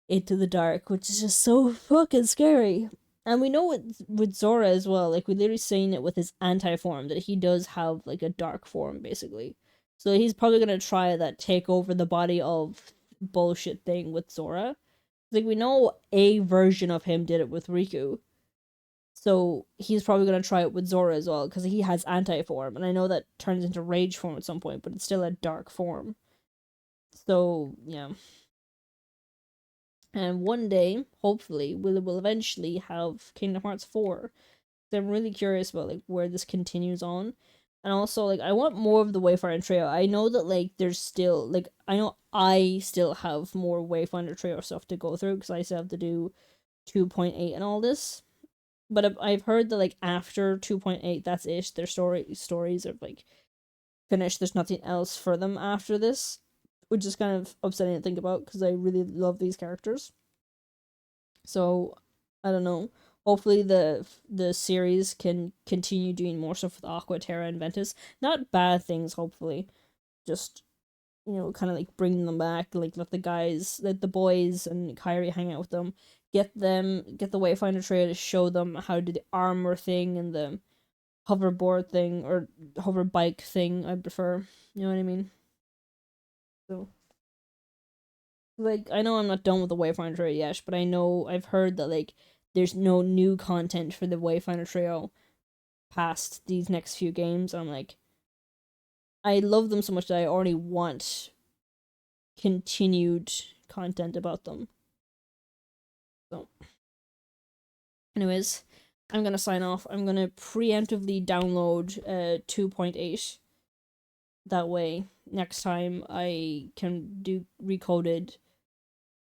Speaker 1: into the dark, which is just so fucking scary. And we know with Zora as well, like, we literally seen it with his anti-form, that he does have, like, a dark form, basically. So he's probably gonna try that take over the body of bullshit thing with Zora. Like, we know a version of him did it with Riku. So he's probably going to try it with Zora as well, because he has anti-form. And I know that turns into rage form at some point, but it's still a dark form. So, yeah. And one day, hopefully, we'll eventually have Kingdom Hearts 4. So I'm really curious about, like, where this continues on. And also, like, I want more of the Wayfinder Trio. I know that, like, there's still, like, I know I still have more Wayfinder Trio stuff to go through, because I still have to do 2.8 and all this. But I've heard that, like, after 2.8, that's it. Their stories are, like, finished. There's nothing else for them after this, which is kind of upsetting to think about, because I really love these characters. So, I don't know. Hopefully the series can continue doing more stuff with Aqua, Terra, and Ventus. Not bad things, hopefully. Just, you know, kind of like bring them back. Like, let the boys and Kairi hang out with them. Get the Wayfinder Trio to show them how to do the armor thing and the hoverboard thing, or hover bike thing, I prefer. You know what I mean? So, like, I know I'm not done with the Wayfinder Trio yet, but I've heard that, like, there's no new content for the Wayfinder Trio past these next few games. I'm like, I love them so much that I already want continued content about them. So, anyways, I'm gonna sign off. I'm gonna preemptively download 2.8. That way, next time I can do Recoded,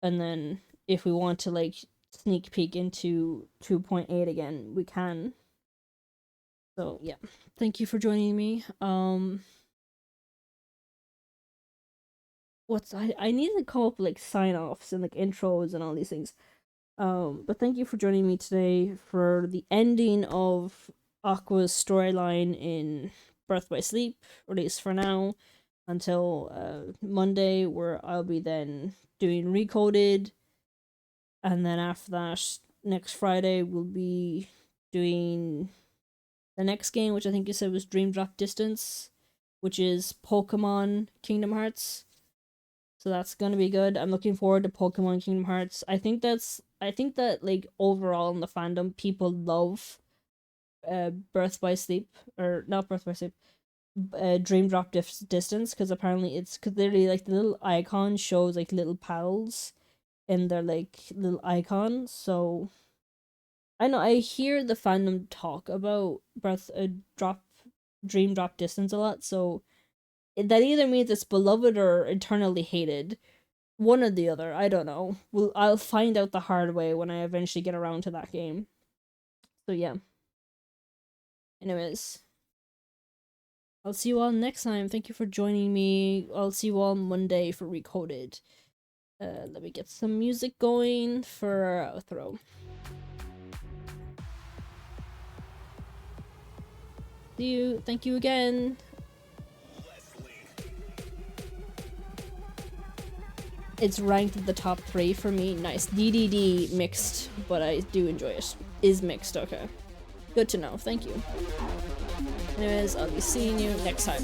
Speaker 1: and then if we want to, like, sneak peek into 2.8 again, we can. So yeah, thank you for joining me. I need to come up with like sign-offs and like intros and all these things. But thank you for joining me today for the ending of Aqua's storyline in Birth by Sleep, or at least for now, until Monday, where I'll be then doing Recoded, and then after that, next Friday, we'll be doing the next game, which I think you said was Dream Drop Distance, which is Pokemon Kingdom Hearts. So that's gonna be good. I'm looking forward to Pokemon Kingdom Hearts. I think that like overall in the fandom, people love Birth by Sleep, or not Birth by Sleep, Dream Drop Distance, because apparently it's literally like the little icon shows like little pals in their like little icon. So I know I hear the fandom talk about Dream Drop Distance a lot, so that either means it's beloved or eternally hated. One or the other, I don't know. I'll find out the hard way when I eventually get around to that game. So yeah. Anyways, I'll see you all next time. Thank you for joining me. I'll see you all Monday for Recoded. Let me get some music going for our outro. See you. Thank you again. It's ranked at the top 3 for me. Nice. DDD mixed, but I do enjoy it. Is mixed, okay. Good to know. Thank you. Anyways, I'll be seeing you next time.